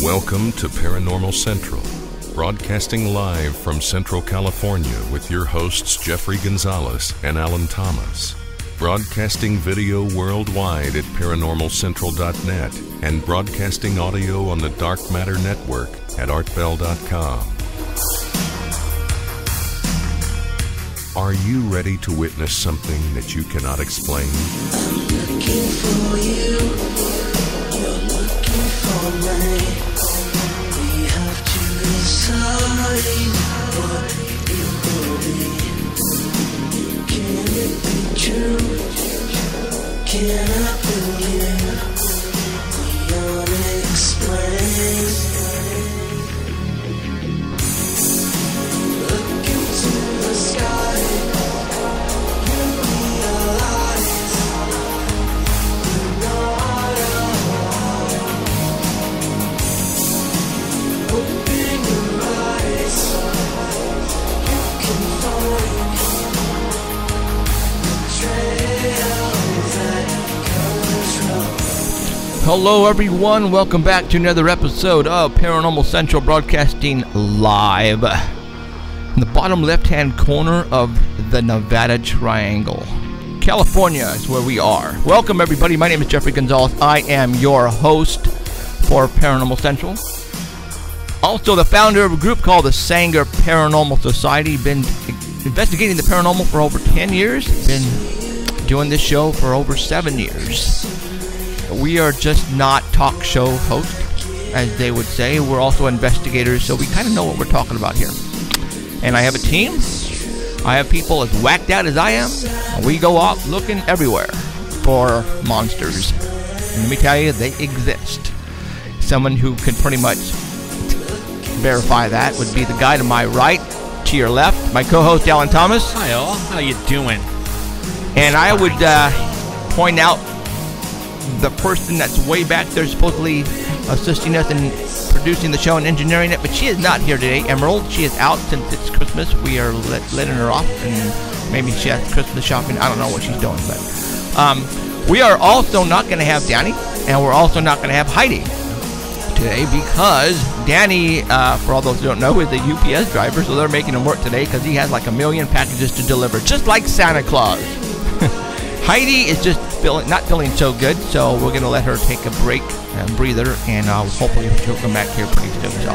Welcome to Paranormal Central, broadcasting live from Central California with your hosts Jeffrey Gonzalez and Alan Thomas. Broadcasting video worldwide at ParanormalCentral.net and broadcasting audio on the Dark Matter Network at ArtBell.com. Are you ready to witness something that you cannot explain? I'm looking for you, you're looking for me. We have to decide what it will be. Can it be true? Can I believe the unexplained? Look into the sky. Hello everyone, welcome back to another episode of Paranormal Central broadcasting live in the bottom left hand corner of the Nevada Triangle. California is where we are. Welcome everybody, my name is Jeffrey Gonzalez. I am your host for Paranormal Central. Also the founder of a group called the Sanger Paranormal Society. Been investigating the paranormal for over 10 years. Been doing this show for over 7 years. We are just not talk show hosts, as they would say. We're also investigators, so we kind of know what we're talking about here. And I have a team. I have people as whacked out as I am. We go out looking everywhere for monsters. And let me tell you, they exist. Someone who can pretty much verify that would be the guy to my right, to your left, my co-host Alan Thomas. Hi all, how you doing? And I would point out the person that's way back there supposedly assisting us in producing the show and engineering it, but she is not here today. Emerald, she is out since it's Christmas. We are letting her off, and maybe she has Christmas shopping. I don't know what she's doing, but we are also not going to have Danny, and we're also not going to have Heidi today because Danny, for all those who don't know, is a UPS driver, so they're making him work today because he has like 1 million packages to deliver, just like Santa Claus. Heidi is just not feeling so good, so we're going to let her take a break and breather, and hopefully she'll come back here pretty soon. So,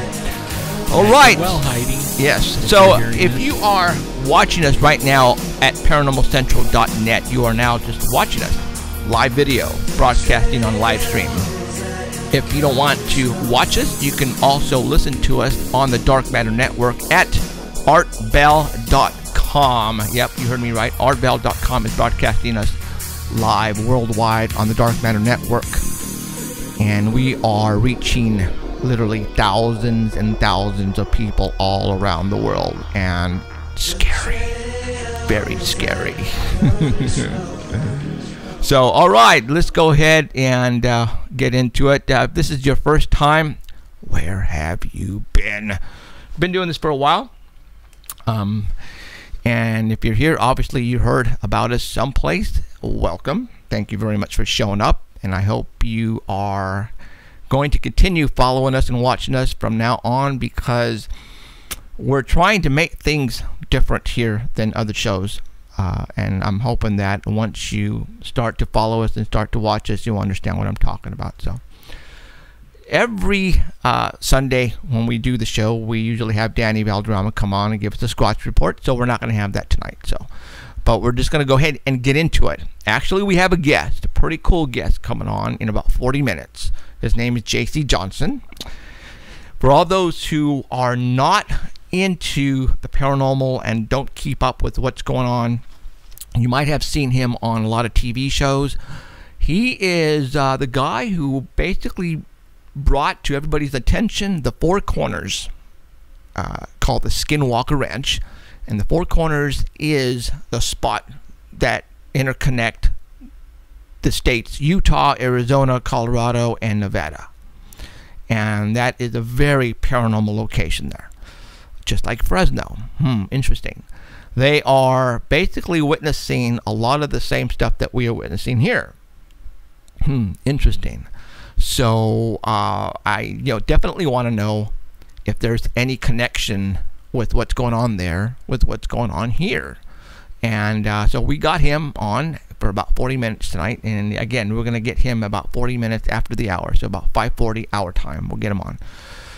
all right. Well, Heidi. Yes. So if you are watching us right now at ParanormalCentral.net, you are now just watching us live video, broadcasting on live stream. If you don't want to watch us, you can also listen to us on the Dark Matter Network at ArtBell.com. Yep, you heard me right. ArtBell.com is broadcasting us live worldwide on the Dark Matter Network. And we are reaching literally thousands and thousands of people all around the world. And scary. Very scary. So, all right, let's go ahead and get into it. If this is your first time, where have you been? Been doing this for a while. And if you're here, obviously you heard about us someplace. Welcome. Thank you very much for showing up. And I hope you are going to continue following us and watching us from now on, because we're trying to make things different here than other shows. And I'm hoping that once you start to follow us and start to watch us, you'll understand what I'm talking about. So every Sunday when we do the show, we usually have Danny Valderrama come on and give us a Squatch report. So we're not going to have that tonight. But we're just going to go ahead and get into it. Actually, we have a guest, a pretty cool guest coming on in about 40 minutes. His name is J.C. Johnson. For all those who are not into the paranormal and don't keep up with what's going on, you might have seen him on a lot of TV shows. He is the guy who basically brought to everybody's attention the Four Corners, called the Skinwalker Ranch. And the Four Corners is the spot that interconnect the states Utah, Arizona, Colorado, and Nevada. And that is a very paranormal location there. Just like Fresno. Interesting. They are basically witnessing a lot of the same stuff that we are witnessing here. Interesting. So I definitely want to know if there's any connection with what's going on there with what's going on here. And so we got him on for about 40 minutes tonight, and again, we're going to get him about 40 minutes after the hour, so about 5:40 our time, we'll get him on.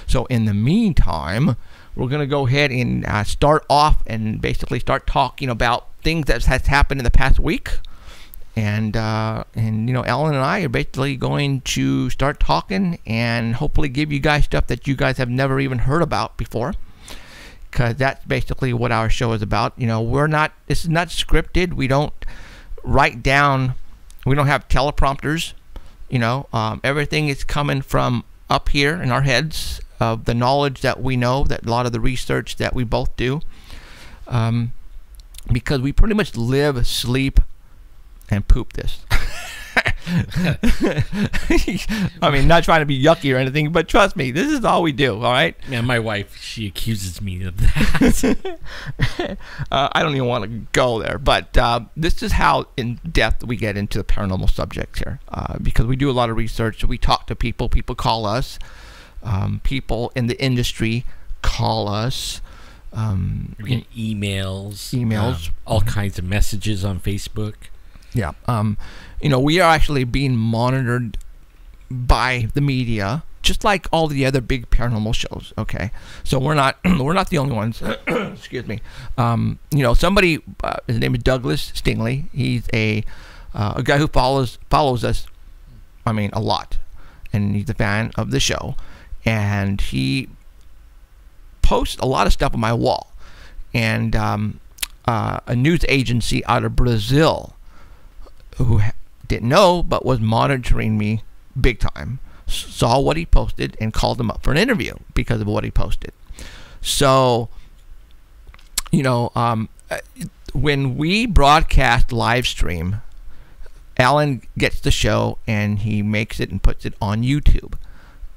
So in the meantime, we're going to go ahead and start off and basically start talking about things that has happened in the past week. And Alan and I are basically going to start talking and hopefully give you guys stuff that you guys have never even heard about before, because that's basically what our show is about. This is not scripted. We don't write down, we don't have teleprompters. Everything is coming from up here in our heads, of the knowledge that we know, that a lot of the research that we both do, because we pretty much live, sleep, and poop this. I mean, not trying to be yucky or anything, but trust me, this is all we do, all right? Yeah, my wife, she accuses me of that. I don't even want to go there, but this is how in depth we get into the paranormal subjects here, because we do a lot of research. We talk to people call us, people in the industry call us, we get emails, all kinds of messages on Facebook. Yeah. We are actually being monitored by the media, just like all the other big paranormal shows. Okay, so we're not the only ones. Excuse me. Somebody, his name is Douglas Stingley. He's a guy who follows us. I mean, a lot, and he's a fan of the show, and he posts a lot of stuff on my wall, and a news agency out of Brazil, who didn't know but was monitoring me big time, saw what he posted and called him up for an interview because of what he posted. So, when we broadcast live stream, Alan gets the show and he makes it and puts it on YouTube.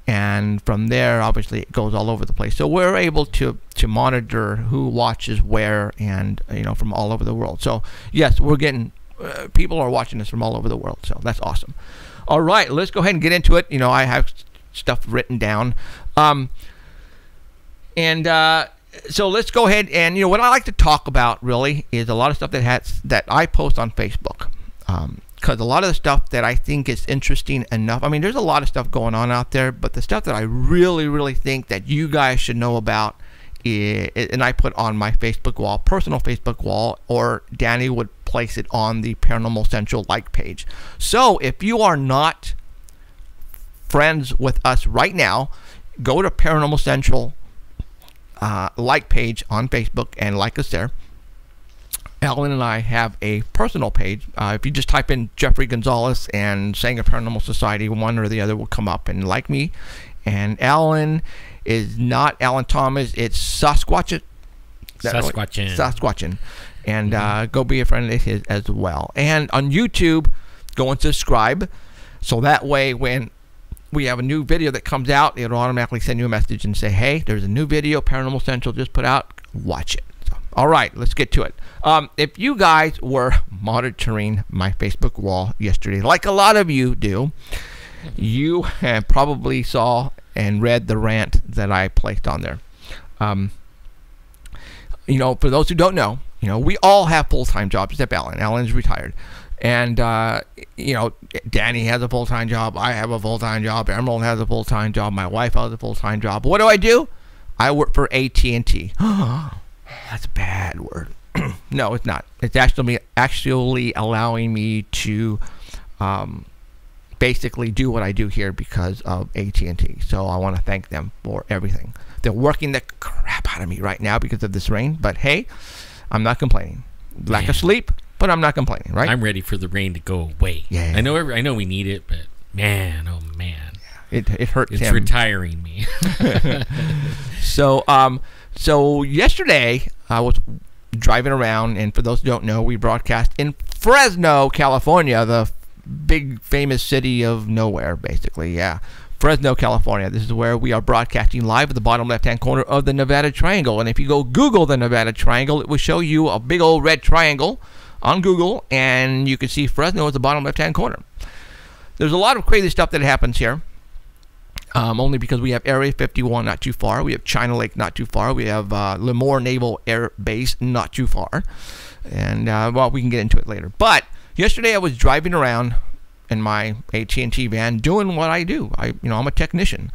And from there, obviously, it goes all over the place. So we're able to monitor who watches where, and, from all over the world. So, yes, we're getting... people are watching us from all over the world, so that's awesome. All right, let's go ahead and get into it. I have stuff written down, so let's go ahead and what I like to talk about really is a lot of stuff that I post on Facebook, because a lot of the stuff that I think is interesting enough. I mean, there's a lot of stuff going on out there, but the stuff that I really, really think that you guys should know about, and I put on my Facebook wall, personal Facebook wall, or Danny would place it on the Paranormal Central like page. So if you are not friends with us right now, go to Paranormal Central like page on Facebook and like us there. Alan and I have a personal page. If you just type in Jeffrey Gonzalez and Saying a Paranormal Society, one or the other will come up, and like me. And Alan is not Alan Thomas, it's Sasquatchin. Sasquatchin. And go be a friend of his as well. And on YouTube, go and subscribe, so that way when we have a new video that comes out, it'll automatically send you a message and say, hey, there's a new video Paranormal Central just put out, watch it. So, all right, let's get to it. If you guys were monitoring my Facebook wall yesterday, like a lot of you do, you probably saw and read the rant that I placed on there. For those who don't know, we all have full-time jobs except Alan. Alan's retired. And, Danny has a full-time job. I have a full-time job. Emerald has a full-time job. My wife has a full-time job. What do? I work for AT&T. That's a bad word. No, it's not. It's actually allowing me to basically do what I do here because of AT&T. So I want to thank them for everything. They're working the crap out of me right now because of this rain. But hey, I'm not complaining. Lack of sleep, but I'm not complaining, right? I'm ready for the rain to go away. Yeah. I know we need it, but man, oh man. It hurts him. It's retiring me. So yesterday I was driving around, and for those who don't know, we broadcast in Fresno, California, the big famous city of nowhere, basically. Yeah, Fresno, California. This is where we are broadcasting live at the bottom left-hand corner of the Nevada Triangle. And if you go Google the Nevada Triangle, it will show you a big old red triangle on Google, and you can see Fresno at the bottom left-hand corner. There's a lot of crazy stuff that happens here. only because we have Area 51 not too far. We have China Lake not too far. We have Lemoore Naval Air Base not too far. And, well, we can get into it later. But yesterday I was driving around in my AT&T van doing what I do. I'm a technician.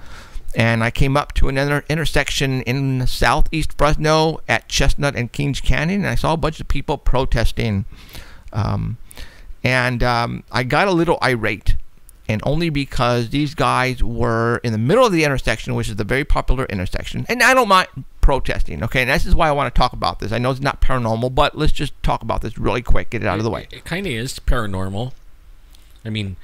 And I came up to another intersection in southeast Fresno at Chestnut and Kings Canyon, and I saw a bunch of people protesting. I got a little irate, and only because these guys were in the middle of the intersection, which is a very popular intersection. And I don't mind protesting, okay? And this is why I want to talk about this. I know it's not paranormal, but let's just talk about this really quick, get it out of the way. It kind of is paranormal. I mean,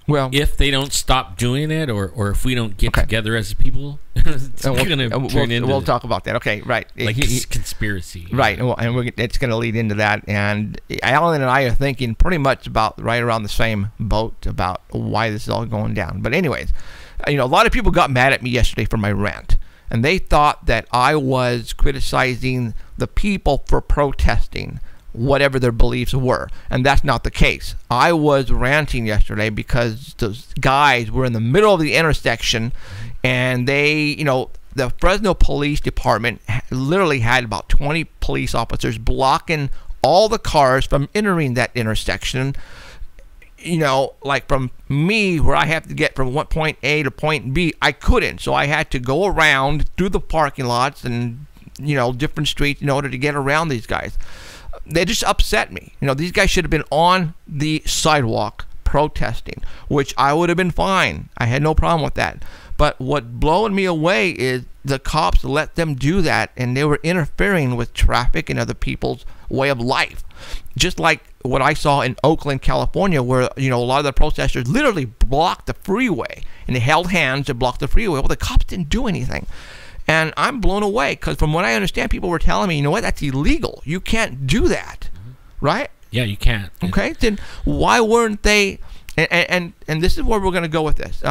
well, if they don't stop doing it, or if we don't get together as people, it's going to turn into... We'll talk about that. Okay, right. Like conspiracy. Right, and it's going to lead into that. And Alan and I are thinking pretty much about right around the same boat about why this is all going down. But anyways, a lot of people got mad at me yesterday for my rant. And they thought that I was criticizing the people for protesting, whatever their beliefs were, and that's not the case. I was ranting yesterday because those guys were in the middle of the intersection, and they, the Fresno Police Department literally had about 20 police officers blocking all the cars from entering that intersection. Like from me, where I have to get from point A to point B, I couldn't, so I had to go around through the parking lots and different streets in order to get around these guys. They just upset me. These guys should have been on the sidewalk protesting, which I would have been fine. I had no problem with that. But what blowing me away is the cops let them do that, and they were interfering with traffic and other people's way of life. Just like what I saw in Oakland, California, where, a lot of the protesters literally blocked the freeway, and they held hands to block the freeway. Well, the cops didn't do anything. And I'm blown away because from what I understand, people were telling me, that's illegal. You can't do that, right? Yeah, you can't. Okay, then why weren't they? And this is where we're going to go with this.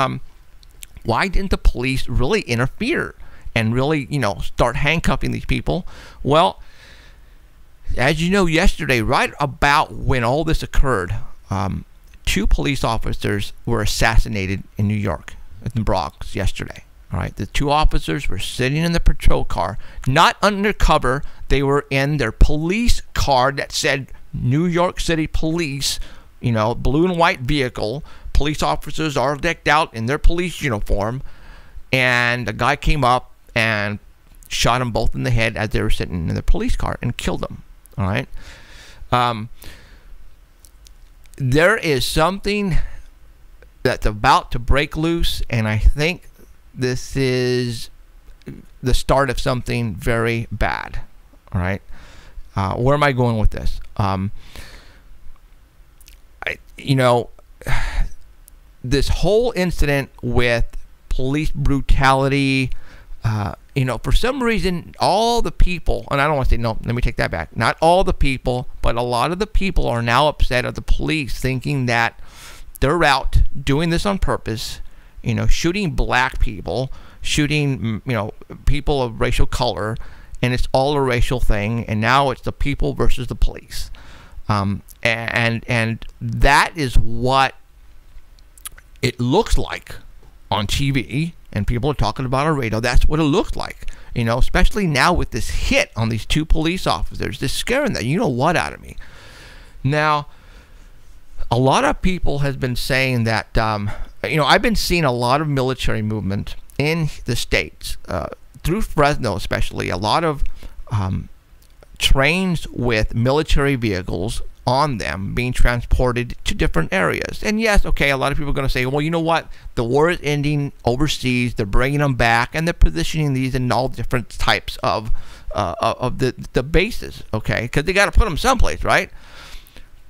Why didn't the police really interfere and really, start handcuffing these people? Well, as you know, yesterday, right about when all this occurred, 2 police officers were assassinated in New York, in the Bronx, yesterday. All right, the 2 officers were sitting in the patrol car, not undercover. They were in their police car that said New York City Police, blue and white vehicle. Police officers are decked out in their police uniform. And a guy came up and shot them both in the head as they were sitting in the police car and killed them. All right. There is something that's about to break loose, and I think this is the start of something very bad. All right. Where am I going with this? This whole incident with police brutality, for some reason, all the people, and I don't want to say, no, let me take that back. Not all the people, but a lot of the people are now upset at the police, thinking that they're out doing this on purpose, shooting black people, shooting, people of racial color, and it's all a racial thing, and now it's the people versus the police. And that is what it looks like on TV, and people are talking about on radio. That's what it looks like, especially now with this hit on these 2 police officers. This scaring the out of me. Now, a lot of people has been saying that, I've been seeing a lot of military movement in the States, through Fresno especially, a lot of trains with military vehicles on them being transported to different areas. And yes, okay, a lot of people are going to say, well, you know what? The war is ending overseas. They're bringing them back, and they're positioning these in all different types of the bases, okay? Because they got to put them someplace, right?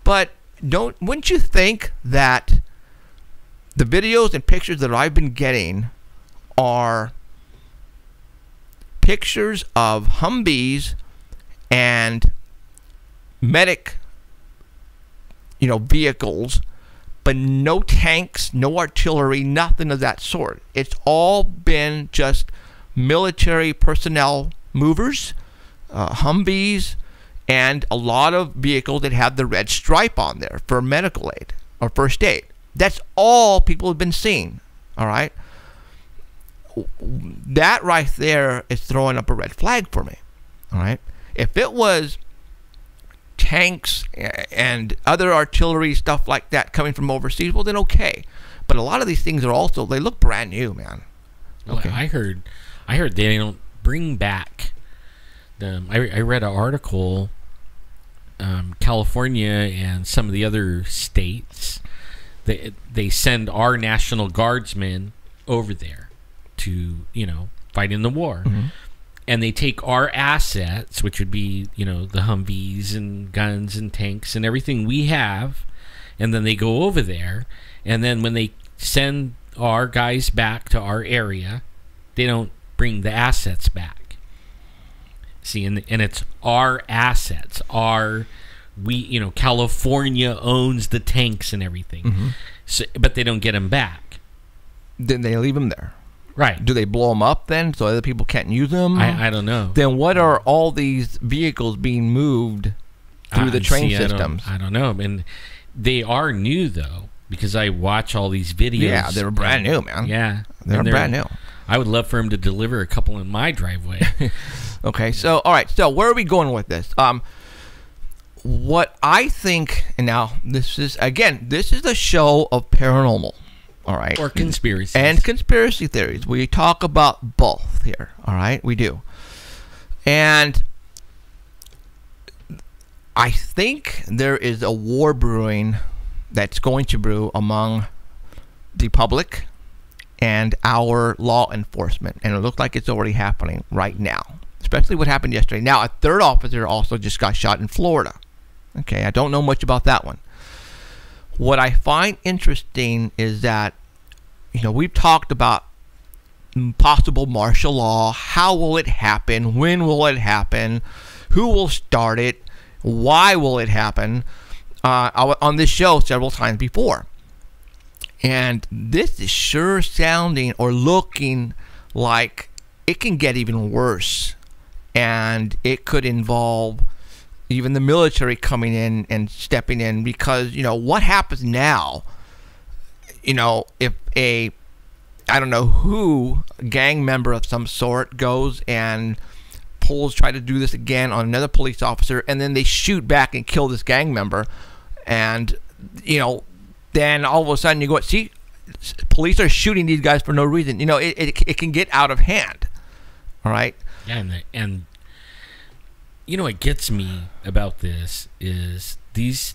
But wouldn't you think that the videos and pictures that I've been getting are pictures of Humvees and medic vehicles, but no tanks, no artillery, nothing of that sort. It's all been just military personnel movers, Humvees, and a lot of vehicles that have the red stripe on there for medical aid or first aid. That's all people have been seeing. All right. that right there is throwing up a red flag for me. All right. If it was tanks and other artillery stuff like that coming from overseas, well then okay. But a lot of these things are also, they look brand new, man. Okay. Well, I heard they don't bring back them. I read an article, California and some of the other states, they send our National Guardsmen over there to, fight in the war. Mm-hmm. And they take our assets, which would be, the Humvees and guns and tanks and everything we have, and then they go over there, and then when they send our guys back to our area, they don't bring the assets back. See, and it's our assets. California owns the tanks and everything, mm-hmm. So, but they don't get them back. Then they leave them there. Right. Do they blow them up then so other people can't use them? I don't know. Then what are all these vehicles being moved through the train systems? I don't know. And they are new, though, because I watch all these videos. Yeah, they're brand new, man. Yeah. They're brand new. I would love for him to deliver a couple in my driveway. Okay, so, all right. So where are we going with this? What I think, and now this is a show of paranormal. All right. Or conspiracies. And conspiracy theories. We talk about both here. All right. We do. And I think there is a war brewing that's going to brew among the public and our law enforcement. And it looks like it's already happening right now. Especially what happened yesterday. Now, a third officer also just got shot in Florida. Okay. I don't know much about that one. What I find interesting is that, we've talked about possible martial law. How will it happen? When will it happen? Who will start it? Why will it happen? On this show several times before. And this is sure sounding or looking like it can get even worse. And it could involve even the military coming in and stepping in, because what happens now, if I don't know who, gang member of some sort goes and try to do this again on another police officer, and then they shoot back and kill this gang member, and then all of a sudden you go, see, police are shooting these guys for no reason. It can get out of hand. All right. Yeah, and what gets me about this is these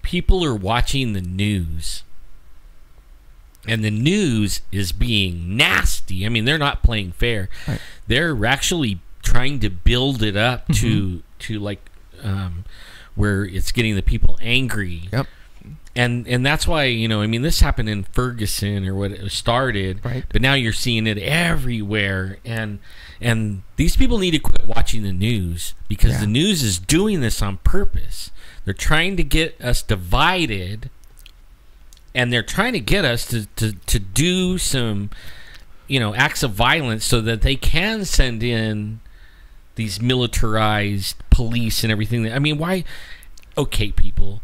people are watching the news, and the news is being nasty. I mean, they're not playing fair. Right. They're actually trying to build it up to like where it's getting the people angry. Yep. And that's why, this happened in Ferguson, or what it started, right. But now you're seeing it everywhere. And these people need to quit watching the news, because the news is doing this on purpose. They're trying to get us divided, and they're trying to get us to do some, acts of violence so that they can send in these militarized police and everything. I mean, why? Okay, people.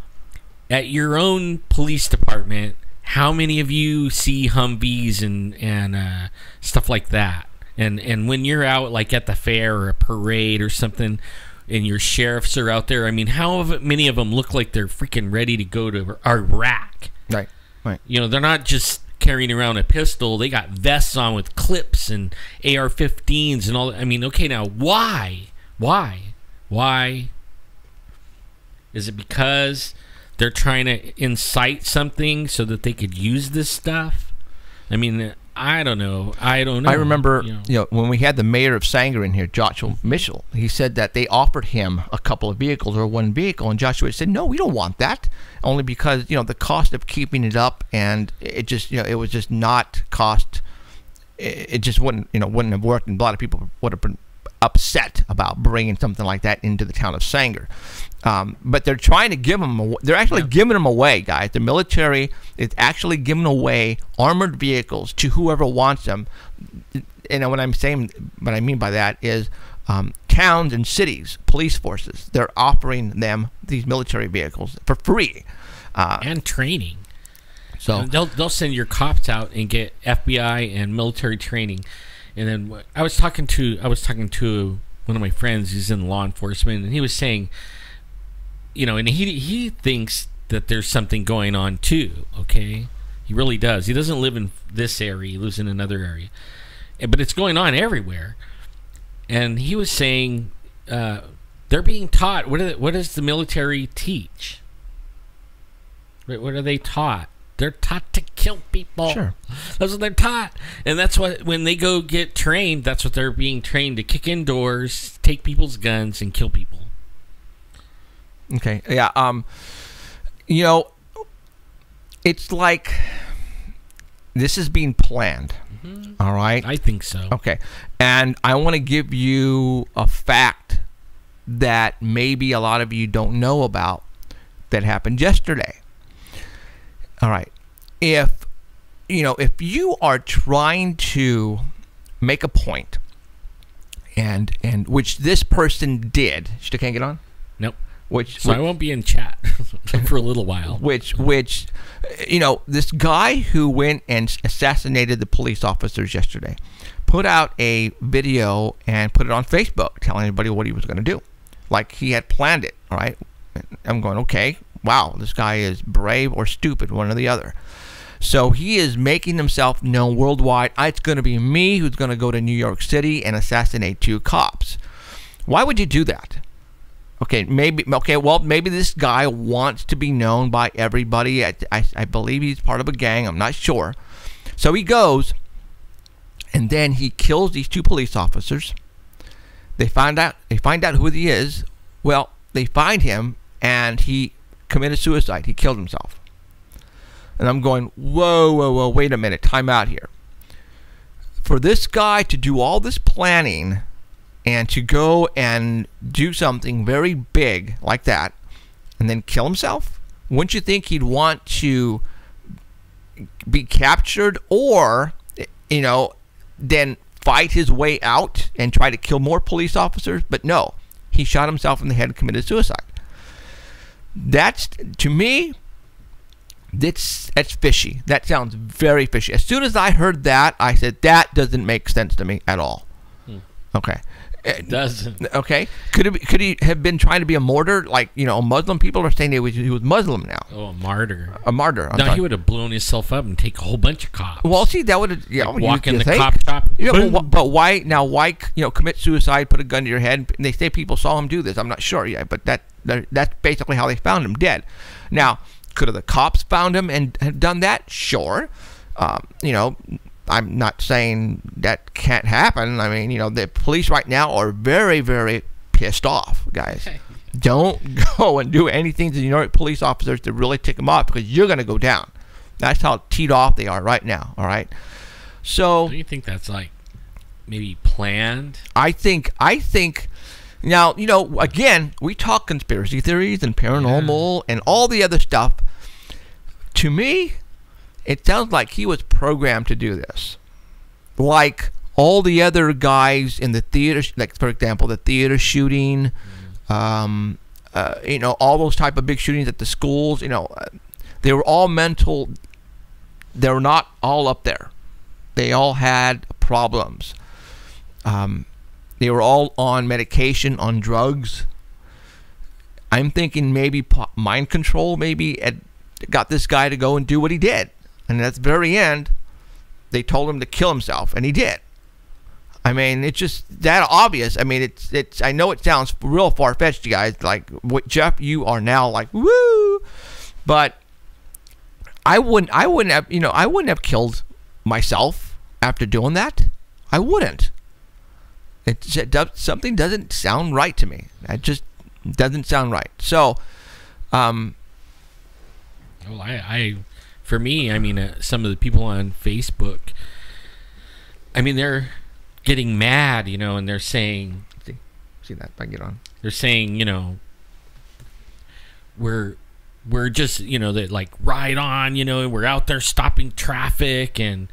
At your own police department, how many of you see Humvees and stuff like that? And when you're out, like at the fair or a parade or something, and your sheriffs are out there, I mean, how many of them look like they're freaking ready to go to Iraq? Right. They're not just carrying around a pistol. They got vests on with clips and AR-15s and all that. I mean, okay, now why? Is it because they're trying to incite something so that they could use this stuff? I mean, I don't know. I remember, when we had the mayor of Sanger in here, Joshua Mitchell, he said that they offered him a couple of vehicles or one vehicle, and Joshua said, no, we don't want that, only because, the cost of keeping it up, and it just, it was just not cost. It just wouldn't have worked, and a lot of people would have been upset about bringing something like that into the town of Sanger. But they're trying to give them. They're actually giving them away, guys. The military is actually giving away armored vehicles to whoever wants them. And what I mean by that is towns and cities, police forces. They're offering them these military vehicles for free. And training. So they'll send your cops out and get FBI and military training. And then I was talking to one of my friends who's in law enforcement, and he was saying, and he thinks that there's something going on too. Okay, he really does. He doesn't live in this area; he lives in another area, but it's going on everywhere. And he was saying they're being taught. What does the military teach? What are they taught? They're taught to kill people. Sure. That's what they're taught. And that's what, when they go get trained, that's what they're being trained to: kick in doors, take people's guns, and kill people. Okay. Yeah. It's like this is being planned. Mm-hmm. All right. I think so. Okay. And I want to give you a fact that maybe a lot of you don't know about that happened yesterday. All right. If you are trying to make a point, and which this person did, still can't get on? Nope. I won't be in chat for a little while. Which this guy who went and assassinated the police officers yesterday put out a video and put it on Facebook telling everybody what he was going to do. Like he had planned it, all right? I'm going, okay, wow, this guy is brave or stupid, one or the other. So he is making himself known worldwide. It's going to be me who's going to go to New York City and assassinate 2 cops. Why would you do that? Maybe this guy wants to be known by everybody. I believe he's part of a gang. I'm not sure. So he goes, and then he kills these 2 police officers. They find out who he is. Well, they find him, and he committed suicide. He killed himself. And I'm going, whoa, wait a minute, time out here. For this guy to do all this planning and to go and do something very big like that and then kill himself, wouldn't you think he'd want to be captured or, then fight his way out and try to kill more police officers? But no, he shot himself in the head and committed suicide. That's, to me, that's fishy. That sounds very fishy. As soon as I heard that, I said, that doesn't make sense to me at all. Okay. It doesn't. Okay. Could he have been trying to be a martyr? Like, Muslim people are saying he was Muslim now. Oh, a martyr. A martyr. He would have blown himself up and take a whole bunch of cops. Well, see, that would have... walk in the cop shop. But why commit suicide, put a gun to your head? And they say people saw him do this. I'm not sure yet, but that's basically how they found him, dead. Now, could have the cops found him and have done that? Sure. I'm not saying that can't happen. I mean, the police right now are very, very pissed off, guys. Don't go and do anything to the New York police officers to really tick them off, because you're going to go down. That's how teed off they are right now, all right? So... do you think that's, maybe planned? I think... Now, again, we talk conspiracy theories and paranormal and all the other stuff. To me... it sounds like he was programmed to do this. Like all the other guys in the theater, like, for example, the theater shooting, all those type of big shootings at the schools, they were all mental. They were not all up there. They all had problems. They were all on medication, on drugs. I'm thinking maybe mind control maybe got this guy to go and do what he did. And at the very end, they told him to kill himself, and he did. I mean, it's just that obvious. I mean, it's. I know it sounds real far-fetched, you guys. Like, Jeff, you are now like, woo! But I wouldn't have killed myself after doing that. I wouldn't. Something doesn't sound right to me. It just doesn't sound right. So, well, for me, I mean, some of the people on Facebook, I mean, they're getting mad, and they're saying... See that, if I get on. They're saying, we're just, that like, ride on, we're out there stopping traffic and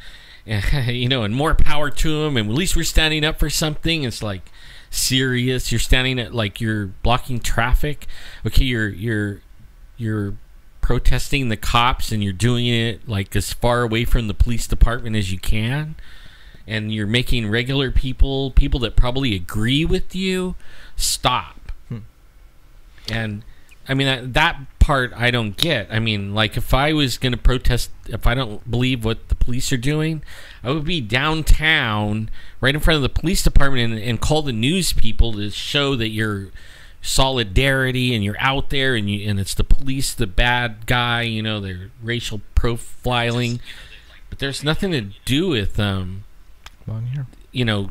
and more power to them, and at least we're standing up for something. It's like, serious? You're standing at, like, you're blocking traffic? Okay, you're protesting the cops and you're doing it like as far away from the police department as you can, and you're making regular people that probably agree with you, stop. And I mean, that part I don't get. I mean, like, if I was going to protest, if I don't believe what the police are doing, I would be downtown right in front of the police department and call the news people to show that you're solidarity and you're out there, and it's the police, the bad guy, you know, they're racial profiling. But there's nothing to do with you know,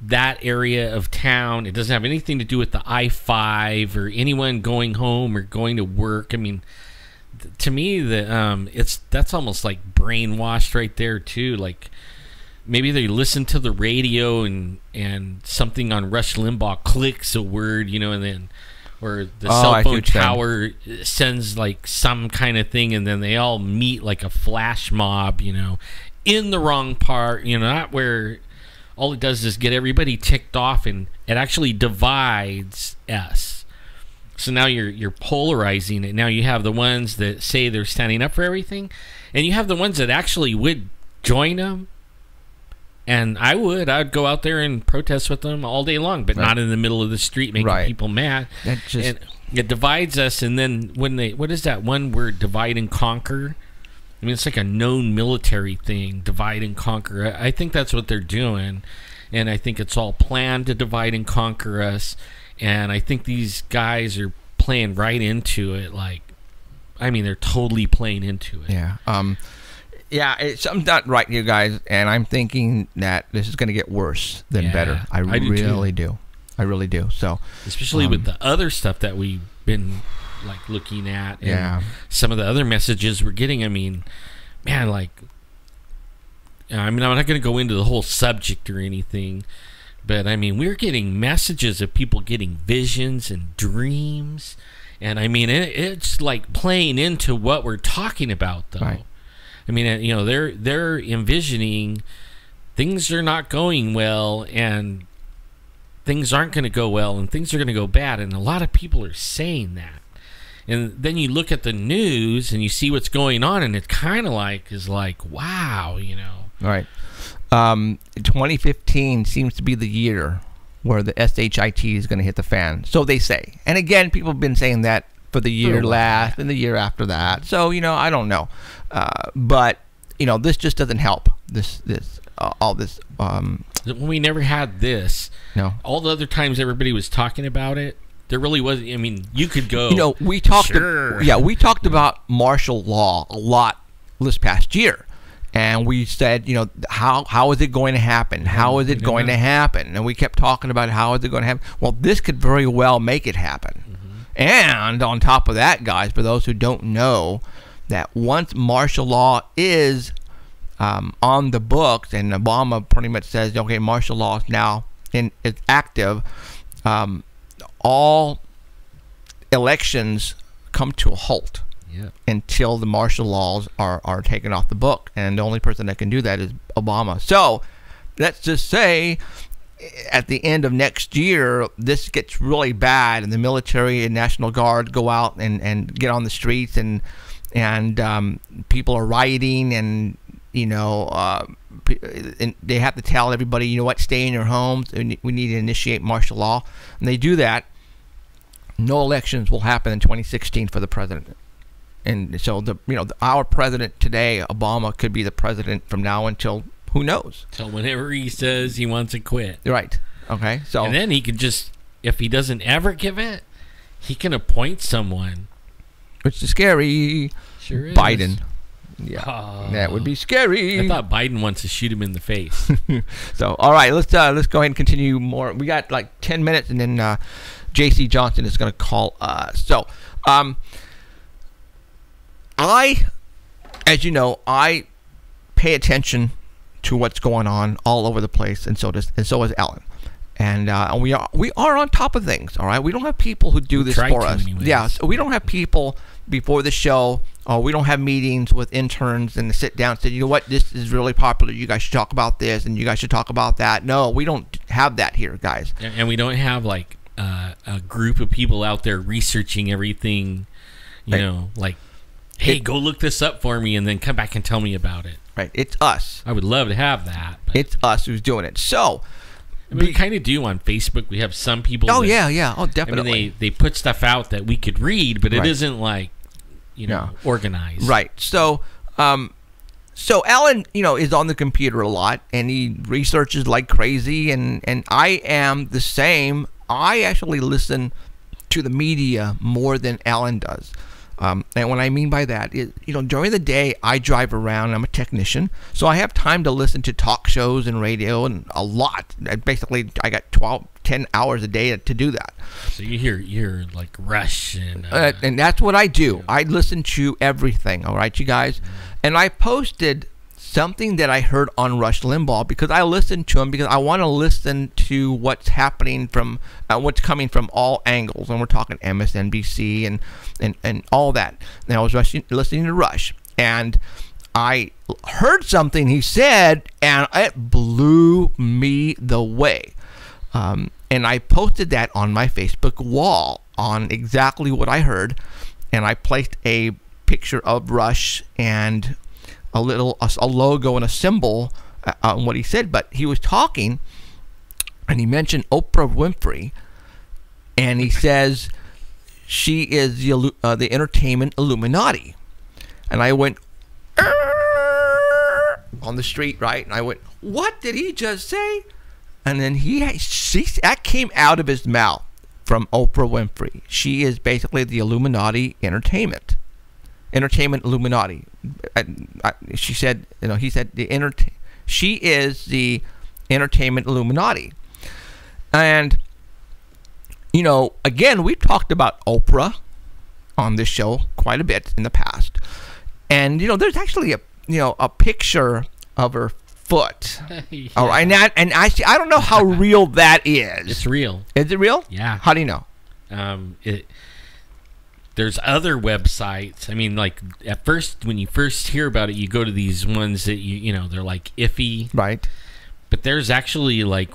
that area of town. It doesn't have anything to do with the I-5 or anyone going home or going to work. I mean, to me, that's almost like brainwashed right there too. Like, maybe they listen to the radio and something on Rush Limbaugh clicks a word, you know, and then, or the cell phone tower sends like some kind of thing, and then they all meet like a flash mob, you know, in the wrong part, you know, not where all it does is get everybody ticked off, and it actually divides us. So now you're polarizing it. Now you have the ones that say they're standing up for everything, and you have the ones that actually would join them. And I'd go out there and protest with them all day long, but not in the middle of the street making people mad. And it divides us. And then what is that one word, divide and conquer? I mean, it's like a known military thing, divide and conquer. I think that's what they're doing, and I think it's all planned to divide and conquer us. And I think these guys are playing right into it. Like, I mean, they're totally playing into it. Yeah. Yeah, something's not right here, guys, and I'm thinking that this is going to get worse than better. I really do. I really do. So, especially with the other stuff that we've been like looking at, and some of the other messages we're getting. I mean, man, like, I mean, I'm not going to go into the whole subject or anything, but I mean, we're getting messages of people getting visions and dreams, and I mean, it's like playing into what we're talking about, though. Right. I mean, you know, they're envisioning things are not going well, and things aren't going to go well, and things are going to go bad, and a lot of people are saying that. And then you look at the news and you see what's going on, and it kind of like is like, wow, you know. Right. 2015 seems to be the year where the SHIT is going to hit the fan. So they say. And again, people have been saying that for the year last and the year after that. So, you know, I don't know. But, you know, this just doesn't help. All this. We never had this. No. All the other times everybody was talking about it, there really wasn't. I mean, you could go. You know, we talked. Sure. We talked about martial law a lot this past year, and we said, you know, how is it going to happen? How is it going to happen? And we kept talking about how is it going to happen. Well, this could very well make it happen. And on top of that, guys, for those who don't know, that once martial law is on the books, and Obama pretty much says, okay, martial law is now it's active. All elections come to a halt until the martial laws are taken off the book, and the only person that can do that is Obama. So let's just say at the end of next year, this gets really bad, and the military and National Guard go out and get on the streets, and people are rioting, and you know, and they have to tell everybody, you know what, stay in your homes, and we need to initiate martial law, and they do that. No elections will happen in 2016 for the president, and so our president today, Obama, could be the president from now until who knows? Till whenever he says he wants to quit. Right. Okay. So and then he can just, if he doesn't ever give it, he can appoint someone. Which is scary. Sure is. Biden. Yeah, that would be scary. I thought Biden wants to shoot him in the face. So, all right, let's go ahead and continue more. We got like 10 minutes, and then J.C. Johnson is going to call us. So, as you know, I pay attention to what's going on all over the place, and so is Ellen. And we are on top of things. All right, we don't have people who do this for us. Anyways. Yeah, so we don't have people before the show. We don't have meetings with interns and sit down and say, you know what, this is really popular. You guys should talk about this, and you guys should talk about that. No, we don't have that here, guys. And we don't have like a group of people out there researching everything. You know, like hey, go look this up for me and then come back and tell me about it. Right. It's us. I would love to have that. But It's us who's doing it. So, I mean, we kind of do on Facebook. We have some people. oh, that, yeah. Oh, I definitely. mean, they put stuff out that we could read, but it Right. isn't like, No. organized. Right. So, Alan, is on the computer a lot, and he researches like crazy, and I am the same. I actually listen to the media more than Alan does. And what I mean by that is, during the day, I drive around. I'm a technician, so I have time to listen to talk shows and radio and a lot. Basically, I got 10 hours a day to do that. So you hear like Rush and that's what I do. I listen to everything. All right, you guys. And I posted something that I heard on Rush Limbaugh because I listened to him because I want to listen to what's happening from what's coming from all angles. And we're talking MSNBC and all that. And I was listening to Rush, and I heard something he said, and it blew me the way. And I posted that on my Facebook wall on exactly what I heard, and I placed a picture of Rush and a logo and a symbol on what he said. But he was talking, and he mentioned Oprah Winfrey, and he says she is the entertainment Illuminati. And I went on the street, right? And I went, what did he just say? And then that came out of his mouth from Oprah Winfrey. She is basically the Illuminati entertainment Illuminati. She said, he said she is the entertainment Illuminati. And again, we've talked about Oprah on this show quite a bit in the past. And there's actually a picture of her foot. Yeah. All right, and I don't know how real that is. It's real. Is it real? Yeah. How do you know? There's other websites. I mean, like at first, when you first hear about it, you go to these ones that they're like iffy, Right. but there's actually like.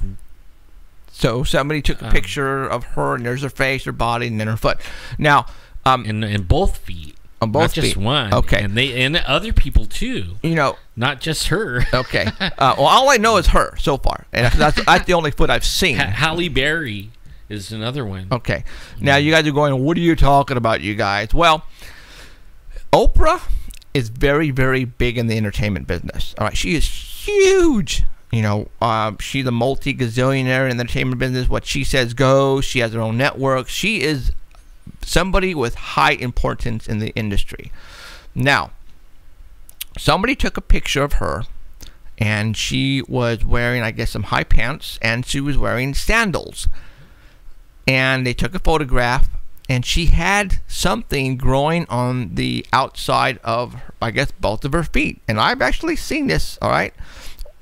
So somebody took a picture of her, and there's her face, her body, and then her foot. Now, and both feet. On both not just feet. one. Okay. And other people too. Not just her. Okay. Well, all I know is her so far, and that's the only foot I've seen. Halle Berry is another one. Okay. Now you guys are going, what are you talking about, you guys? Well, Oprah is very, very big in the entertainment business. All right. She is huge. She's a multi-gazillionaire in the entertainment business. What she says goes. She has her own network. She is somebody with high importance in the industry. Now, somebody took a picture of her, and she was wearing, I guess, some high pants, and she was wearing sandals. And they took a photograph, and she had something growing on the outside of, I guess, both of her feet. And I've actually seen this, all right?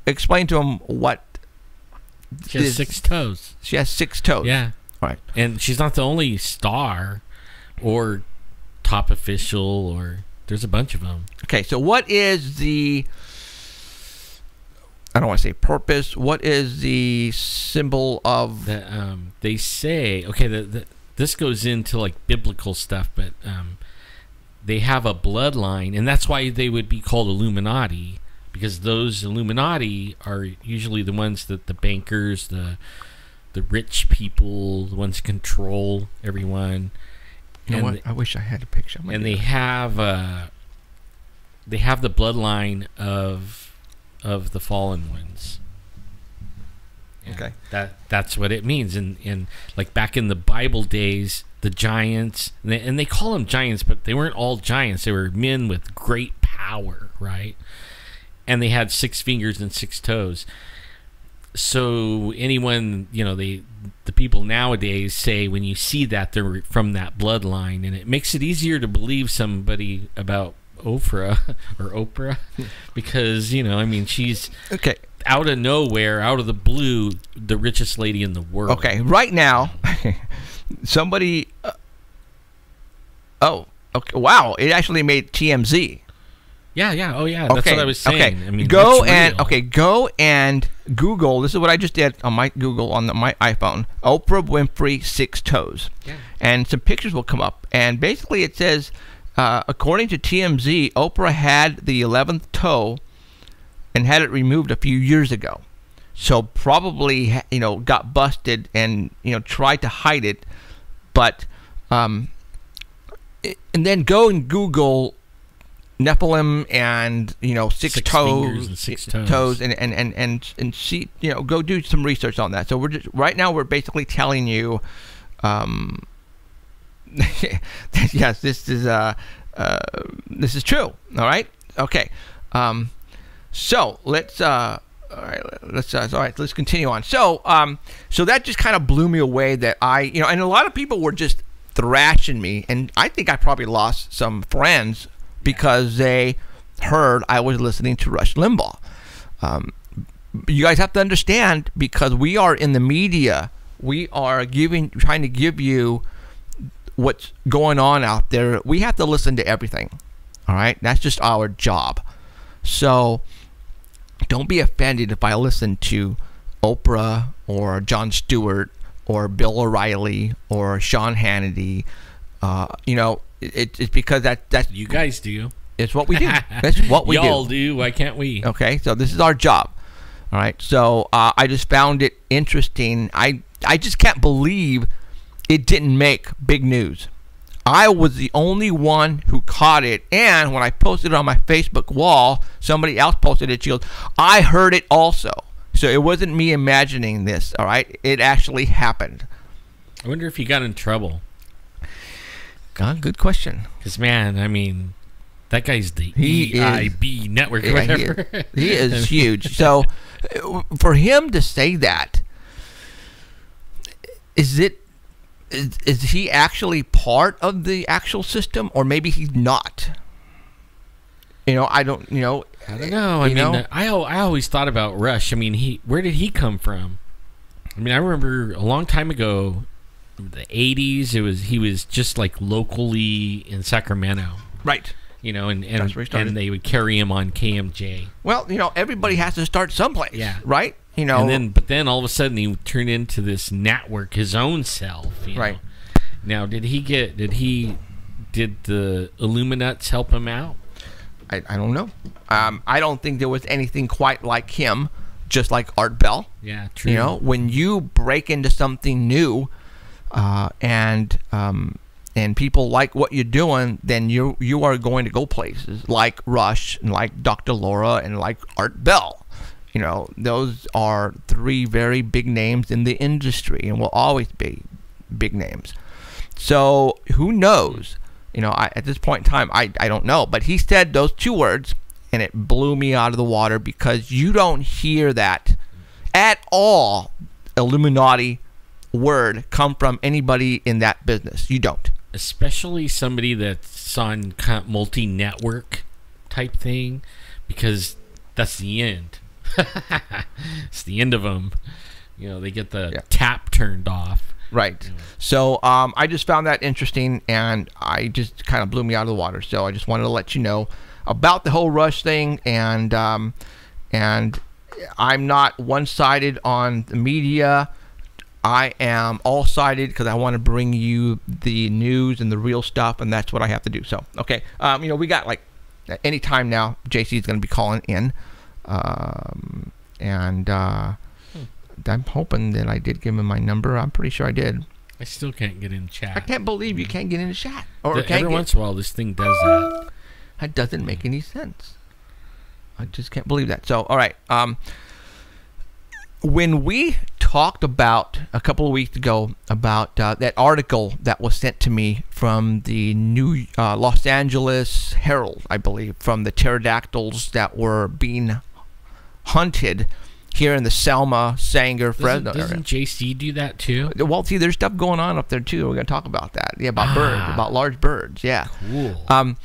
Explain to them what. She has 6 toes. She has 6 toes. Yeah. Right. And she's not the only star or top official, or there's a bunch of them. Okay, so what is the, I don't want to say purpose, what is the symbol of... They say, okay, this goes into like biblical stuff, but they have a bloodline, and that's why they would be called Illuminati, because those Illuminati are usually the ones that the bankers, the rich people, the ones who control everyone. You know what? I wish I had a picture. And they have the bloodline of the fallen ones. And Okay. That's what it means. And like back in the Bible days, the giants, and they call them giants, but they weren't all giants. They were men with great power, right? And they had 6 fingers and 6 toes. So anyone, the people nowadays say when you see that, they're from that bloodline, and it makes it easier to believe somebody about Oprah because she's okay. Out of nowhere, out of the blue, the richest lady in the world. Okay, right now, somebody. Okay. Wow! It actually made TMZ. Yeah. Oh, yeah. That's what I was saying. Okay. I mean, go and Google. This is what I just did on my Google on my iPhone. Oprah Winfrey 6 toes. Yeah. And some pictures will come up. And basically, it says according to TMZ, Oprah had the 11th toe and had it removed a few years ago. So probably, got busted and, tried to hide it. But, and then go and Google Nephilim and, six fingers toes, and six toes. And see, go do some research on that. So right now we're basically telling you, yes, this is true. All right. Okay. So let's let's continue on. So that just kind of blew me away that and a lot of people were just thrashing me, and I think I probably lost some friends because they heard I was listening to Rush Limbaugh. You guys have to understand, because we are in the media, we are trying to give you what's going on out there. We have to listen to everything. All right, that's just our job. So don't be offended if I listen to Oprah or Jon Stewart or Bill O'Reilly or Sean Hannity. It's because that's you guys do. It's what we do. That's what we Y'all do. Why can't we? Okay, so this is our job. All right. So I just found it interesting. I just can't believe it didn't make big news. I was the only one who caught it, and when I posted it on my Facebook wall, somebody else posted it. She goes, I heard it also. So it wasn't me imagining this, all right? It actually happened. I wonder if he got in trouble. God, good question. Because, man, I mean, that guy's the He EIB network or whatever. He is huge. So for him to say that, is he actually part of the actual system, or maybe he's not? I don't know. I mean, I always thought about Rush. I mean, where did he come from? I mean, I remember a long time ago, the 80s, he was just like locally in Sacramento. Right. And That's where he started. and they would carry him on KMJ. Well, everybody has to start someplace. Yeah. Right? But then all of a sudden he turned into this network, his own self. Right. Now, did the Illuminats help him out? I don't know. I don't think there was anything quite like him, just like Art Bell. Yeah, true. When you break into something new, and people like what you're doing, then you are going to go places like Rush and like Dr. Laura and like Art Bell. Those are three very big names in the industry and will always be big names. So who knows? At this point in time, I don't know. But he said those two words, and it blew me out of the water, because you don't hear that at all, Illuminati word, come from anybody in that business. You don't. Especially somebody that's on multi-network type thing, because that's the end. It's the end of them. They get the tap turned off. Right. So I just found that interesting, and I just kind of blew me out of the water. So I just wanted to let you know about the whole Rush thing, and I'm not one-sided on the media. I am all-sided because I want to bring you the news and the real stuff, and that's what I have to do. So, okay. We got like any time now, JC is going to be calling in. I'm hoping that I did give him my number. I'm pretty sure I did. I still can't get in chat. I can't believe you can't get in the chat. Every once in a while, this thing does that. That doesn't make any sense. I just can't believe that. So, all right. When we talked about a couple of weeks ago about that article that was sent to me from the New Los Angeles Herald, I believe, from the pterodactyls that were being hunted here in the Selma, Sanger, Fresno area. Doesn't JC do that too? Well, see, there's stuff going on up there too. We're going to talk about that. Yeah, about birds, about large birds. Yeah. Cool.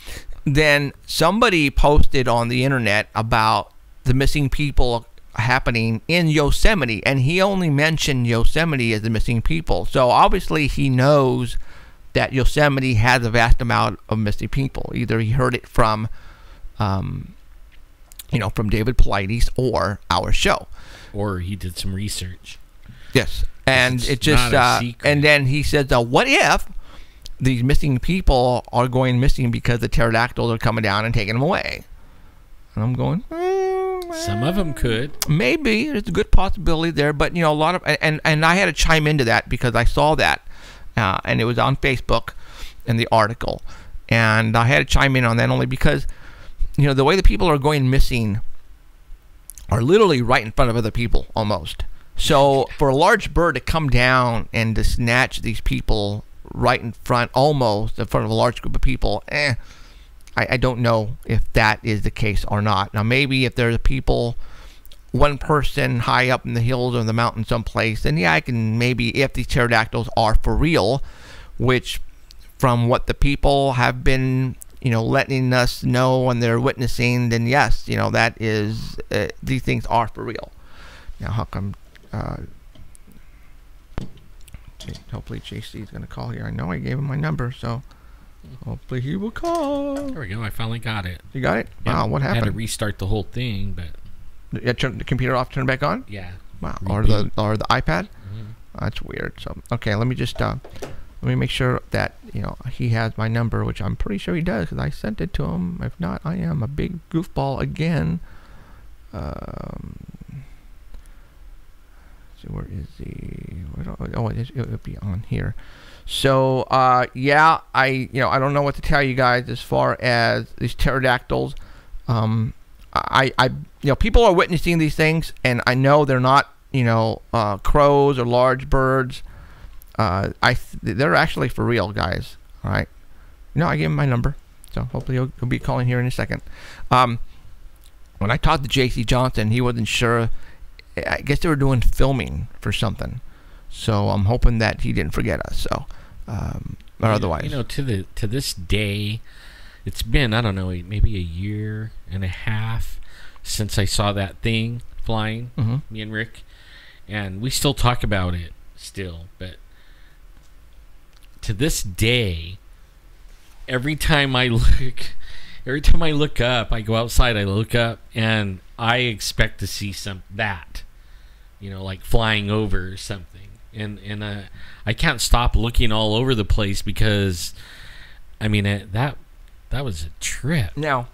Then somebody posted on the internet about the missing people happening in Yosemite, and he only mentioned Yosemite as the missing people. So obviously he knows that Yosemite has a vast amount of missing people. Either he heard it from from David Paulides or our show, or he did some research. Yes, and it just and then he says, "What if these missing people are going missing because the pterodactyls are coming down and taking them away. And I'm going, Some of them could. maybe there's a good possibility there, but a lot of and I had to chime into that because I saw that, and it was on Facebook in the article, and I had to chime in on that only because the way the people are going missing are literally right in front of other people almost. So for a large bird to come down and to snatch these people right in front, almost in front of a large group of people, I don't know if that is the case or not. Now, maybe if there's people, one person high up in the hills or the mountain someplace, then yeah, I can maybe, if these pterodactyls are for real, which from what the people have been, letting us know and they're witnessing, then yes, that is, these things are for real. Now, how come, hopefully JC is going to call here. I know I gave him my number, so hopefully he will call. There we go. I finally got it. You got it? Yeah, Wow, what I had to happened? restart the whole thing, but Yeah, turn the computer off, turn it back on? yeah. Wow. Reboot. Or the iPad? Mhm. That's weird. So, okay, let me just, let me make sure that, he has my number, which I'm pretty sure he does because I sent it to him. If not, I am a big goofball again. So where is it'll be on here. So yeah, I don't know what to tell you guys as far as these pterodactyls. People are witnessing these things, and I know they're not crows or large birds. They're actually for real, guys. All right. I gave him my number, so hopefully he'll be calling here in a second. When I talked to JC Johnson, he wasn't sure. I guess they were doing filming for something, so I'm hoping that he didn't forget us. So, or otherwise, to this day, it's been, I don't know, maybe a year and a half since I saw that thing flying. Mm-hmm. Me and Rick, and we still talk about it still. But to this day, every time I look up, I go outside, I look up, and I expect to see like flying over or something, and I can't stop looking all over the place because, that was a trip. Now,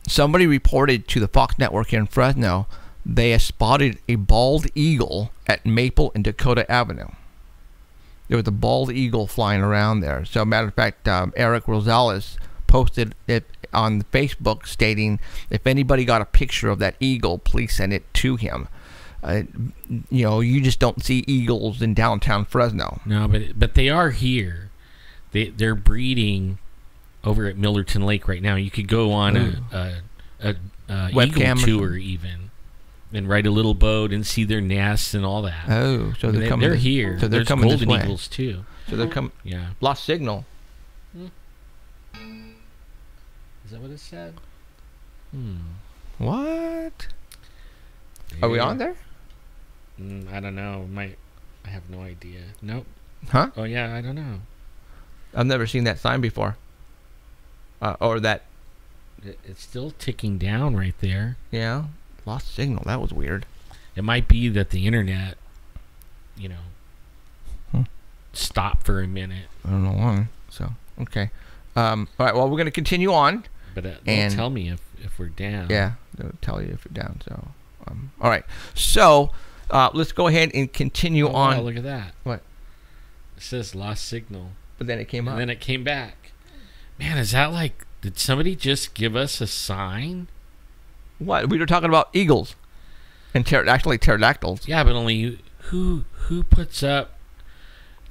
somebody reported to the Fox Network here in Fresno they have spotted a bald eagle at Maple and Dakota Avenue. There was a bald eagle flying around there. So, matter of fact, Eric Rosales posted it on Facebook stating, if anybody got a picture of that eagle, please send it to him. You just don't see eagles in downtown Fresno. No, but they are here. They're breeding over at Millerton Lake right now. You could go on a eagle tour even, and ride a little boat and see their nests and all that. Oh, so they're coming. They're here. So they're There's coming golden this way. eagles too. So they're coming. Yeah. Lost signal. Is that what it said? What? Are we on there? I don't know. I have no idea. Nope. Huh? Oh yeah, I don't know. I've never seen that sign before. Or that. It's still ticking down right there. Yeah. Lost signal. That was weird. It might be that the internet, stopped for a minute. I don't know why. So, okay. All right. Well, we're going to continue on. But they'll tell me if we're down. Yeah. They'll tell you if you're down. So, all right. So, let's go ahead and continue on. Wow, look at that. What? It says lost signal. But then it came up. And then it came back. Man, is that like, did somebody just give us a sign? What? We were talking about eagles. And actually pterodactyls. Yeah, but only who puts up,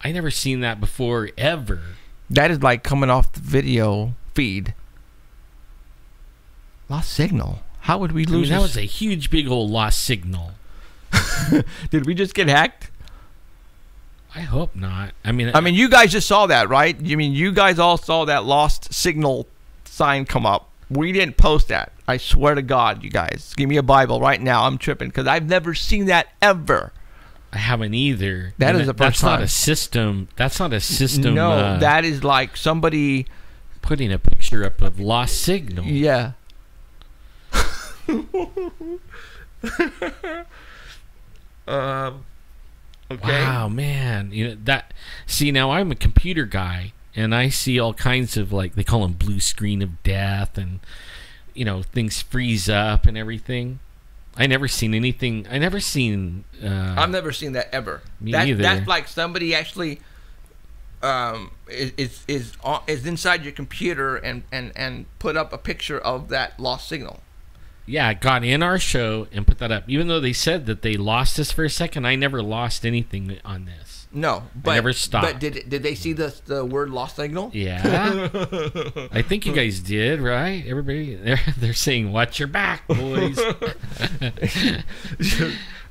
I never seen that before, ever. That is like coming off the video feed. Lost signal. How would we lose that this? was a huge, big old lost signal. Did we just get hacked? I hope not. I mean, you guys just saw that, right? You guys all saw that lost signal sign come up. We didn't post that. I swear to God, you guys. Give me a Bible right now. I'm tripping because I've never seen that ever. I haven't either. That is the first time. That's not a system. That's not a system. No, that is like somebody putting a picture up of lost signal. Yeah. Okay. Wow, man. That. See, now I'm a computer guy, and I see all kinds of, like, they call them blue screen of death, and things freeze up and everything. I never seen anything. I've never seen that ever. Me neither. That's like somebody actually is inside your computer and put up a picture of that lost signal. Yeah, got in our show and put that up. Even though they said that they lost us for a second, I never lost anything on this. No, but I never stopped. But did they see the word lost signal? Yeah, I think you guys did, right? Everybody, they're saying, "Watch your back, boys."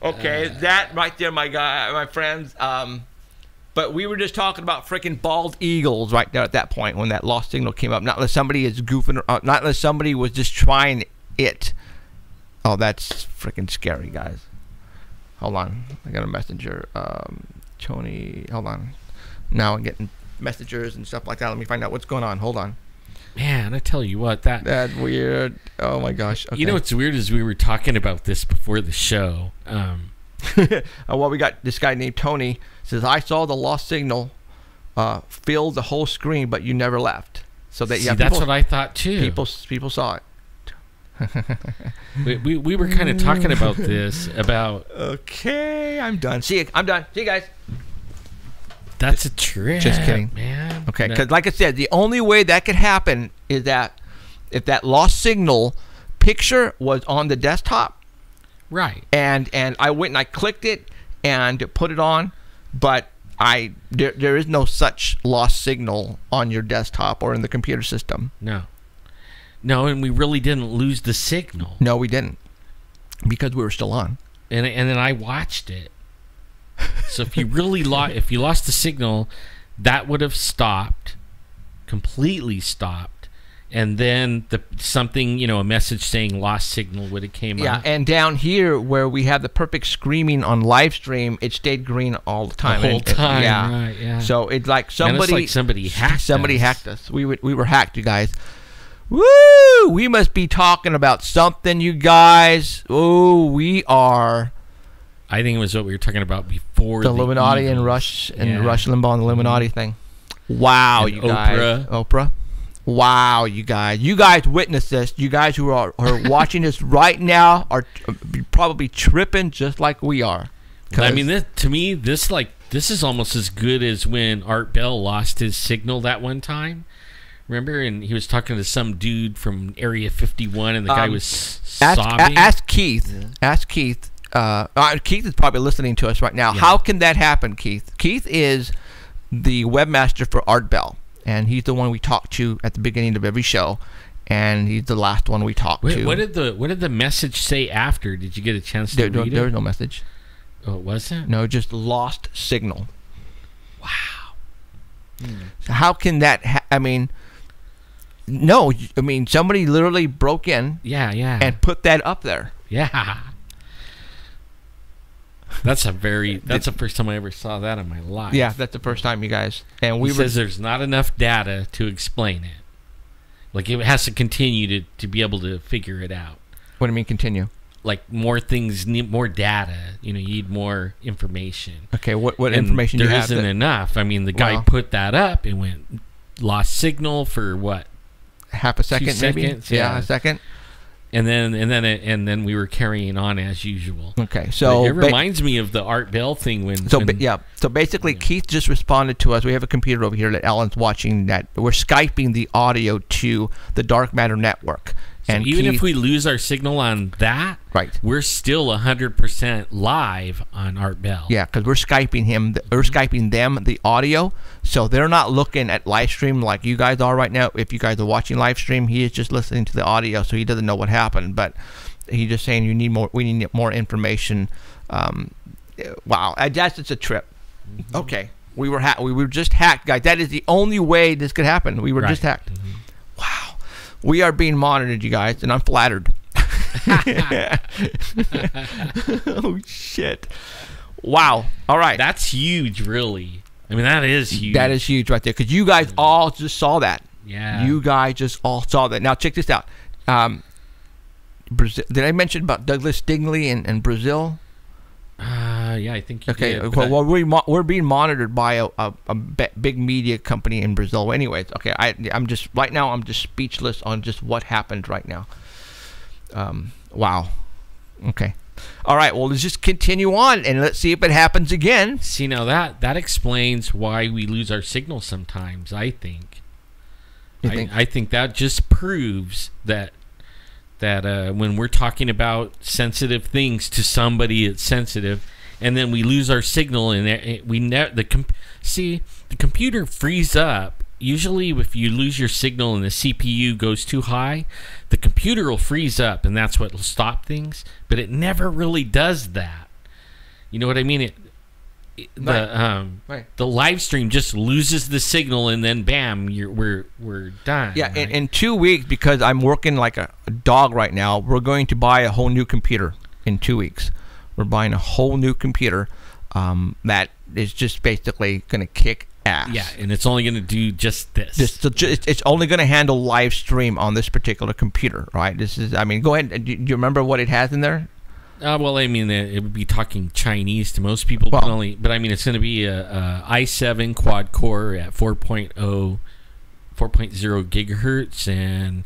Okay, that right there, my friends. But we were just talking about freaking bald eagles right there at that point when that lost signal came up. Not unless somebody is goofing, not unless somebody was just trying it. Oh, that's freaking scary, guys. Hold on, I got a messenger. Tony, hold on. Now I'm getting messengers and stuff like that. Let me find out what's going on. Hold on. Man, I tell you what, that's weird. Oh my gosh. Okay. You know what's weird is we were talking about this before the show. Well, we got this guy named Tony says, I saw the lost signal fill the whole screen, but you never left. So that that's what I thought too. People saw it. we were kind of talking about this Okay, I'm done. I'm done. See you guys. That's a trip. Just kidding, man. Okay, because like I said, the only way that could happen is that if that lost signal picture was on the desktop, right? And I went and I clicked it and put it on, but there is no such lost signal on your desktop or in the computer system. No, and we really didn't lose the signal. No, we didn't, because we were still on. And then I watched it. So if you really lost the signal, that would have stopped, completely stopped, and then a message saying lost signal would have came up. Yeah, and down here where we have the perfect screaming on live stream, it stayed green all the time. The whole time, right? Yeah. So it's like somebody hacked us. We were hacked, you guys. Woo! We must be talking about something, you guys. Oh, we are. I think it was what we were talking about before the Illuminati and Rush Limbaugh and the Illuminati thing. Wow, and you guys. Oprah. Wow, you guys. You guys witnessed this. You guys who are watching this right now are probably tripping just like we are. I mean, to me, this is almost as good as when Art Bell lost his signal that one time. Remember, and he was talking to some dude from Area 51, and the guy was sobbing. Ask Keith. Yeah. Ask Keith. Keith is probably listening to us right now. Yeah. How can that happen, Keith? Keith is the webmaster for Art Bell, and he's the one we talk to at the beginning of every show, and he's the last one we talk to. What did the message say after? Did you get a chance to read it? There was no message. Oh, it wasn't? No, just lost signal. Wow. So how can that? I mean. No, I mean somebody literally broke in, and put that up there. Yeah, that's the first time I ever saw that in my life. Yeah, that's the first time, you guys. And he says there's not enough data to explain it. Like it has to continue to be able to figure it out. What do you mean continue? Like more things, need more data. You need more information. Okay, what information do you have? There isn't enough. I mean, the guy put that up and went lost signal for what? Half a second, 2 seconds, maybe. Yeah, a second. And then we were carrying on as usual. Okay, so it reminds me of the Art Bell thing when. So basically, Keith just responded to us. We have a computer over here that Alan's watching. That we're Skyping the audio to the Dark Matter Network. And even if we lose our signal on that, right, we're still 100% live on Art Bell. Yeah, because we're Skyping him. We're Skyping them the audio, so they're not looking at live stream like you guys are right now. If you guys are watching live stream, he is just listening to the audio, so he doesn't know what happened. But he's just saying you need more. We need more information. Wow, I guess it's a trip. Mm-hmm. Okay, we were just hacked, guys. That is the only way this could happen. We were just hacked. Mm-hmm. Wow. We are being monitored, you guys, and I'm flattered. Oh, shit. Wow. All right. That's huge, really. I mean, that is huge. That is huge right there, because you guys all just saw that. Yeah. You guys just all saw that. Now, check this out. Brazil, did I mention about Douglas Dingley and Brazil? Yeah, I think you Okay, did. But we're being monitored by a big media company in Brazil. Anyways, okay, I'm just right now. I'm just speechless on just what happened right now. Wow. Okay. All right. Well, let's just continue on and let's see if it happens again. see, now that explains why we lose our signal sometimes, I think. You think? I think that just proves that when we're talking about sensitive things to somebody that's sensitive, and then we lose our signal, and the computer frees up. Usually, if you lose your signal and the CPU goes too high, the computer will freeze up, and that's what will stop things. But it never really does that. You know what I mean? Right. The live stream just loses the signal, and then bam, we're done. Yeah, right? in 2 weeks, because I'm working like a dog right now, we're going to buy a whole new computer in 2 weeks. We're buying a whole new computer that is just basically going to kick ass. Yeah, and it's only going to do just this. It's only going to handle live stream on this particular computer, right? This is, I mean, go ahead. Do you remember what it has in there? Well, I mean, it would be talking Chinese to most people, but I mean, it's going to be a i7 quad core at 4.0 gigahertz and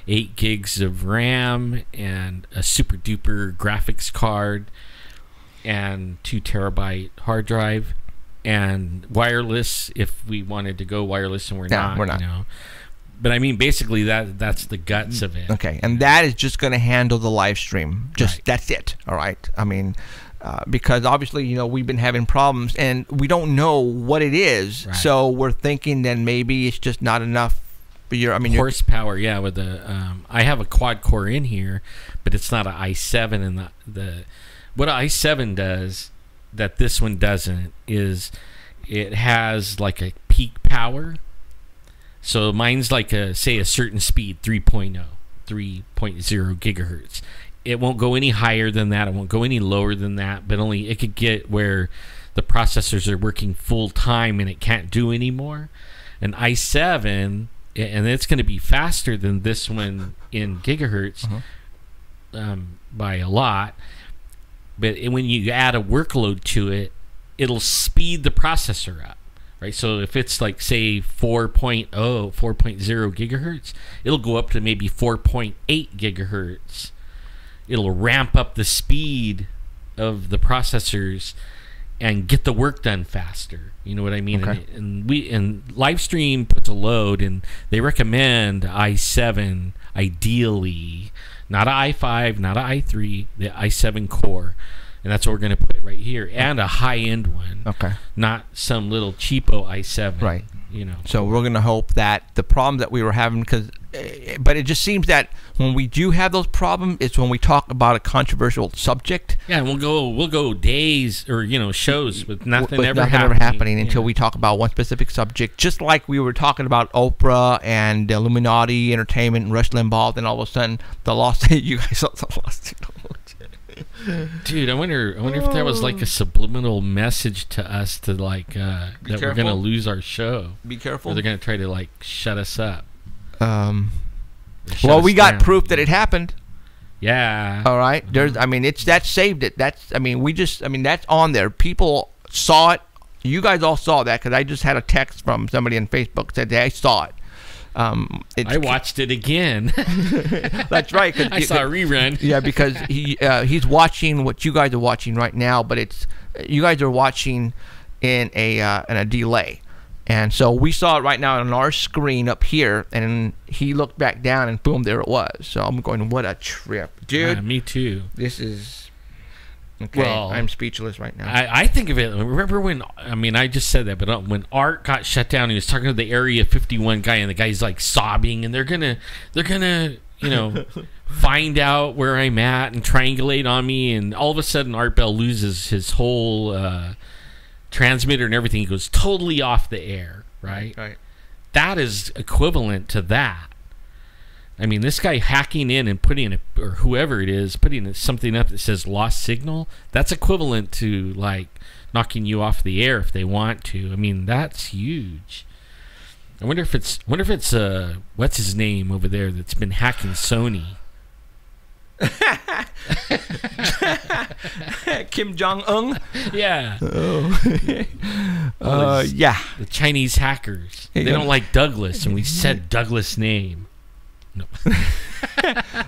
8 gigs of RAM and a super duper graphics card and 2 terabyte hard drive and wireless if we wanted to go wireless, and we're not. You know? But I mean, basically, that's the guts of it. Okay, and that is just going to handle the live stream. Just right. That's it. All right. I mean, because obviously, you know, we've been having problems, and we don't know what it is. Right. So we're thinking that maybe it's just not enough. Horsepower. Yeah, with the I have a quad core in here, but it's not an i7. And what an i7 does that this one doesn't is it has like a peak power. So mine's like say a certain speed, 3.0 gigahertz. It won't go any higher than that. It won't go any lower than that. But only it could get where the processors are working full time and it can't do anymore. An i7, and it's going to be faster than this one in gigahertz by a lot. But when you add a workload to it, it'll speed the processor up. Right, so if it's like, say, 4.0 gigahertz, it'll go up to maybe 4.8 gigahertz. It'll ramp up the speed of the processors and get the work done faster. You know what I mean? Okay. And Livestream puts a load, and they recommend i7 ideally, not an i5, not an i3, the i7 core. And that's what we're going to put right here, and a high-end one. Okay. Not some little cheapo i7. Right. You know. So we're going to hope that the problem that we were having, but it just seems that when we do have those problems, it's when we talk about a controversial subject. Yeah, and we'll go days or shows with nothing ever happening until we talk about one specific subject. Just like we were talking about Oprah and Illuminati Entertainment and Rush Limbaugh, and all of a sudden the lost. You guys saw the lost. Dude, I wonder if that was like a subliminal message to us to that we're gonna lose our show. Be careful. Or they're gonna try to like shut us up. Well, we got proof that it happened. Yeah. All right. There's. I mean, that saved it. That's. I mean, that's on there. People saw it. You guys all saw that because I just had a text from somebody on Facebook said I saw it. I watched it again. That's right. I saw a rerun. Yeah, because he's watching what you guys are watching right now, but you guys are watching in a delay, and so we saw it right now on our screen up here, and he looked back down, and boom, there it was. So I'm going, what a trip, dude. Me too. This is. Okay, well, I'm speechless right now. I think of it. Remember when? I mean, I just said that, but when Art got shut down, he was talking to the Area 51 guy, and the guy's like sobbing, and they're gonna, find out where I'm at and triangulate on me, and all of a sudden, Art Bell loses his whole transmitter and everything. He goes totally off the air. Right. That is equivalent to that. I mean, this guy hacking in and putting or whoever it is, putting something up that says lost signal, that's equivalent to like knocking you off the air if they want to. I mean, that's huge. I wonder if it's what's his name over there that's been Kim Jong-un? Yeah. Yeah. The Chinese hackers. They don't like Douglas, and we said Douglas' name. No.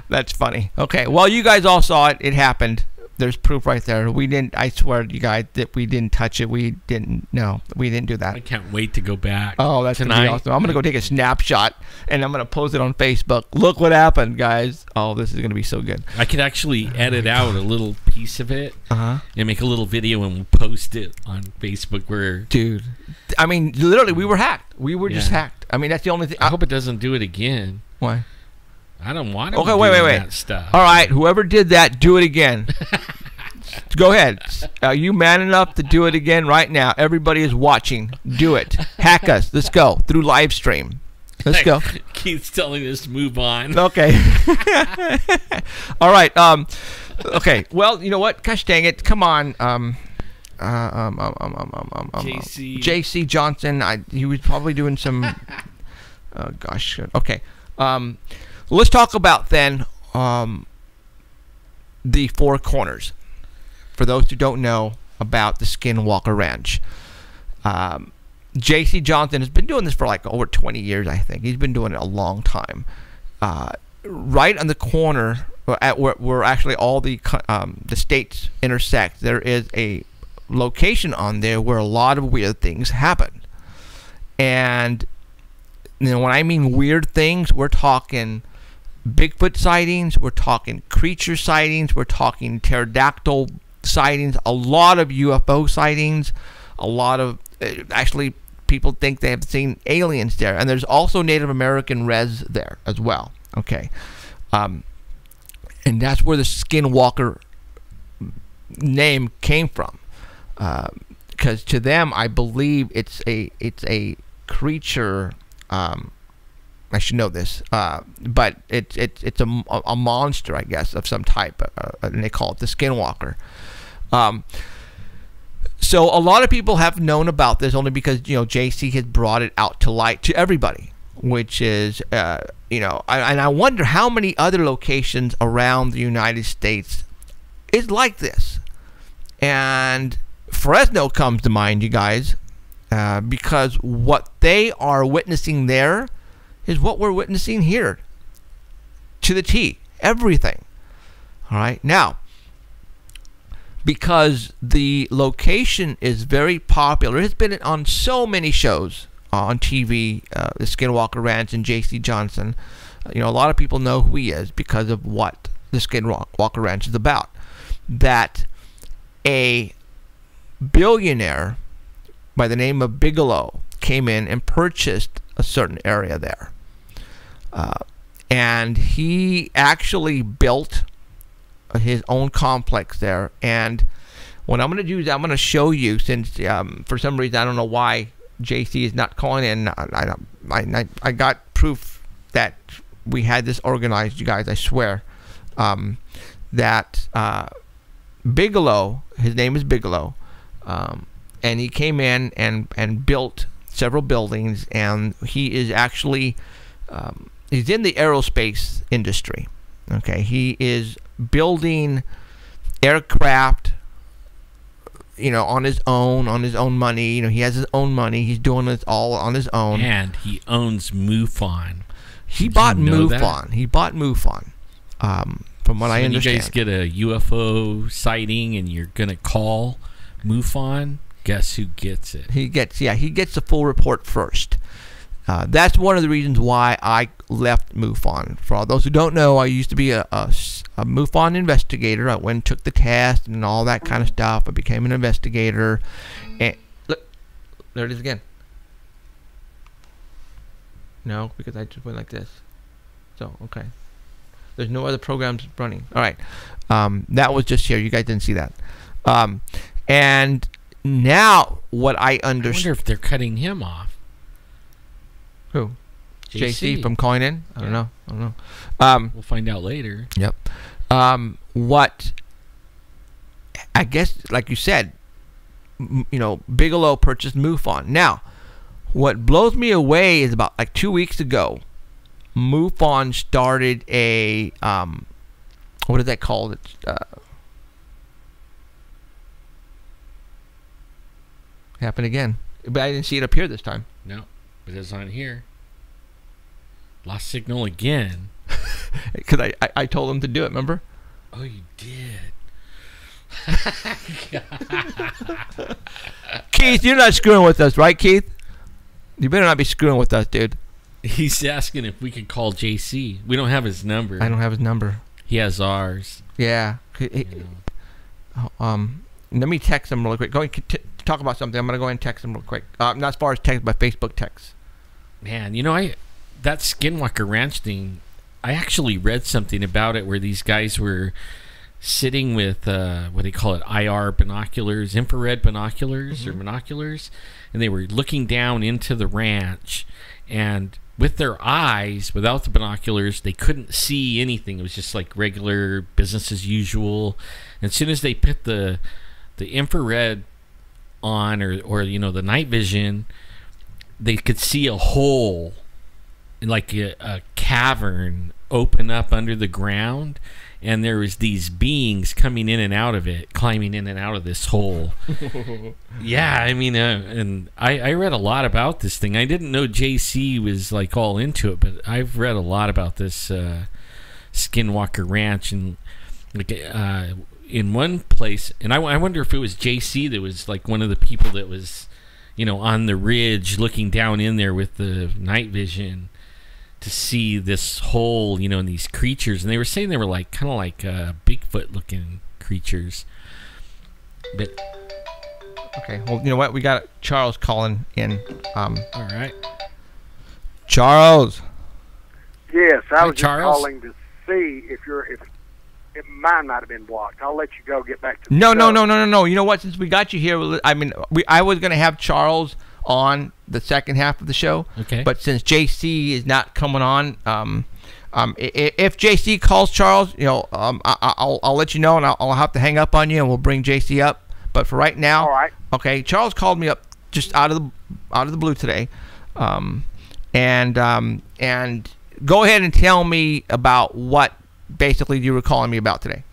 That's funny. Okay, well, you guys all saw it. It happened. There's proof right there. We didn't. I swear to you guys that we didn't touch it. We didn't. No, we didn't do that. I can't wait to go back. Oh, that's tonight. gonna be awesome. I'm gonna go take a snapshot and I'm gonna post it on Facebook. Look what happened, guys. Oh, this is gonna be so good. I could actually edit out a little piece of it and make a little video and we'll post it on Facebook. Where, dude, I mean, literally, we were hacked. We were just hacked. I mean, that's the only thing. I hope it doesn't do it again. Why? I don't want to. Okay, wait. That stuff. All right, whoever did that, do it again. Go ahead. Are you man enough to do it again right now? Everybody is watching. Do it. Hack us. Let's go through live stream. Let's go. Keith's telling us to move on. Okay. All right. Okay. Well, you know what? Gosh dang it! Come on. JC Johnson. He was probably doing some. Oh gosh. Okay. Let's talk about then the Four Corners. For those who don't know about the Skinwalker Ranch, J.C. Johnson has been doing this for like over 20 years, I think. He's been doing it a long time. Right on the corner, at where actually all the states intersect, there is a location on there where a lot of weird things happen. And you know, when I mean weird things, we're talking Bigfoot sightings, we're talking creature sightings, we're talking pterodactyl sightings, a lot of UFO sightings, a lot of actually people think they have seen aliens there, and there's also Native American res there as well. Okay, and that's where the Skinwalker name came from, because to them, I believe it's a creature. I should know this, but it's a monster, I guess, of some type, and they call it the Skinwalker. So a lot of people have known about this only because, you know, JC has brought it out to light to everybody, which is, you know, and I wonder how many other locations around the United States is like this. And Fresno comes to mind, you guys, because what they are witnessing there is what we're witnessing here, to the T, everything. All right, now, because the location is very popular, it's been on so many shows on TV, the Skinwalker Ranch and J.C. Johnson. You know, a lot of people know who he is because of what the Skinwalker Ranch is about. That a billionaire by the name of Bigelow came in and purchased a certain area there. And he actually built his own complex there. And what I'm going to do is I'm going to show you, since for some reason I don't know why JC is not calling in. I got proof that we had this organized, you guys, I swear. That Bigelow, his name is Bigelow, and he came in and built several buildings, and he is actually he's in the aerospace industry. Okay, he is building aircraft, you know, on his own money. You know, he has his own money. He's doing it all on his own. And he owns MUFON. He bought MUFON. He bought MUFON. From what I understand. When you guys get a UFO sighting and you're gonna call MUFON, guess who gets it? He gets the full report first. That's one of the reasons why I left MUFON. For all those who don't know, I used to be a MUFON investigator. I went and took the test and all that kind of stuff. I became an investigator. And look, there it is again. No, because I just went like this. So, okay. There's no other programs running. All right. That was just here. You guys didn't see that. And now what I understand. I wonder if they're cutting him off. Who? JC from calling in? I don't know. We'll find out later. Yep. What I guess, like you said, you know, Bigelow purchased MUFON. Now, what blows me away is about like 2 weeks ago, MUFON started a what is that called? It's Happened again. But I didn't see it up here this time. No, but it's on here. Lost signal again. Because I told him to do it, remember? Oh, you did. Keith, you're not screwing with us, right, Keith? You better not be screwing with us, dude. He's asking if we can call JC. We don't have his number. I don't have his number. He has ours. Yeah. Let me text him really quick. Go ahead and talk about something. I'm going to go ahead and text him real quick. Not as far as text, but Facebook text. Man, that Skinwalker Ranch thing, I actually read something about it where these guys were sitting with, what do you call it, IR binoculars, infrared binoculars or binoculars, and they were looking down into the ranch, and with their eyes, without the binoculars, they couldn't see anything. It was just like regular business as usual. And as soon as they put the infrared on or the night vision, they could see a hole, like a cavern open up under the ground, and there was these beings coming in and out of it, climbing in and out of this hole. Yeah, I mean, and I read a lot about this thing. I didn't know JC was like all into it, but I've read a lot about this Skinwalker Ranch, and like in one place, and I wonder if it was JC that was like one of the people that was, on the ridge looking down in there with the night vision to see this hole, and these creatures. And they were saying they were like kind of like Bigfoot looking creatures. But okay, well, you know what? We got Charles calling in. All right. Charles. Yes, I was just Charles? calling to see if mine might have been blocked. I'll let you go get back to the No. show. You know what? Since we got you here, I was going to have Charles on the second half of the show. Okay. But since JC is not coming on, if JC calls Charles, I'll let you know, and I'll have to hang up on you, and we'll bring JC up. But for right now, All right. Okay. Charles called me up just out of the blue today, and go ahead and tell me about what basically you were calling me about today.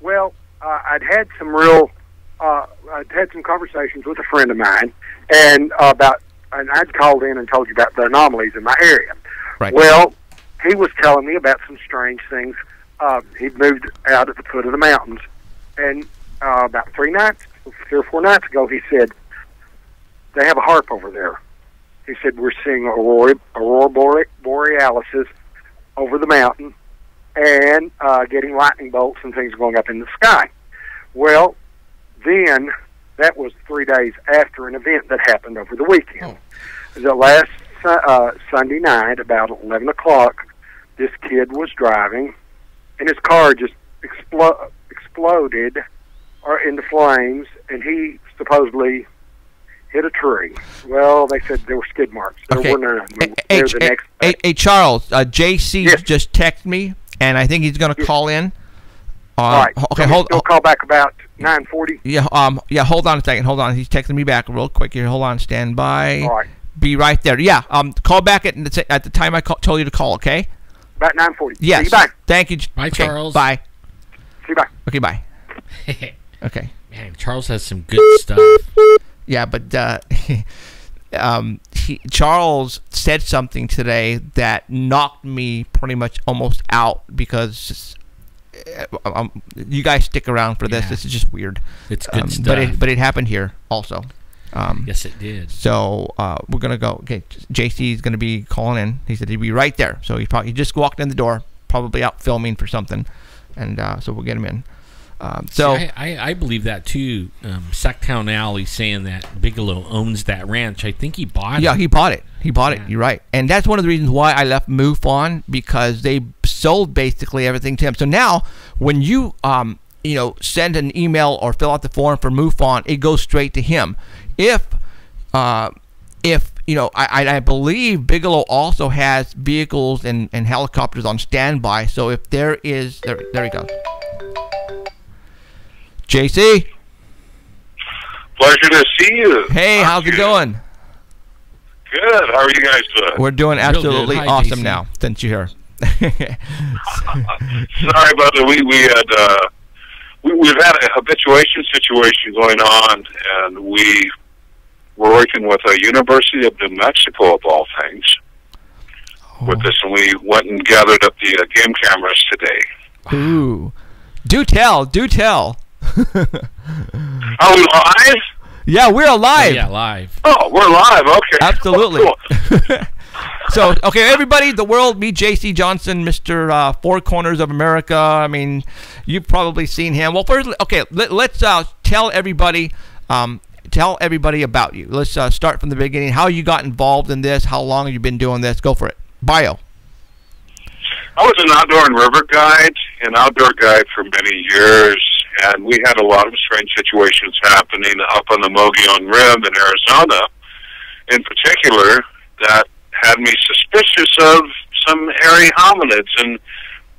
Well, I'd had some conversations with a friend of mine, and I'd called in and told you about the anomalies in my area. Right. Well, he was telling me about some strange things. He'd moved out at the foot of the mountains, and about 3 or 4 nights ago, he said, they have a harp over there. He said, we're seeing aurora borealis over the mountain, and getting lightning bolts and things going up in the sky. Well, then that was 3 days after an event that happened over the weekend. The last Sunday night, about 11 o'clock, this kid was driving, and his car just exploded into flames, and he supposedly hit a tree. Well, they said there were skid marks. There were none. Hey, Charles, JC Yes. just texted me, and I think he's going to call in. All right. Okay, So hold. he'll call back about 9:40. Yeah. Hold on a second. Hold on. He's texting me back real quick here. Hold on. Stand by. All right. Be right there. Yeah. Call back at the time I told you to call. Okay. About 9:40. Yes. See you, bye. Thank you. Bye, Okay, Charles. Bye. See you, bye. Okay. Bye. Okay. Man, Charles has some good stuff. Yeah, but Charles said something today that knocked me pretty much almost out because you guys stick around for this. Yeah. This is just weird. It's good stuff. But it happened here also. Yes, it did. So we're gonna go. Okay, JC is gonna be calling in. He said he'd be right there. So he just walked in the door, probably out filming for something, and so we'll get him in. See, I believe that too. Sacktown Alley saying that Bigelow owns that ranch. I think he bought it. Yeah, he bought it. He bought it. Yeah. You're right. And that's one of the reasons why I left MUFON, because they sold basically everything to him. So now when you send an email or fill out the form for MUFON, it goes straight to him. If I believe Bigelow also has vehicles and helicopters on standby. So if there is there he goes. JC. Pleasure to see you. Hey, how's it going? Good. How are you guys doing? We're doing absolutely Hi, awesome JC. now since you're here. Sorry about that. We've had a habituation situation going on, and we we're working with a University of New Mexico, of all things, with this, and we went and gathered up the game cameras today. Ooh. Do tell. Are we live? Yeah, we're alive. Oh, yeah, live. Oh, we're live. Okay. Absolutely. Cool. So, okay, everybody, the world, meet J.C. Johnson, Mr. Four Corners of America. I mean, you've probably seen him. Well, first, okay, let's tell everybody about you. Let's start from the beginning. How you got involved in this? How long have you been doing this? Go for it. Bio. I was an outdoor and river guide, an outdoor guide for many years, and we had a lot of strange situations happening up on the Mogollon Rim in Arizona, in particular, that had me suspicious of some hairy hominids. And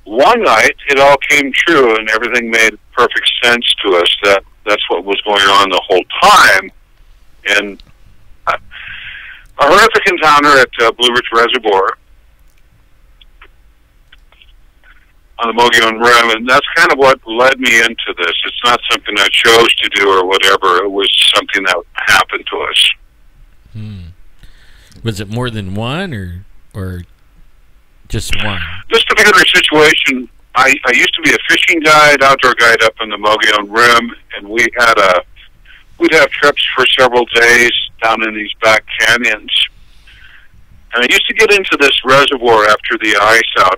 one night, it all came true, and everything made perfect sense to us that that's what was going on the whole time. And a horrific encounter at Blue Ridge Reservoir on the Mogollon Rim, and that's kind of what led me into this. It's not something I chose to do or whatever. It was something that happened to us. Was it more than one, or just one? This particular situation, I used to be a fishing guide, outdoor guide up in the Mogollon Rim, and we'd have trips for several days down in these back canyons. And I used to get into this reservoir after the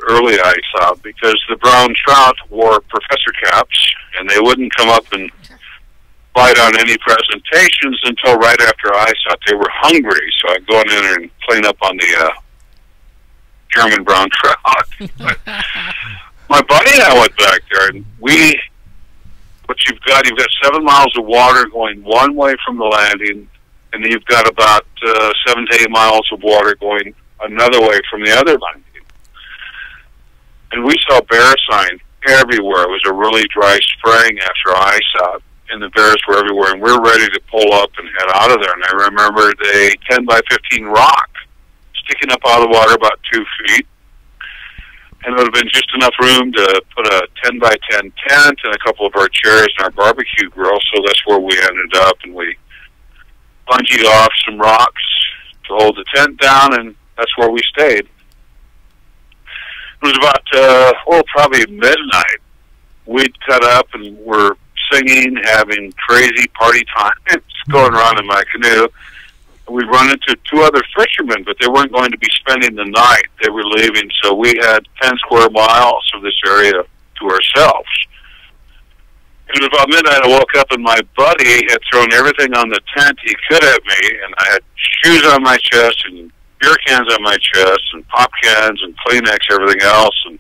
early ice out, because the brown trout wore professor caps, and they wouldn't come up and bite on any presentations until right after ice out. They were hungry, so I'd go in there and clean up on the German brown trout. My buddy and I went back there, and you've got 7 miles of water going one way from the landing, and then you've got about 7 to 8 miles of water going another way from the other landing. And we saw bear sign everywhere. It was a really dry spring after ice out, and the bears were everywhere, and we were ready to pull up and head out of there. And I remembered a 10 by 15 rock sticking up out of the water about 2 feet, and it would have been just enough room to put a 10 by 10 tent and a couple of our chairs and our barbecue grill, so that's where we ended up, and we bungeed off some rocks to hold the tent down, and that's where we stayed. It was about, probably midnight. We'd cut up and were singing, having crazy party times going around in my canoe. And we'd run into 2 other fishermen, but they weren't going to be spending the night. They were leaving, so we had 10 square miles of this area to ourselves. It was about midnight. I woke up, and my buddy had thrown everything on the tent he could at me, and I had shoes on my chest and beer cans on my chest and pop cans and Kleenex, everything else. And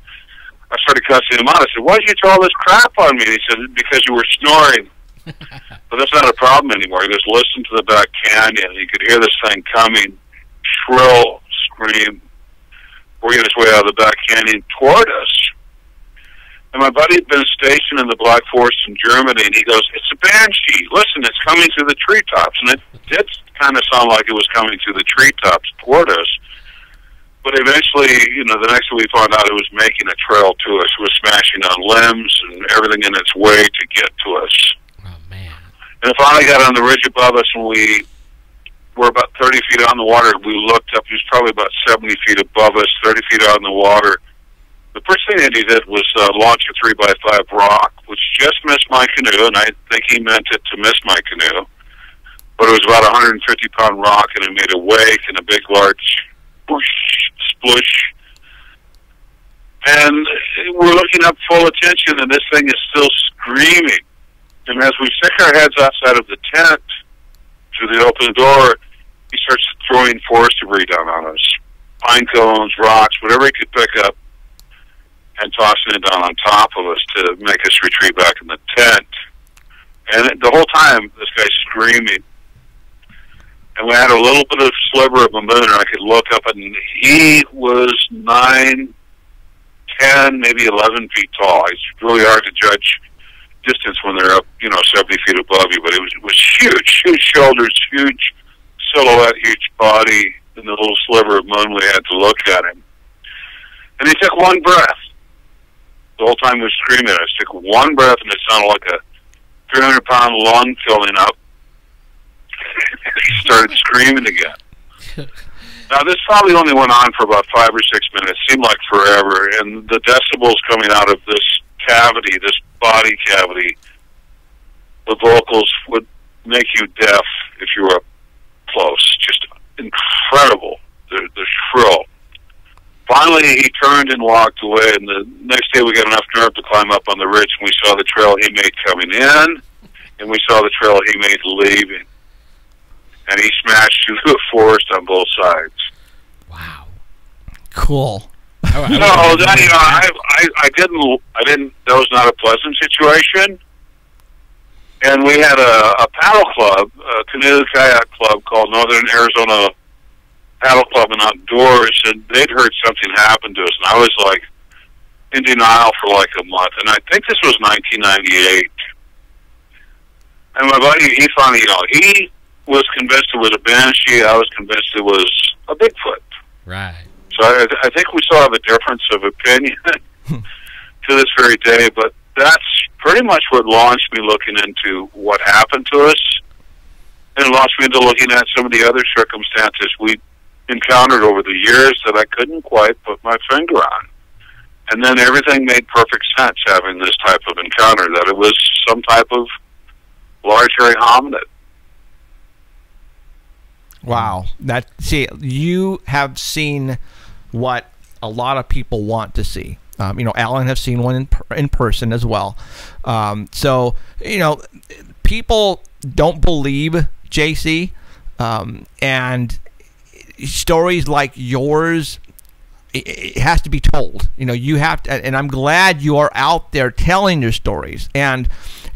I started cussing him out. I said, "Why did you throw all this crap on me?" He said, "Because you were snoring." But that's not a problem anymore. He goes, "Listen to the back canyon." He could hear this thing coming, shrill scream, working its way out of the back canyon toward us. And my buddy had been stationed in the Black Forest in Germany, and he goes, "It's a banshee. Listen, it's coming through the treetops." And it did kind of sound like it was coming through the treetops toward us. But eventually, the next thing we found out, it was making a trail to us. It was smashing on limbs and everything in its way to get to us. Oh, man. And it finally got on the ridge above us, and we were about 30 feet on the water. We looked up. He was probably about 70 feet above us, 30 feet out in the water. The first thing that he did was launch a 3x5 rock, which just missed my canoe, and I think he meant it to miss my canoe. But it was about a 150-pound rock, and it made a wake and a big, large whoosh, splush. And we're looking up full attention, and this thing is still screaming. And as we stick our heads outside of the tent through the open door, he starts throwing forest debris down on us. Pine cones, rocks, whatever he could pick up, and tossing it down on top of us to make us retreat back in the tent. And the whole time, this guy's screaming. And we had a little bit of sliver of a moon, and I could look up, and he was 9, 10, maybe 11 feet tall. It's really hard to judge distance when they're up, 70 feet above you, but it was huge, huge shoulders, huge silhouette, huge body, and the little sliver of moon we had to look at him. And he took one breath. The whole time he was screaming, I took one breath, and it sounded like a 300-pound lung filling up. he started screaming again. Now, this probably only went on for about 5 or 6 minutes. Seemed like forever. And the decibels coming out of this cavity, this body cavity, the vocals would make you deaf if you were up close. Just incredible, the shrill. Finally, he turned and walked away, and the next day we got enough nerve to climb up on the ridge, and we saw the trail he made coming in, and we saw the trail he made leaving. And he smashed through the forest on both sides. Wow. Cool. No, that, I didn't. That was not a pleasant situation. And we had a paddle club, a canoe kayak club called Northern Arizona Paddle Club and Outdoors, and they'd heard something happen to us, and I was like in denial for like a month. And I think this was 1998. And my buddy, he finally, he was convinced it was a banshee. I was convinced it was a Bigfoot. Right. So I think we still have a difference of opinion to this very day, but that's pretty much what launched me looking into what happened to us, and it launched me into looking at some of the other circumstances we encountered over the years that I couldn't quite put my finger on. And then everything made perfect sense having this type of encounter, that it was some type of large hairy hominid. Wow. You have seen what a lot of people want to see. Alan has seen one in person as well. So, people don't believe JC, and stories like yours, it has to be told. You have to, and I'm glad you are out there telling your stories. And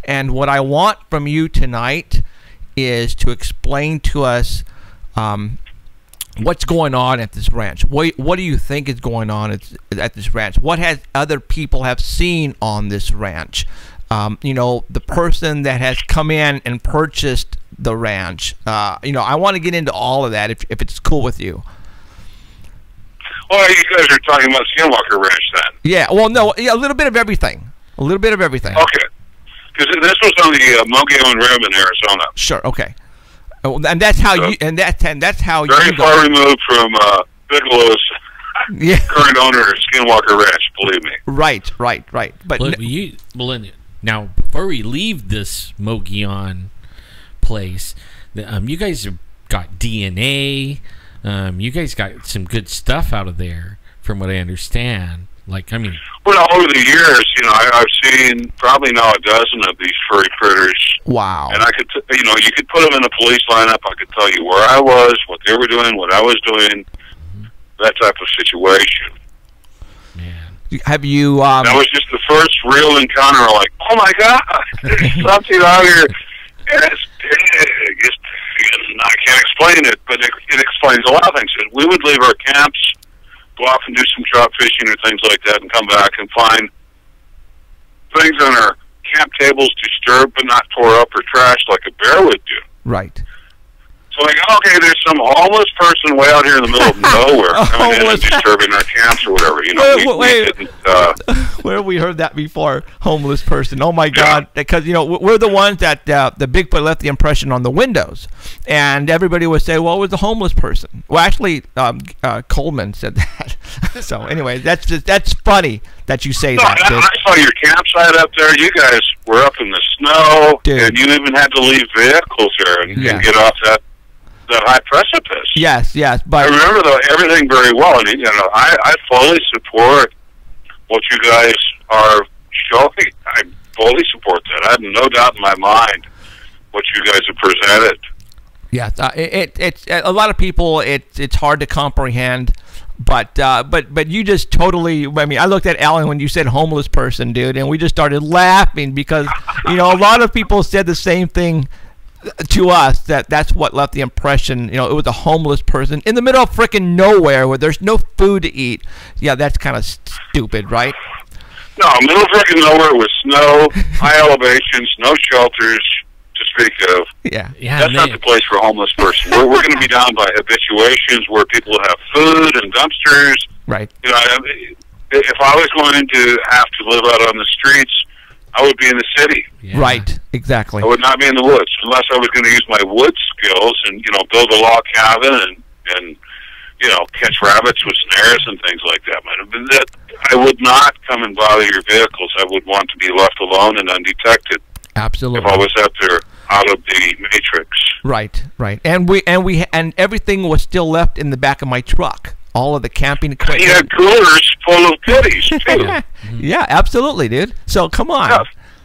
what I want from you tonight is to explain to us what's going on at this ranch. What do you think is going on at this ranch? What has other people have seen on this ranch? The person that has come in and purchased the ranch. I want to get into all of that if it's cool with you. Well, you guys are talking about Skinwalker Ranch then. Yeah, well, no, a little bit of everything. A little bit of everything. Okay. Because this was on the Mogollon Rim in Arizona. Sure, okay. And that's how you, and that's how very you far removed from Bigelow's current owner of Skinwalker Ranch, believe me. Right. But now, before we leave this Mogollon place, you guys have got DNA. You guys got some good stuff out of there, from what I understand. Well, over the years, I've seen probably now a dozen of these furry critters. Wow. And I could, you could put them in a police lineup. I could tell you where I was, what they were doing, what I was doing, that type of situation. Man. Have you... that was just the first real encounter, like, oh my God, there's something out here. And it's big. I can't explain it, but it explains a lot of things. We would leave our camps, go off and do some trout fishing or things like that, and come back and find things on our camp tables disturbed but not tore up or trashed like a bear would do. Right. So okay, there's some homeless person way out here in the middle of nowhere coming in and disturbing our camps or whatever. Where have we heard that before? Homeless person. Oh my God! Because we're the ones that the Bigfoot left the impression on the windows, and everybody would say, "Well, it was a homeless person." Well, actually, Coleman said that. So anyway, that's funny that you say that. I saw your campsite up there. You guys were up in the snow, and you even had to leave vehicles there and get off that high precipice. Yes, but I remember everything very well, and I fully support what you guys are showing. I fully support that. I have no doubt in my mind what you guys have presented. Yeah, it's a lot of people. It's hard to comprehend, but you just totally. I mean, I looked at Alan when you said homeless person, dude, and we just started laughing because a lot of people said the same thing to us, that's what left the impression, it was a homeless person in the middle of frickin' nowhere where there's no food to eat. Yeah, that's kind of stupid, right? No, middle of frickin' nowhere with snow, high elevations, no shelters to speak of. Yeah. That's not the place for a homeless person. We're going to be down by habituations where people have food and dumpsters. Right. If I was going to have to live out on the streets, I would be in the city. Yeah. Right, exactly. I would not be in the woods unless I was going to use my wood skills and, you know, build a log cabin and you know, catch rabbits with snares and things like that. I would not come and bother your vehicles. I would want to be left alone and undetected. Absolutely. If I was out there out of the matrix. Right, right. And everything was still left in the back of my truck. All of the camping equipment. He had coolers full of goodies too. Yeah, absolutely, dude. So come on. Yeah.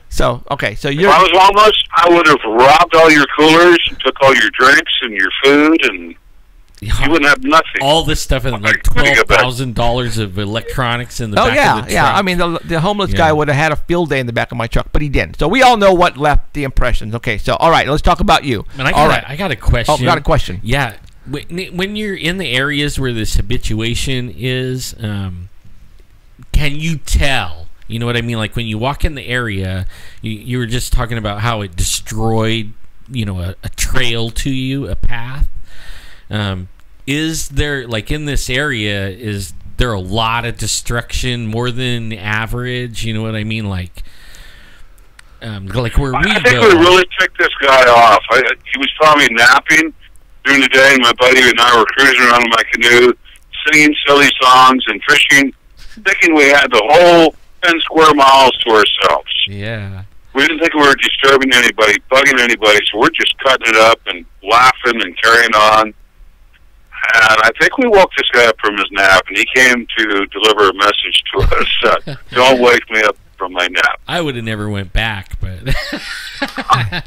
So okay, so If you're. I was homeless, I would have robbed all your coolers and took all your drinks and your food, and you wouldn't have nothing. All this stuff and like $12,000 of electronics in the back of the truck. Yeah. I mean, the homeless guy would have had a field day in the back of my truck, but he didn't. So we all know what left the impressions. Okay, so all right, let's talk about you. And I got a question. Oh, got a question. Yeah, when you're in the areas where this habituation is, can you tell? You know what I mean? Like when you walk in the area, you were just talking about how it destroyed, you know, a trail to you, a path. Is there, like in this area, is there a lot of destruction, more than average? You know what I mean? Like where we go. I think we really ticked this guy off. He was probably napping during the day, and my buddy and I were cruising around in my canoe, singing silly songs and fishing, thinking we had the whole 10 square miles to ourselves. Yeah. We didn't think we were disturbing anybody, bugging anybody, so we're just cutting it up and laughing and carrying on. And I think we woke this guy up from his nap, and he came to deliver a message to us. Don't wake me up from my nap. I would have never went back, but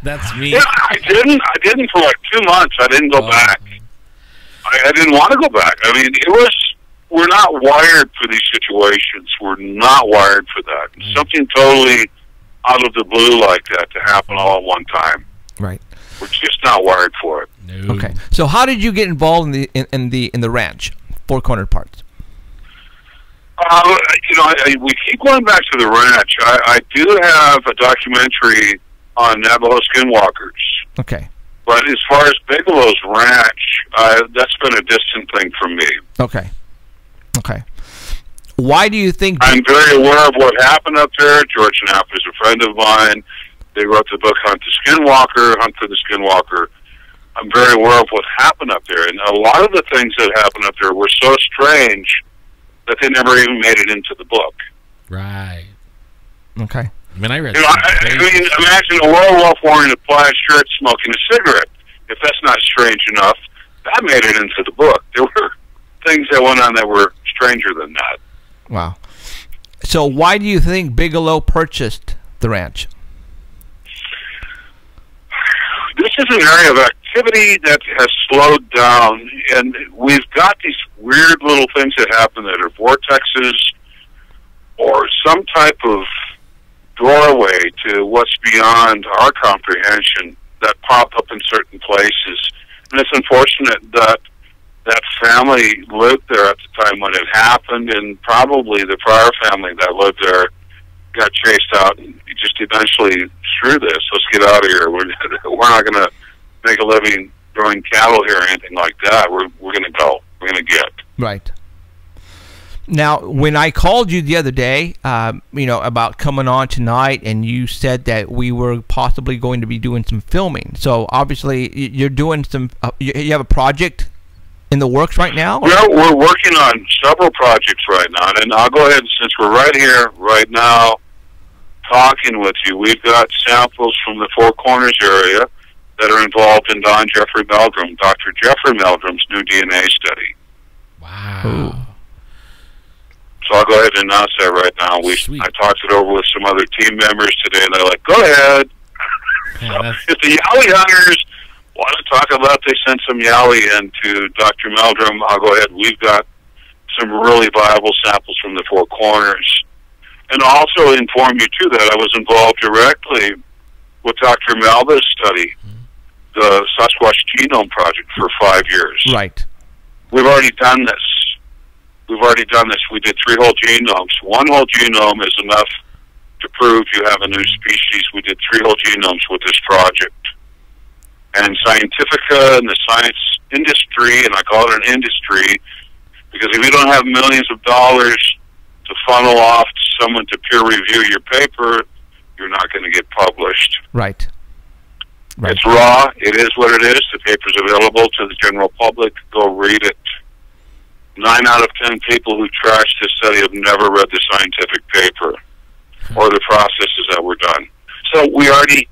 that's me. Yeah, I didn't for like 2 months. I didn't go back. I didn't want to go back. I mean, we're not wired for these situations. We're not wired for that. Something totally out of the blue like that to happen all at one time. Right. We're just not wired for it. No. Okay. So how did you get involved in the ranch, Four Cornered Parts? You know, we keep going back to the ranch. I do have a documentary on Navajo skinwalkers. Okay. But as far as Bigelow's ranch, that's been a distant thing for me. Okay. Okay. Why do you think... I'm very aware of what happened up there. George Knapp is a friend of mine. They wrote the book Hunt the Skinwalker, Hunt for the Skinwalker. I'm very aware of what happened up there. And a lot of the things that happened up there were so strange that they never even made it into the book. Right. Okay. I mean, I read. You know, I mean, imagine a werewolf wearing a plaid shirt, smoking a cigarette. If that's not strange enough, that made it into the book. There were things that went on that were stranger than that. Wow. So why do you think Bigelow purchased the ranch? This is an area of activity that has slowed down, and we've got these weird little things that happen that are vortexes or some type of doorway to what's beyond our comprehension that pop up in certain places. And it's unfortunate that that family lived there at the time when it happened, and probably the prior family that lived there got chased out and just eventually, screw this, let's get out of here. We're not going to make a living growing cattle here or anything like that. We're going to go. We're going to get. Right. Now, when I called you the other day, you know, about coming on tonight, and you said that we were possibly going to be doing some filming. So obviously, you're doing some. You have a project in the works right now? Yeah, we're working on several projects right now, and I'll go ahead, since we're right here, right now, talking with you. We've got samples from the Four Corners area that are involved in Dr. Jeffrey Meldrum's new DNA study. Wow. Ooh. So I'll go ahead and announce that right now. I talked it over with some other team members today, and they're like, go ahead. Yeah, If the Yowie hunters want to talk about they sent some Yowie into Dr. Meldrum, I'll go ahead. We've got some really viable samples from the Four Corners. And also inform you, too, that I was involved directly with Dr. Melba's study, the Sasquatch Genome Project, for 5 years. Right. We've already done this. We did 3 whole genomes. 1 whole genome is enough to prove you have a new species. We did 3 whole genomes with this project. And Scientifica and the science industry, and I call it an industry, because if you don't have millions of dollars to funnel off to someone to peer review your paper, you're not going to get published. Right. Right. It's raw. It is what it is. The paper's available to the general public. Go read it. 9 out of 10 people who trash this study have never read the scientific paper or the processes that were done. So we already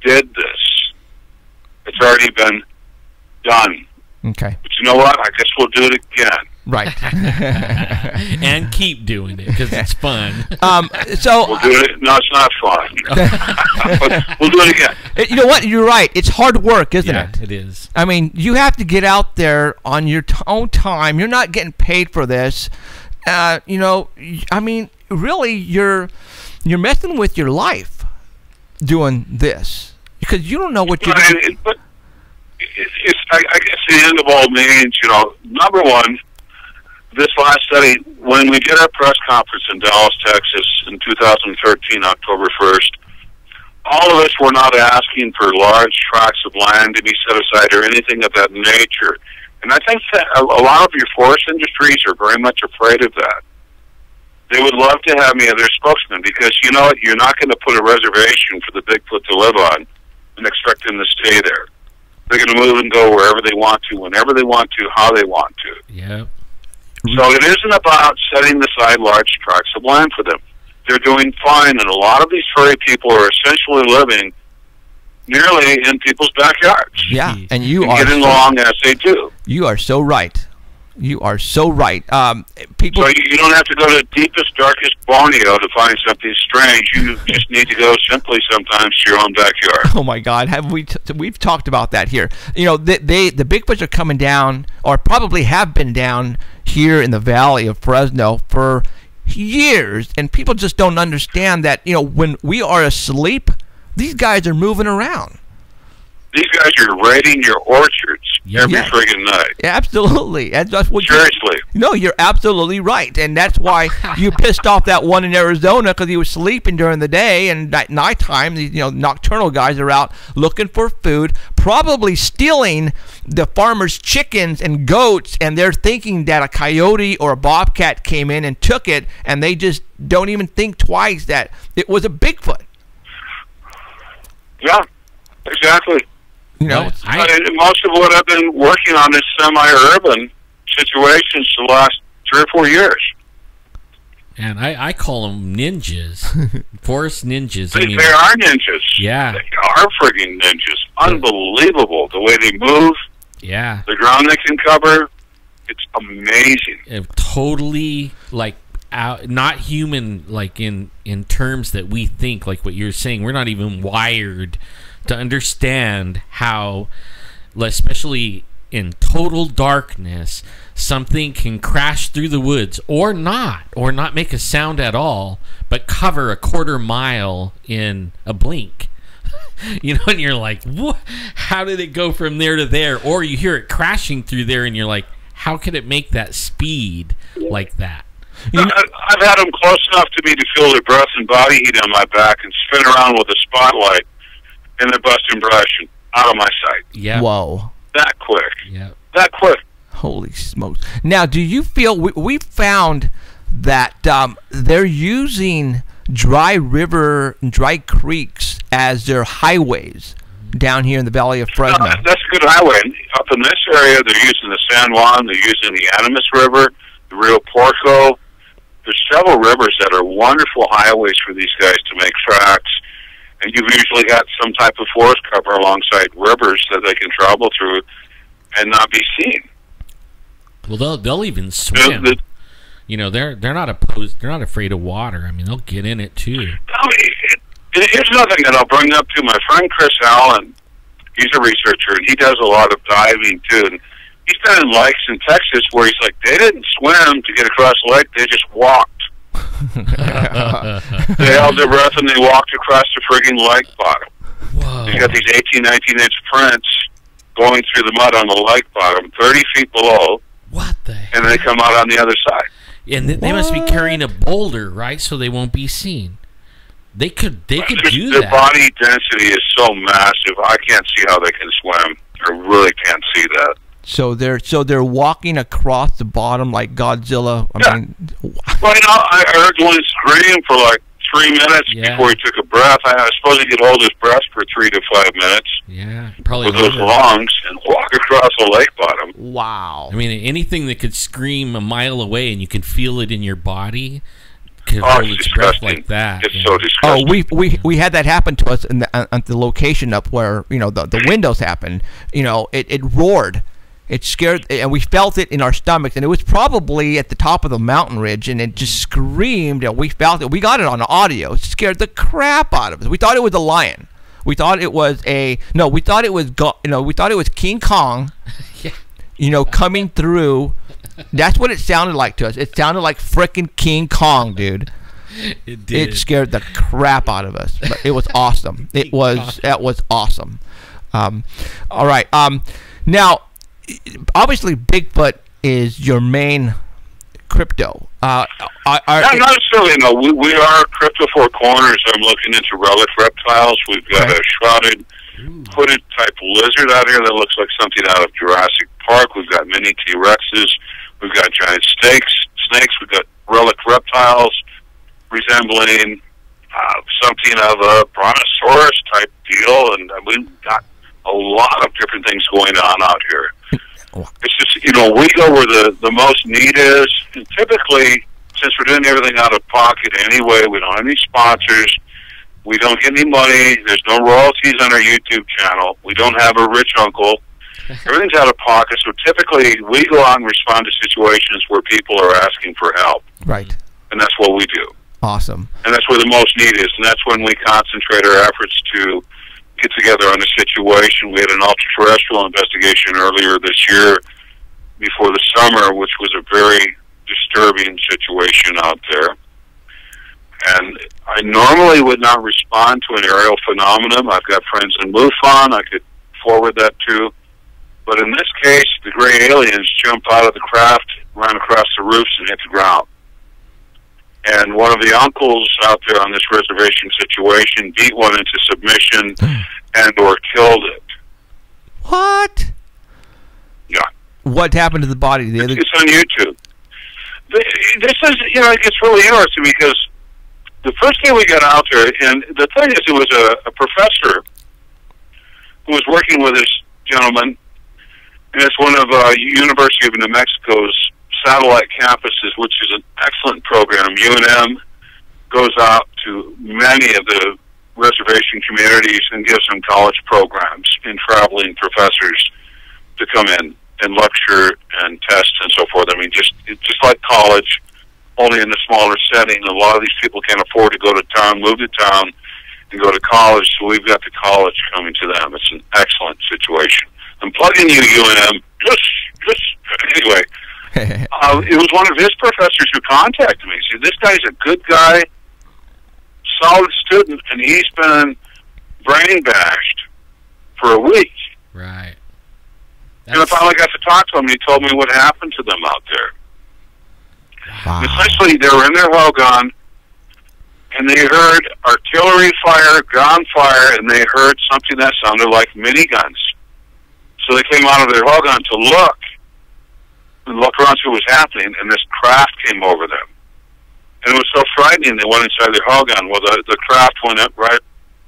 did this. It's already been done. Okay. But you know what? I guess we'll do it again. Right. And keep doing it because it's fun. So We'll do it. No, it's not fun. But we'll do it again. you know what? You're right. It's hard work, isn't Yeah, it? it is. I mean, you have to get out there on your own time. You're not getting paid for this. You know, I mean, really, you're messing with your life doing this because you don't know what you're doing. But I guess the end of all means, you know, number one, this last study, when we did our press conference in Dallas, Texas in 2013, October 1st, all of us were not asking for large tracts of land to be set aside or anything of that nature. And I think that a lot of your forest industries are very much afraid of that. They would love to have me as their spokesman because, you know what, you're not going to put a reservation for the Bigfoot to live on and expect them to stay there. They're going to move and go wherever they want to, whenever they want to, how they want to. Yeah. So it isn't about setting aside large tracts of land for them. They're doing fine, and a lot of these furry people are essentially living nearly in people's backyards. Yeah, and you and are getting along as they do. You are so right. You are so right. People. So you don't have to go to the deepest, darkest Borneo to find something strange. You just need to go simply sometimes to your own backyard. Oh my God, have we've talked about that here. You know, the Bigfoots are coming down, or probably have been down here in the valley of Fresno for years, and people just don't understand that. You know, when we are asleep, these guys are moving around. These guys are raiding your orchards every friggin' night. Absolutely. That's what Seriously. No, you're absolutely right. And that's why you pissed off that one in Arizona because he was sleeping during the day, and at nighttime, these nocturnal guys are out looking for food, probably stealing the farmers' chickens and goats, and they're thinking that a coyote or a bobcat came in and took it, and they just don't even think twice that it was a Bigfoot. Yeah, exactly. You know, Most of what I've been working on is semi-urban situations the last 3 or 4 years. And I call them ninjas, forest ninjas. They are ninjas. Yeah. They are frigging ninjas. Unbelievable the way they move. Yeah. The ground they can cover. It's amazing. Totally, like, not human, like, in terms that we think, like what you're saying. We're not even wired to understand how, especially in total darkness, something can crash through the woods or not make a sound at all, but cover a quarter mile in a blink. You know, and you're like, what? How did it go from there to there? Or you hear it crashing through there, and you're like, how could it make that speed like that? I've had them close enough to me to feel their breath and body heat on my back and spin around with a spotlight, and they're busting brush and out of my sight. Yeah. Whoa. That quick. Yeah. That quick. Holy smokes. Now, do you feel, we found that they're using dry river and dry creeks as their highways down here in the Valley of Fresno. No, that's a good highway. Up in this area, they're using the San Juan, they're using the Animas River, the Rio Porco. There's several rivers that are wonderful highways for these guys to make tracks. And you've usually got some type of forest cover alongside rivers that they can travel through and not be seen. Well, they'll even swim. You know, they're not opposed. They're not afraid of water. I mean, they'll get in it too. Here's another thing that I'll bring up to my friend Chris Allen. He's a researcher and he does a lot of diving too. And he's been in lakes in Texas where he's like, they didn't swim to get across the lake; they just walked. They held their breath and they walked across the frigging lake bottom. Whoa. You got these 18, 19-inch prints going through the mud on the lake bottom, 30 feet below. What the heck? And they come out on the other side. And they must be carrying a boulder, right? So they won't be seen. They could do Their that. body density is so massive. I can't see how they can swim. I really can't see that. So they're walking across the bottom like Godzilla. I mean, Well, I heard one scream for like 3 minutes Yeah. before he took a breath. I suppose he could hold his breath for 3 to 5 minutes Yeah, probably with those longer. lungs and walk across a lake bottom. Wow. I mean, anything that could scream a mile away and you can feel it in your body could Oh, hold it's its breath disgusting. like that. It's you so know. disgusting. Oh, we had that happen to us in at the location up where the windows happened. It roared. It scared, and we felt it in our stomachs, and it was probably at the top of the mountain ridge, and it just screamed, and we felt it. We got it on audio. It scared the crap out of us. We thought it was a lion. We thought it was we thought it was King Kong, coming through. That's what it sounded like to us. It sounded like frickin' King Kong, dude. It did. It scared the crap out of us. But it was awesome. That was awesome. All right. Now, obviously, Bigfoot is your main crypto. Not necessarily, no. We are Crypto Four Corners. I'm looking into relic reptiles. We've got a shrouded, hooded type lizard out here that looks like something out of Jurassic Park. We've got mini T-Rexes. We've got giant snakes. We've got relic reptiles resembling something of a brontosaurus type deal, and we've got a lot of different things going on out here. It's just, we go where the most need is, and typically, since we're doing everything out of pocket anyway, we don't have any sponsors, we don't get any money, there's no royalties on our YouTube channel, we don't have a rich uncle, everything's out of pocket, so typically we go out and respond to situations where people are asking for help. Right. And that's what we do. Awesome. And that's where the most need is, and that's when we concentrate our efforts to get together on a situation. We had an ultra-terrestrial investigation earlier this year before the summer, which was a very disturbing situation out there. And I normally would not respond to an aerial phenomenon. I've got friends in MUFON I could forward that to. But in this case, the gray aliens jumped out of the craft, ran across the roofs, and hit the ground. And one of the uncles out there on this reservation situation beat one into submission and or killed it. What? Yeah. What happened to the body? It's on YouTube. This is, it gets really interesting because the first day we got out there, and the thing is, it was a professor who was working with this gentleman, and it's one of University of New Mexico's satellite campuses, which is an excellent program. UNM goes out to many of the reservation communities and gives them college programs and traveling professors to come in and lecture and test and so forth. I mean, it's just like college, only in a smaller setting. A lot of these people can't afford to go to town, move to town, and go to college, so we've got the college coming to them. It's an excellent situation. I'm plugging you, UNM. Anyway, it was one of his professors who contacted me. See, this guy's a good guy, solid student, and he's been brain bashed for a week. Right. And I finally got to talk to him, and he told me what happened to them out there. Wow. Essentially, they were in their Hogan, and they heard artillery fire, gunfire, and they heard something that sounded like miniguns. So they came out of their Hogan to look around see what was happening, and this craft came over them. And it was so frightening, they went inside their Hogan. Well, the craft went up right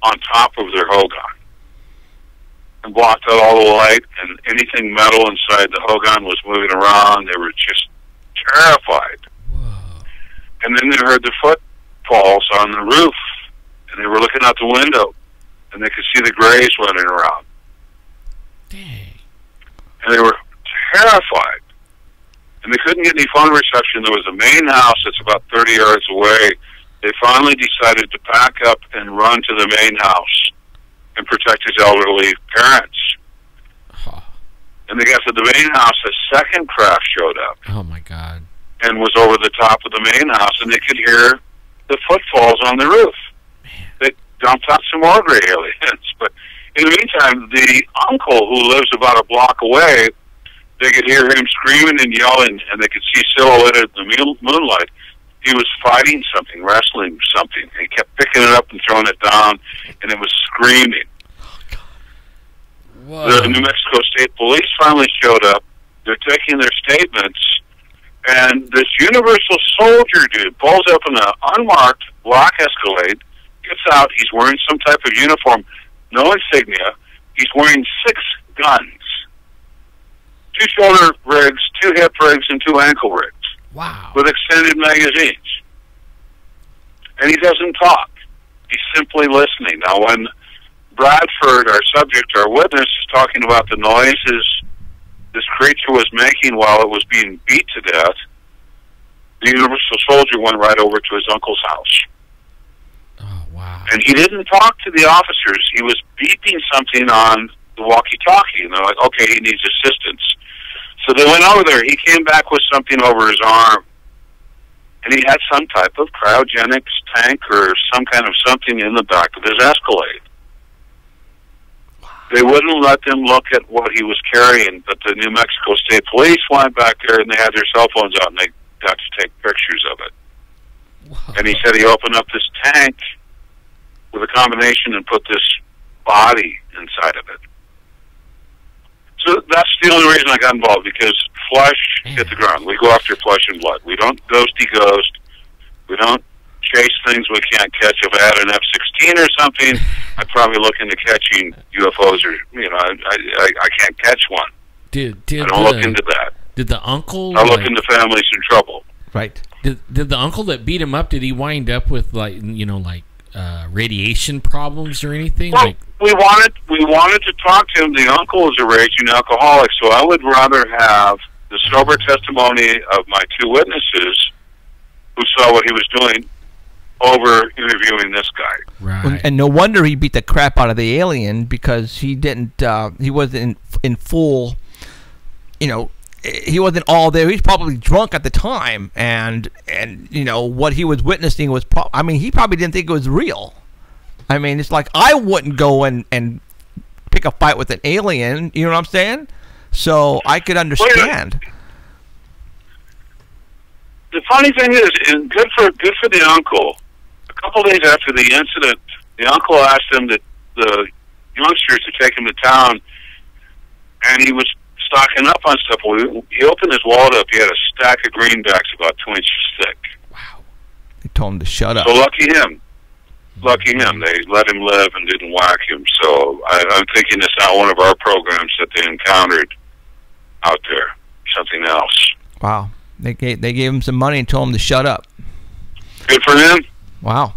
on top of their Hogan and blocked out all the light, and anything metal inside the Hogan was moving around. They were just terrified. Whoa. And then they heard the footfalls on the roof, and they were looking out the window, and they could see the grays running around. Dang. And they were terrified. And they couldn't get any phone reception. There was a main house that's about 30 yards away. They finally decided to pack up and run to the main house and protect his elderly parents. Huh. And they got to the main house, a second craft showed up Oh, my God. and was over the top of the main house, and they could hear the footfalls on the roof. They dumped out some more gray aliens. But in the meantime, the uncle who lives about a block away, they could hear him screaming and yelling, and they could see silhouetted in the moonlight. He was fighting something, wrestling something. He kept picking it up and throwing it down, and it was screaming. Whoa. The New Mexico State Police finally showed up. They're taking their statements, and this Universal Soldier dude pulls up in an unmarked black Escalade, gets out. He's wearing some type of uniform, no insignia. He's wearing 6 guns. 2 shoulder rigs, 2 hip rigs, and 2 ankle rigs. Wow. With extended magazines. And he doesn't talk. He's simply listening. Now, when Bradford, our subject, our witness, is talking about the noises this creature was making while it was being beat to death, the Universal Soldier went right over to his uncle's house. Oh, wow. And he didn't talk to the officers. He was beeping something on the walkie-talkie. And they're like, okay, he needs assistance. So they went over there. He came back with something over his arm. And he had some type of cryogenics tank or some kind of something in the back of his Escalade. They wouldn't let them look at what he was carrying, but the New Mexico State Police went back there and they had their cell phones out and they got to take pictures of it. Wow. And he said he opened up this tank with a combination and put this body inside of it. So that's the only reason I got involved, because flesh hit the ground. We go after flesh and blood. We don't ghosty ghost. We don't chase things we can't catch. If I had an F-16 or something, I'd probably look into catching UFOs, or, you know, I can't catch one. Did I don't look into that. Did the uncle... I look into families in trouble. Right. Did the uncle that beat him up, did he wind up with, like, you know, like radiation problems or anything? Well, like, we wanted to talk to him. The uncle is a raging alcoholic, so I would rather have the sober testimony of my 2 witnesses who saw what he was doing over interviewing this guy. right. And no wonder he beat the crap out of the alien, because he didn't. He wasn't in full. You know, he wasn't all there. He was probably drunk at the time, and you know what he was witnessing was. I mean, he probably didn't think it was real. I mean, it's like I wouldn't go and pick a fight with an alien. You know what I'm saying? So I could understand. The funny thing is, and good for the uncle. A couple days after the incident, the uncle asked him that the youngsters to take him to town, and he was stocking up on stuff. Well, he opened his wallet up. He had a stack of greenbacks about 2 inches thick. Wow. They told him to shut up. So lucky him. Lucky him. They let him live and didn't whack him. So I'm thinking it's not one of our programs that they encountered out there. Something else. Wow. They gave him some money and told him to shut up. Good for him. Wow.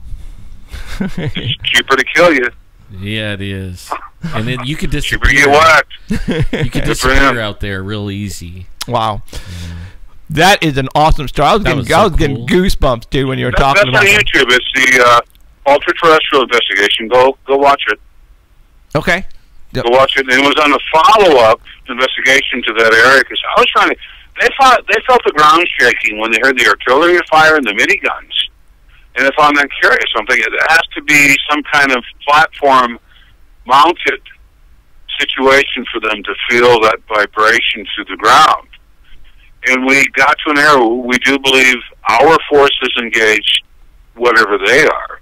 It's cheaper to kill you. Yeah, it is. And then you could Cheaper to get disappear. whacked. You could Good for him. disappear out there real easy. Wow. That is an awesome story. I was getting goosebumps, dude, when you were talking about That's on that. YouTube. It's the ultra-terrestrial investigation. Go watch it. Okay. Go watch it. And it was on a follow-up investigation to that area, because I was trying to. They felt the ground shaking when they heard the artillery fire and the miniguns. And if I'm not curious, something, it has to be some kind of platform-mounted situation for them to feel that vibration through the ground. And we got to an area where we do believe our forces engaged whatever they are.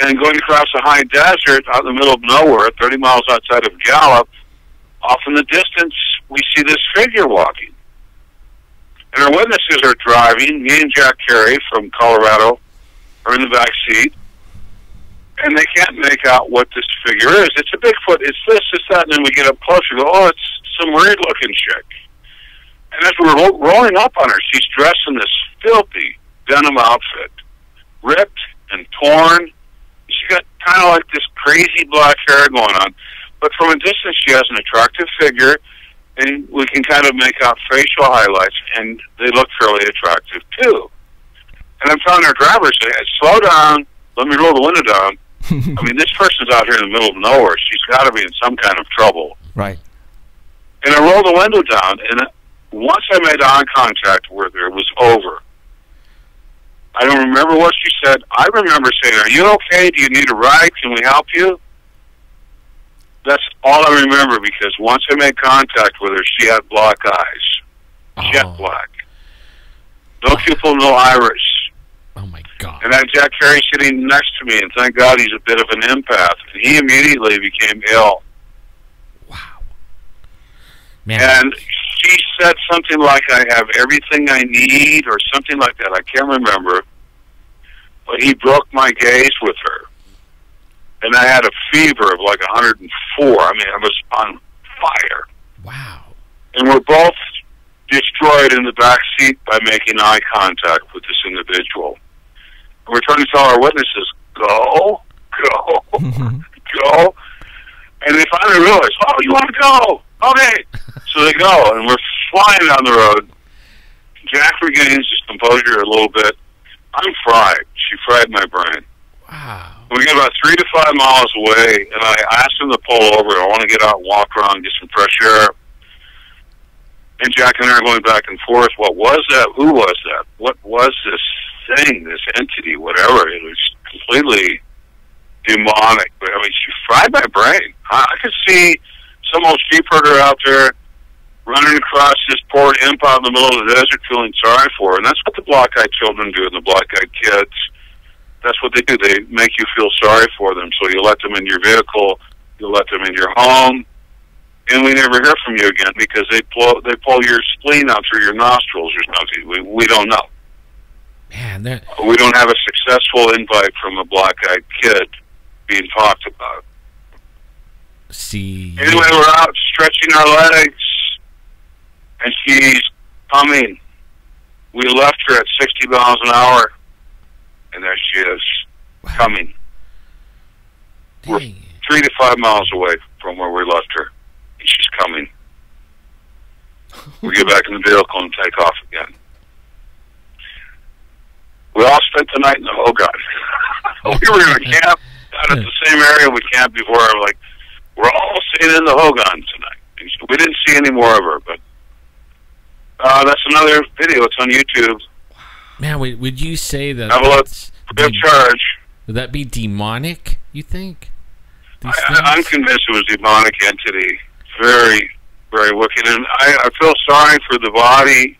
And going across the high desert out in the middle of nowhere, 30 miles outside of Gallup, off in the distance, we see this figure walking. And our witnesses are driving. Me and Jack Carey from Colorado are in the back seat. And they can't make out what this figure is. It's a Bigfoot. It's this, it's that. And then we get up closer and go, oh, it's some weird-looking chick. And as we're rolling up on her, she's dressed in this filthy denim outfit. Ripped and torn. She got kind of like this crazy black hair going on. But from a distance, she has an attractive figure, and we can kind of make out facial highlights, and they look fairly attractive, too. And I'm telling our drivers, slow down, let me roll the window down. I mean, this person's out here in the middle of nowhere. She's got to be in some kind of trouble. Right. And I rolled the window down, and once I made eye contact with her, it was over. I don't remember what she said. I remember saying, are you okay? Do you need a ride? Can we help you? That's all I remember, because once I made contact with her, she had black eyes. Jet black. No pupil, no iris. Oh, my God. And I had Jack Carey sitting next to me, and thank God he's a bit of an empath. And he immediately became ill. Wow. Man. And she said something like, I have everything I need, or something like that. I can't remember. But he broke my gaze with her. And I had a fever of like 104. I mean, I was on fire. Wow. And we're both destroyed in the back seat by making eye contact with this individual. And we're trying to tell our witnesses, go, go, go. And they finally realize, oh, you want to go? Okay. So they go, and we're flying down the road. Jack regains his composure a little bit. I'm fried. She fried my brain. Wow. We get about 3 to 5 miles away, and I asked him to pull over. I want to get out and walk around, get some fresh air. And Jack and I are going back and forth. What was that? Who was that? What was this thing, this entity, whatever? It was completely demonic. But, I mean, she fried my brain. I could see some old sheepherder out there running across this poor imp out in the middle of the desert feeling sorry for her. And that's what the black-eyed children do and the black-eyed kids. That's what they do. They make you feel sorry for them. So you let them in your vehicle, you let them in your home, and we never hear from you again because they pull your spleen out through your nostrils or something. We don't know. Man, we don't have a successful invite from a black-eyed kid being talked about. See. Anyway, we're out stretching our legs, and she's coming. We left her at 60 miles an hour. And there she is, coming. Dang. We're 3 to 5 miles away from where we left her. And she's coming. We get back in the vehicle and take off again. We all spent the night in the Hogan. We were in a camp out at the same area we camped before. I'm like, we're all staying in the Hogan tonight. And we didn't see any more of her, but that's another video. It's on YouTube. Man, would you say that? Have a look. Good charge. Would that be demonic, you think? I'm convinced it was a demonic entity. Very, very wicked. And I feel sorry for the body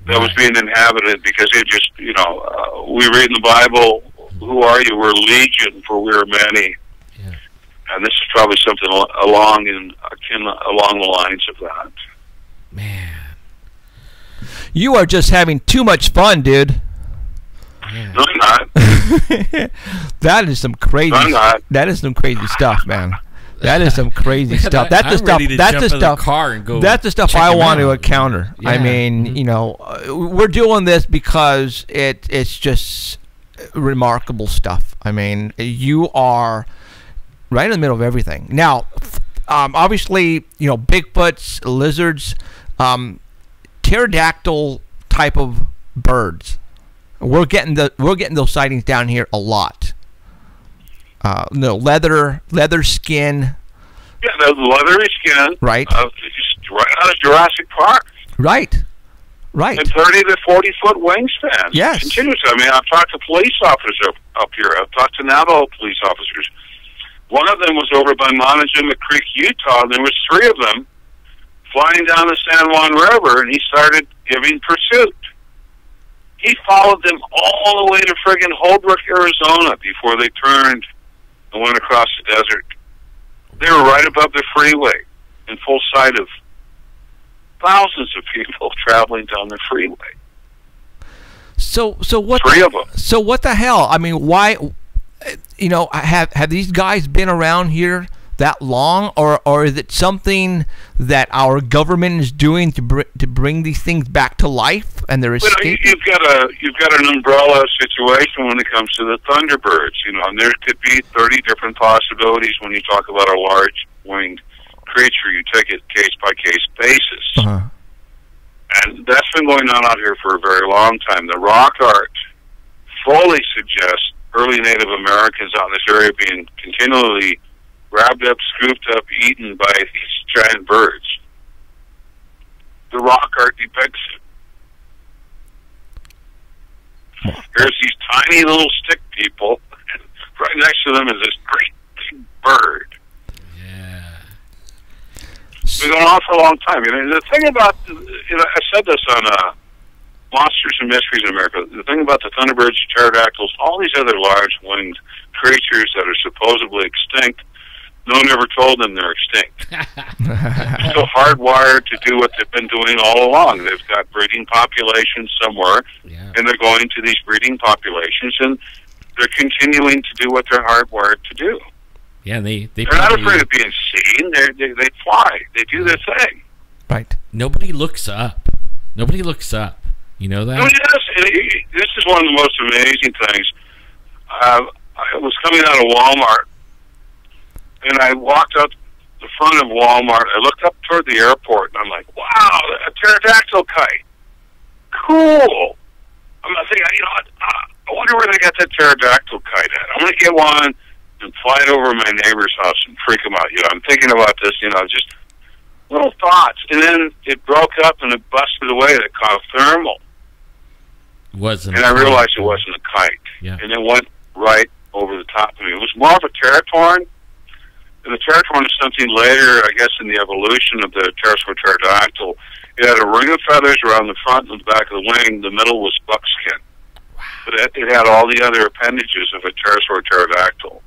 that was being inhabited because it just, we read in the Bible, who are you? We're legion, for we're many. Yeah. And this is probably something along the lines of that. Man. You are just having too much fun, dude. Yeah. No, I'm not. That is some crazy. No, I'm not. That is some crazy stuff, man. That is some crazy stuff. That's the I'm stuff. ready to That's jump the in the stuff. car and go That's the stuff check I him want to out. encounter. Yeah. I mean, we're doing this because it's just remarkable stuff. I mean, you are right in the middle of everything. Now, obviously, Bigfoots, lizards, pterodactyl type of birds. We're getting those sightings down here a lot. Leather skin. Yeah, the leathery skin. Right. Just right out of Jurassic Park. Right. And 30 to 40 foot wingspans. Yes. Continuously. I mean, I've talked to police officers up here. I've talked to Navajo police officers. One of them was over by Montezuma Creek, Utah, and there was 3 of them flying down the San Juan River, and he started giving pursuit. He followed them all the way to friggin' Holbrook, Arizona before they turned and went across the desert. They were right above the freeway in full sight of thousands of people traveling down the freeway. So what? 3 of them. So what the hell? I mean, why? Have these guys been around here that long, or is it something that our government is doing to bring these things back to life and they're escaping? You've got an umbrella situation when it comes to the thunderbirds, and there could be 30 different possibilities when you talk about a large winged creature. You take it case by case basis, and that's been going on out here for a very long time. The rock art fully suggests early Native Americans out in this area being continually grabbed up, scooped up, eaten by these giant birds. The rock art depicts it. There's these tiny little stick people, and right next to them is this great big bird. Yeah. It's been going on for a long time. The thing about, I said this on Monsters and Mysteries in America, the thing about the thunderbirds, pterodactyls, all these other large winged creatures that are supposedly extinct, No one ever told them they're extinct. They're still hardwired to do what they've been doing all along. They've got breeding populations somewhere, and they're going to these breeding populations, and they're continuing to do what they're hardwired to do. Yeah, they're not afraid of being seen. They fly. They do their thing. Right. Nobody looks up. Nobody looks up. You know that? Oh, yes. This is one of the most amazing things. I was coming out of Walmart, and I walked up the front of Walmart. I looked up toward the airport, and I'm like, wow, a pterodactyl kite. Cool. I'm not thinking, I wonder where they got that pterodactyl kite at. I'm going to get one and fly it over my neighbor's house and freak them out. I'm thinking about this, just little thoughts. And then it broke up and it busted away. It caught a thermal. And I realized it wasn't a kite. Yeah. And it went right over the top of me. It was more of a pterotorn. And the pterotorn is something later, I guess, in the evolution of the pterosaur pterodactyl. It had a ring of feathers around the front and the back of the wing. The middle was buckskin. Wow. But it had all the other appendages of a pterosaur pterodactyl.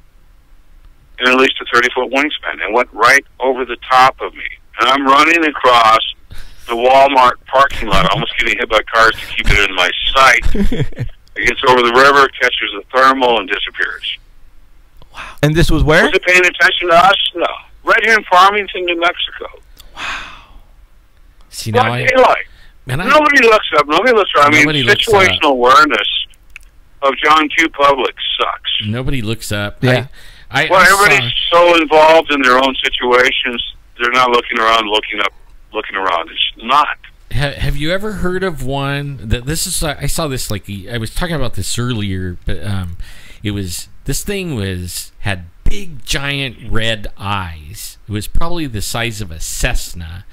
And at least a 30-foot wingspan. It went right over the top of me. And I'm running across the Walmart parking lot, almost getting hit by cars to keep it in my sight. It gets over the river, catches a thermal, and disappears. Wow. And this was where? Was it paying attention to us? No. Right here in Farmington, New Mexico. Wow. See, now nobody looks up. Nobody looks up. I mean, situational awareness of John Q. Public sucks. Nobody looks up. Yeah. Everybody's so involved in their own situations, they're not looking around, looking up, looking around. It's not. Have you ever heard of one that this is? I saw this I was talking about this earlier, but this thing had big giant red eyes. It was probably the size of a Cessna,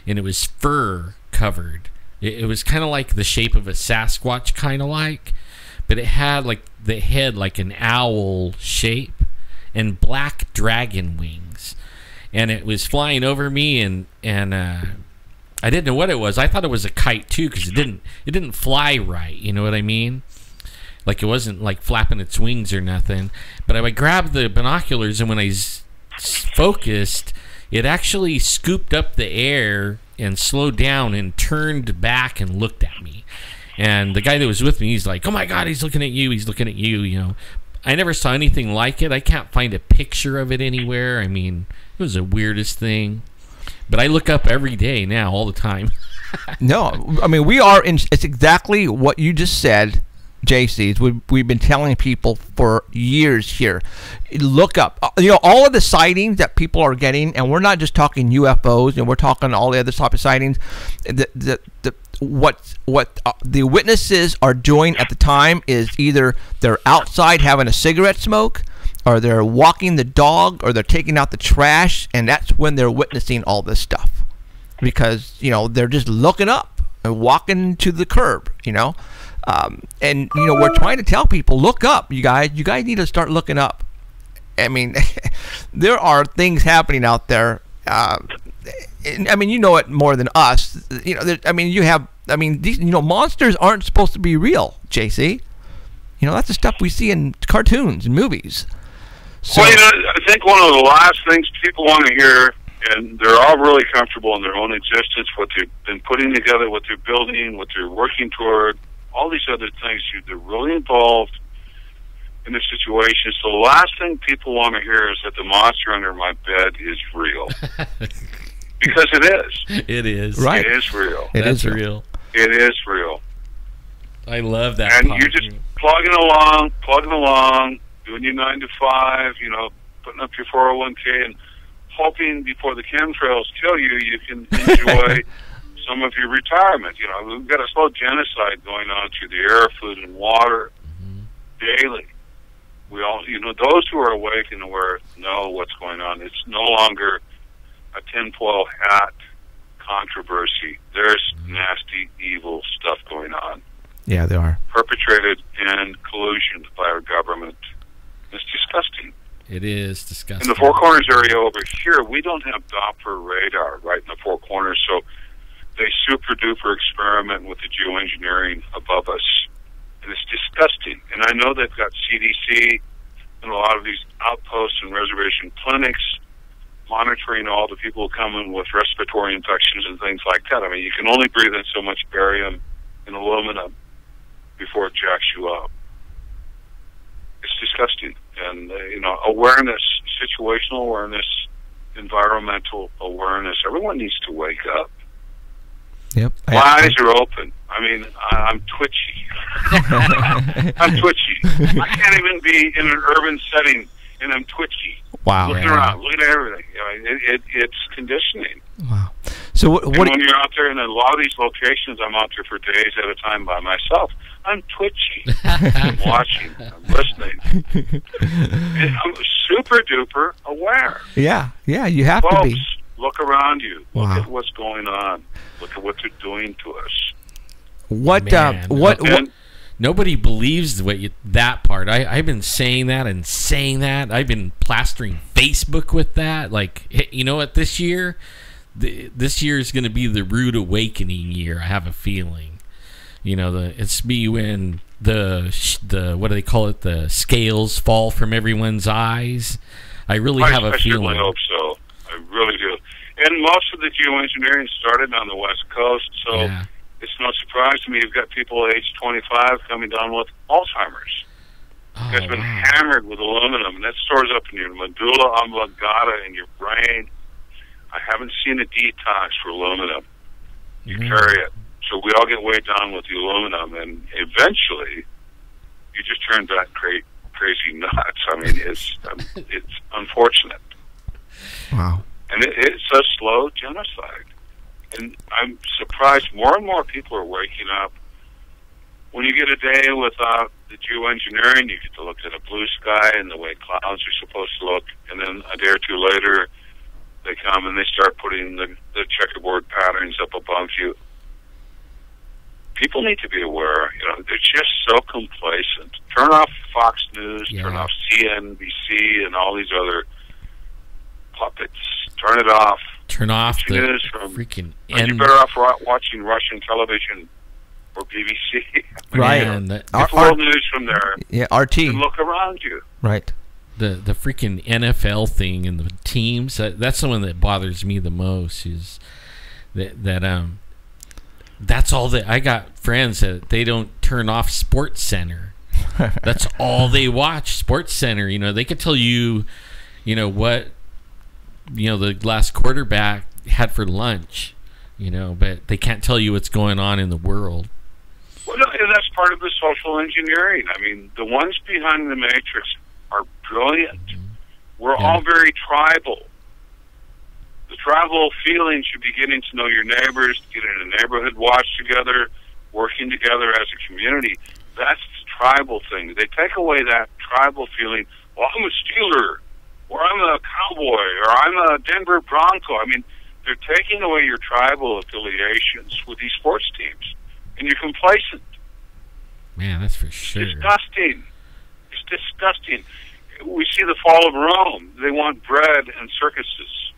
and it was fur covered. It was kind of like the shape of a Sasquatch, kind of like, but it had like the head like an owl shape and black dragon wings, and it was flying over me, and I didn't know what it was. I thought it was a kite too, because it didn't fly right. You know what I mean? Like it wasn't like flapping its wings or nothing. But I grabbed the binoculars, and when I focused, it actually scooped up the air and slowed down and turned back and looked at me. And the guy that was with me, he's like, "Oh my God, he's looking at you! He's looking at you!" I never saw anything like it. I can't find a picture of it anywhere. I mean, it was the weirdest thing. But I look up every day now, all the time. No, I mean, it's exactly what you just said, JC. We've been telling people for years here. Look up. All of the sightings that people are getting, and we're not just talking UFOs, and we're talking all the other type of sightings. What the witnesses are doing at the time is either they're outside having a cigarette smoke, or they're walking the dog, or they're taking out the trash, and that's when they're witnessing all this stuff, because they're just looking up and walking to the curb, and we're trying to tell people, look up, you guys need to start looking up. I mean, there are things happening out there. I mean, you know it more than us. These monsters aren't supposed to be real, JC. That's the stuff we see in cartoons and movies. So, I think one of the last things people want to hear, and they're all really comfortable in their own existence, what they've been putting together, what they're building, what they're working toward, all these other things. They're really involved in the situation. So the last thing people want to hear is that the monster under my bed is real. Because it is. It is. Right. It is real. That's real. It is real. I love that. And you're just plugging along, doing your 9 to 5, putting up your 401k, and hoping before the chemtrails kill you, you can enjoy some of your retirement. We've got a slow genocide going on through the air, food, and water daily. We all, those who are awake and aware know what's going on. It's no longer a tinfoil hat controversy. There's nasty, evil stuff going on. Yeah, there are. Perpetrated in collusion by our government. It's disgusting. It is disgusting. In the Four Corners area over here, we don't have Doppler radar right in the Four Corners, so they super-duper experiment with the geoengineering above us. And it's disgusting. And I know they've got CDC and a lot of these outposts and reservation clinics monitoring all the people coming with respiratory infections and things like that. I mean, you can only breathe in so much barium and aluminum before it jacks you up. It's disgusting. And, awareness, situational awareness, environmental awareness. Everyone needs to wake up. Yep. My eyes are open. I mean, I'm twitchy. I'm twitchy. I can't even be in an urban setting, and I'm twitchy. Wow. Looking around, looking at everything. It's conditioning. Wow. So what when you're out there in a lot of these locations, I'm out there for days at a time by myself. I'm twitchy. I'm watching. I'm listening. And I'm super duper aware. Yeah, you have Folks, to be. Look around you. Look Wow. at what's going on. Look at what they're doing to us. What Nobody believes that part. I've been saying that and saying that. I've been plastering Facebook with that. Like, you know what? This year is going to be the rude awakening year. I have a feeling. It's me when the what do they call it? The scales fall from everyone's eyes. I really have a feeling. I hope so. I really do. And most of the geoengineering started on the West Coast, so. Yeah. It's no surprise to me you've got people aged 25 coming down with Alzheimer's. It's been hammered with aluminum, and that stores up in your medulla oblongata in your brain. I haven't seen a detox for aluminum. You carry it. So we all get weighed down with the aluminum, and eventually you just turn back crazy nuts. I mean, it's unfortunate. Wow. And it's a slow genocide. And I'm surprised more and more people are waking up. When you get a day without the geoengineering, you get to look at a blue sky and the way clouds are supposed to look. And then a day or two later, they come and they start putting the checkerboard patterns up above you. People need to be aware. They're just so complacent. Turn off Fox News, turn off CNBC and all these other puppets. Turn it off. Turn off the freaking... You're better off watching Russian television or BBC. Right. Full news from there. Yeah, RT. And look around you. Right. The freaking NFL thing and the teams, that's the one that bothers me the most, is that's all that... I got friends that they don't turn off Sports Center. That's all they watch, Sports Center. They could tell you, what... the last quarterback had for lunch, but they can't tell you what's going on in the world. Well, that's part of the social engineering. I mean, the ones behind the matrix are brilliant. We're all very tribal. The tribal feeling should be getting to know your neighbors, getting a neighborhood watch together, working together as a community. That's the tribal thing. They take away that tribal feeling. Well, I'm a Steeler, or I'm a Cowboy, or I'm a Denver Bronco. I mean, they're taking away your tribal affiliations with these sports teams, and you're complacent. Man, that's for sure. It's disgusting. It's disgusting. We see the fall of Rome. They want bread and circuses.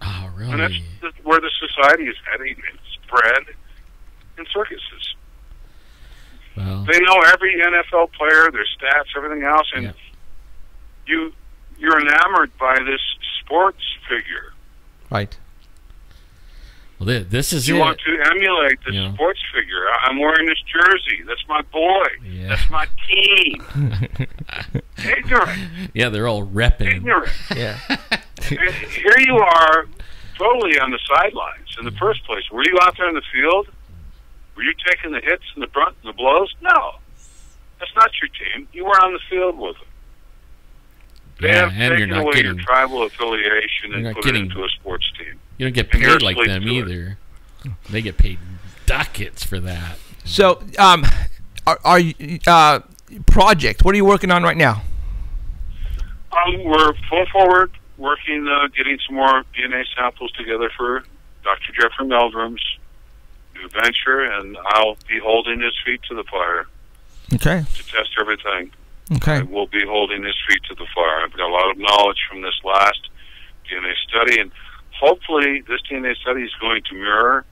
Oh, really? And that's where the society is heading. It's bread and circuses. Well, they know every NFL player, their stats, everything else, and you're enamored by this sports figure. Right. Well, this is you want to emulate the sports figure. I'm wearing this jersey. That's my boy. Yeah. That's my team. Ignorant. Yeah, they're all repping. Ignorant. Yeah. Here you are, totally on the sidelines. In the first place, were you out there in the field? Were you taking the hits and the brunt and the blows? No. That's not your team. You were on the field with them. They have taken away your tribal affiliation and put it into a sports team. You don't get paid like them either. They get paid ducats for that. So, are you project? What are you working on right now? We're full forward working, getting some more DNA samples together for Dr. Jeffrey Meldrum's new venture, and I'll be holding his feet to the fire. Okay. To test everything. Okay. I will be holding his feet to the fire. I've got a lot of knowledge from this last DNA study, and hopefully this DNA study is going to mirror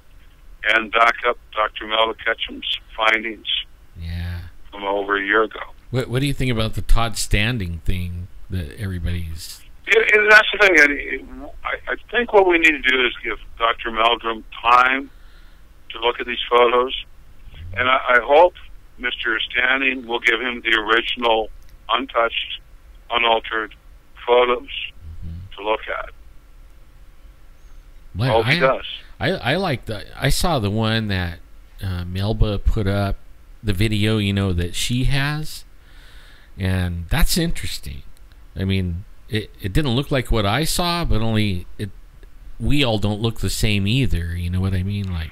and back up Dr. Melda Ketchum's findings from over a year ago. What do you think about the Todd Standing thing that everybody's... That's the thing. think what we need to do is give Dr. Meldrum time to look at these photos, and I hope Mr. Standing will give him the original, untouched, unaltered photos to look at. Well, I hope he does. I like the. I saw the one that Melba put up, the video, that she has, and that's interesting. I mean, it didn't look like what I saw, but we all don't look the same either. You know what I mean? Like,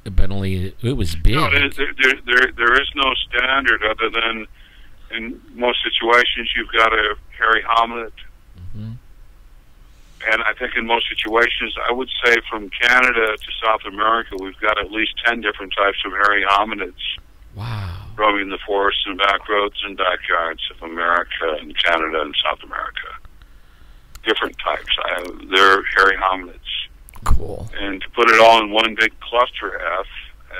but only it was big. No, there is no standard other than in most situations you've got a hairy hominid. Mm-hmm. And I think in most situations, I would say from Canada to South America, we've got at least 10 different types of hairy hominids. Wow. Roaming the forests and back roads and backyards of America and Canada and South America. Different types. They're hairy hominids. Cool. And to put it all in one big cluster F,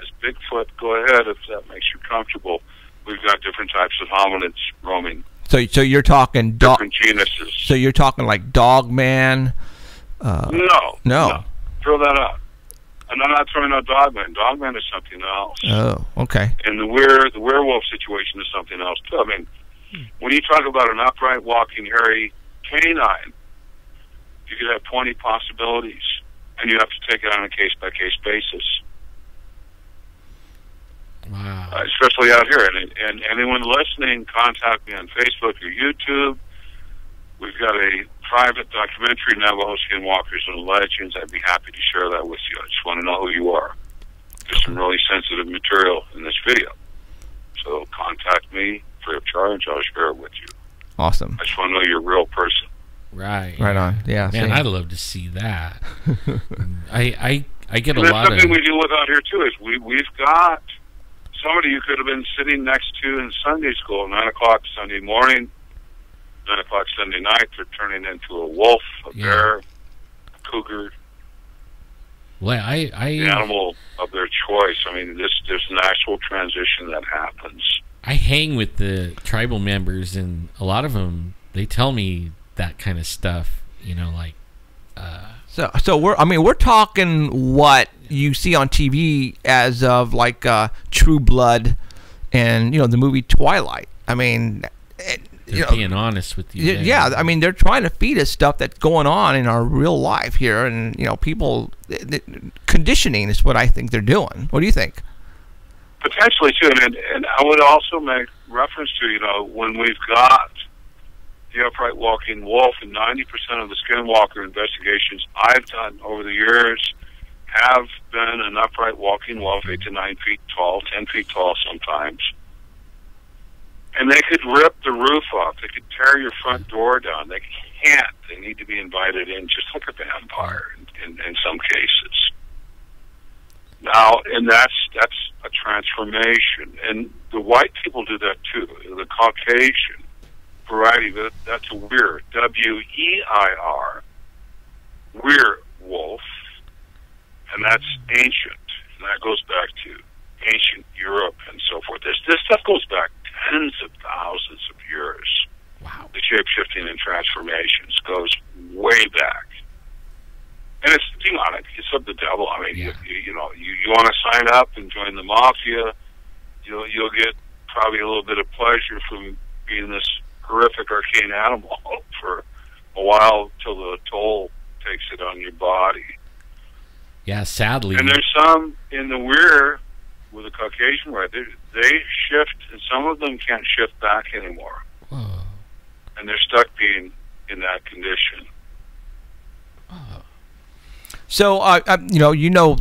as Bigfoot, go ahead if that makes you comfortable. We've got different types of hominids roaming. So you're talking different genuses. So you're talking like Dogman? No. Throw that out. And I'm not throwing out Dogman. Dogman is something else. Oh, okay. And the werewolf situation is something else too. I mean, when you talk about an upright walking hairy canine, you could have 20 possibilities, and you have to take it on a case-by-case basis. Wow. Especially out here. And anyone listening, contact me on Facebook or YouTube. We've got a private documentary, Navajo Skinwalkers and Legends. I'd be happy to share that with you. I just want to know who you are. There's some really sensitive material in this video. So contact me free of charge. I'll share it with you. Awesome. I just want to know you're a real person. Right. Right on. Yeah. Man, I'd love to see that. I get and a lot of... something we deal with out here, too, is we've got somebody you could have been sitting next to in Sunday school at 9 o'clock Sunday morning, 9 o'clock Sunday night. They're turning into a wolf, a bear, a cougar. Well, the animal of their choice. I mean, there's an actual transition that happens. I hang with the tribal members, and a lot of them, they tell me that kind of stuff. Like. So we're talking what you see on TV as of like True Blood, and the movie Twilight. I mean. Being honest with you. Yeah, I mean, they're trying to feed us stuff that's going on in our real life here, and people conditioning is what I think they're doing. What do you think? Potentially too, and I would also make reference to when we've got the upright walking wolf, and 90% of the skinwalker investigations I've done over the years have been an upright walking wolf, 8 to 9 feet tall, 10 feet tall sometimes. And they could rip the roof off. They could tear your front door down. They can't. They need to be invited in, just like a vampire in some cases. Now, and that's a transformation. And the white people do that too. The Caucasian variety, that's a weir, W-E-I-R, werewolf, and that's ancient. And that goes back to ancient Europe and so forth. This stuff goes back tens of thousands of years. Wow. The shape-shifting and transformations goes way back. And it's demonic. It's of the devil. I mean, you want to sign up and join the mafia, you'll get probably a little bit of pleasure from being this horrific arcane animal for a while till the toll takes it on your body. Yeah, sadly. And there's some in the weir with the Caucasian right, they shift, and some of them can't shift back anymore. Whoa. And they're stuck being in that condition. Oh. So,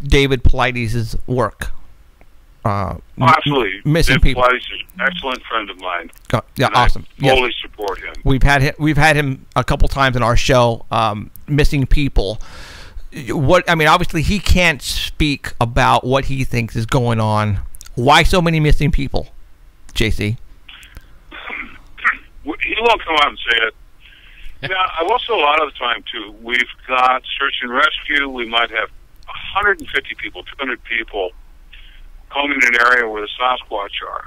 David Paulides' work. Absolutely. Missing David people. Paulides is an excellent friend of mine. Yeah, awesome. I fully support him. We've had him a couple times in our show, Missing People. Obviously he can't speak about what he thinks is going on. Why so many missing people, JC? He won't come out and say it. I will say a lot of the time, too, we've got search and rescue. We might have 150 people, 200 people combing an area where the Sasquatch are.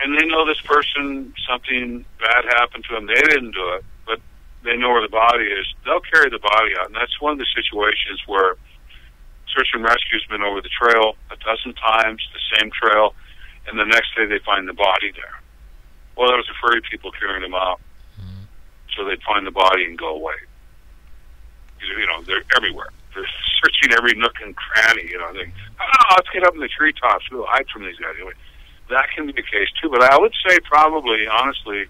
And they know this person, something bad happened to them. They didn't do it, but they know where the body is, they'll carry the body out. And that's one of the situations where search and rescue's been over the trail a dozen times, the same trail, and the next day they find the body there. Well, there was the furry people carrying them out. So they'd find the body and go away. You know, they're everywhere. They're searching every nook and cranny. You know, they, let's get up in the treetops. We'll hide from these guys. Anyway, that can be the case too. But I would say probably, honestly,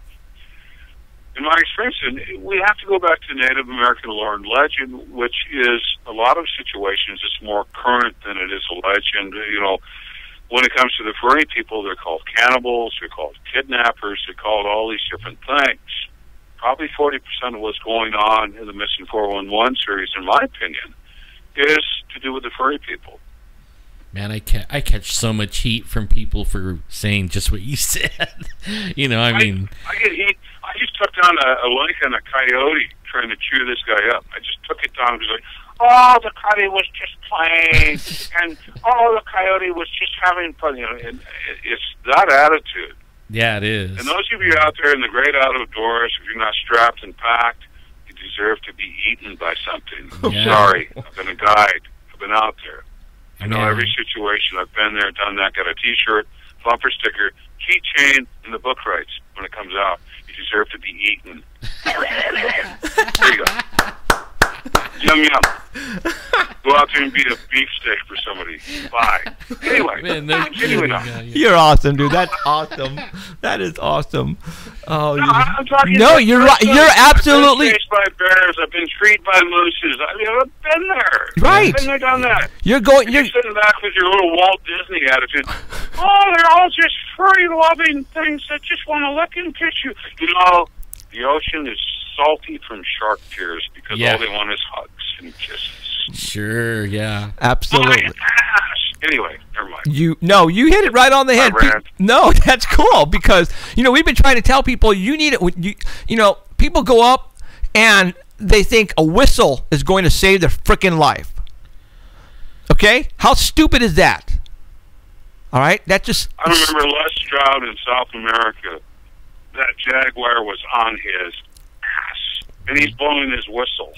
in my experience, we have to go back to Native American lore and legend, which is a lot of situations it's more current than it is a legend. You know, when it comes to the furry people, they're called cannibals, they're called kidnappers, they're called all these different things. Probably 40% of what's going on in the Missing 411 series, in my opinion, is to do with the furry people. Man, I catch so much heat from people for saying just what you said. You know, I mean... I get heat. I just took down a link on a coyote trying to chew this guy up. I just took it down and was like, oh, the coyote was just playing, and oh, the coyote was just having fun. You know, and it's that attitude. Yeah, it is. And those of you out there in the great outdoors, if you're not strapped and packed, you deserve to be eaten by something. I'm sorry. I've been a guide. I've been out there. I know every situation. I've been there, done that, got a T-shirt, bumper sticker, keychain, and the book rights when it comes out. You deserve to be eaten. There you go. Yum, yum. Go out there and beat a beefsteak for somebody. Bye. Anyway, continuing on. You're awesome, dude. That's awesome. That is awesome. Oh, no, I'm talking you're right. You're absolutely. I've been chased by bears. I've been treated by mooses. I mean, I've been there. Right. I've been there, done that. You're sitting back with your little Walt Disney attitude. Oh, they're all just furry, loving things that just want to lick and kiss you. You know, the ocean is salty from shark tears because all they want is hugs and kisses. Sure, yeah. Absolutely. Anyway, never mind. You hit it right on the head. No, that's cool because, you know, we've been trying to tell people you need it. You know, people go up and they think a whistle is going to save their freaking life. Okay? How stupid is that? All right? That just... I remember Les Stroud in South America. That jaguar was on his ass, and he's blowing his whistle.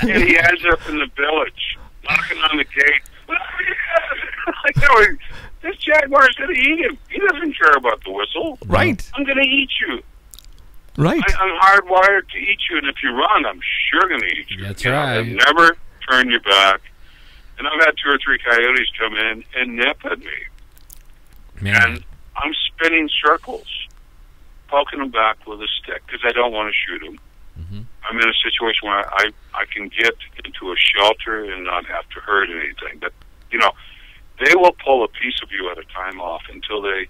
And he ends up in the village, knocking on the gate. Like, no, this jaguar's going to eat him. He doesn't care about the whistle. Right. I'm going to eat you. Right. I'm hardwired to eat you, and if you run, I'm sure going to eat you. That's right. I've never turned your back. And I've had 2 or 3 coyotes come in and nip at me. Man. And I'm spinning circles, poking them back with a stick because I don't want to shoot them. Mm-hmm. I'm in a situation where I can get into a shelter and not have to hurt anything. But, you know, they will pull a piece of you at a time off until they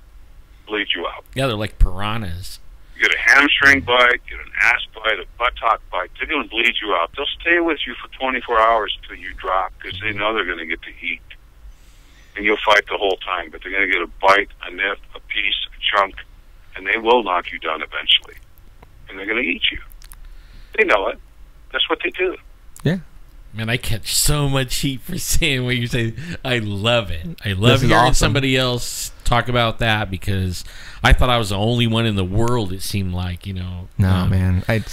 bleed you out. Yeah, they're like piranhas. You get a hamstring bite, get an ass bite, a buttock bite. They're going to bleed you out. They'll stay with you for 24 hours until you drop because they know they're going to get to eat. And you'll fight the whole time, but they're going to get a bite, a nip, a piece, a chunk, and they will knock you down eventually. And they're going to eat you. They know it. That's what they do. Yeah. Man, I catch so much heat for saying what you say. I love it. I love hearing awesome. somebody else talk about that because I thought I was the only one in the world, it seemed like, you know. No, man. I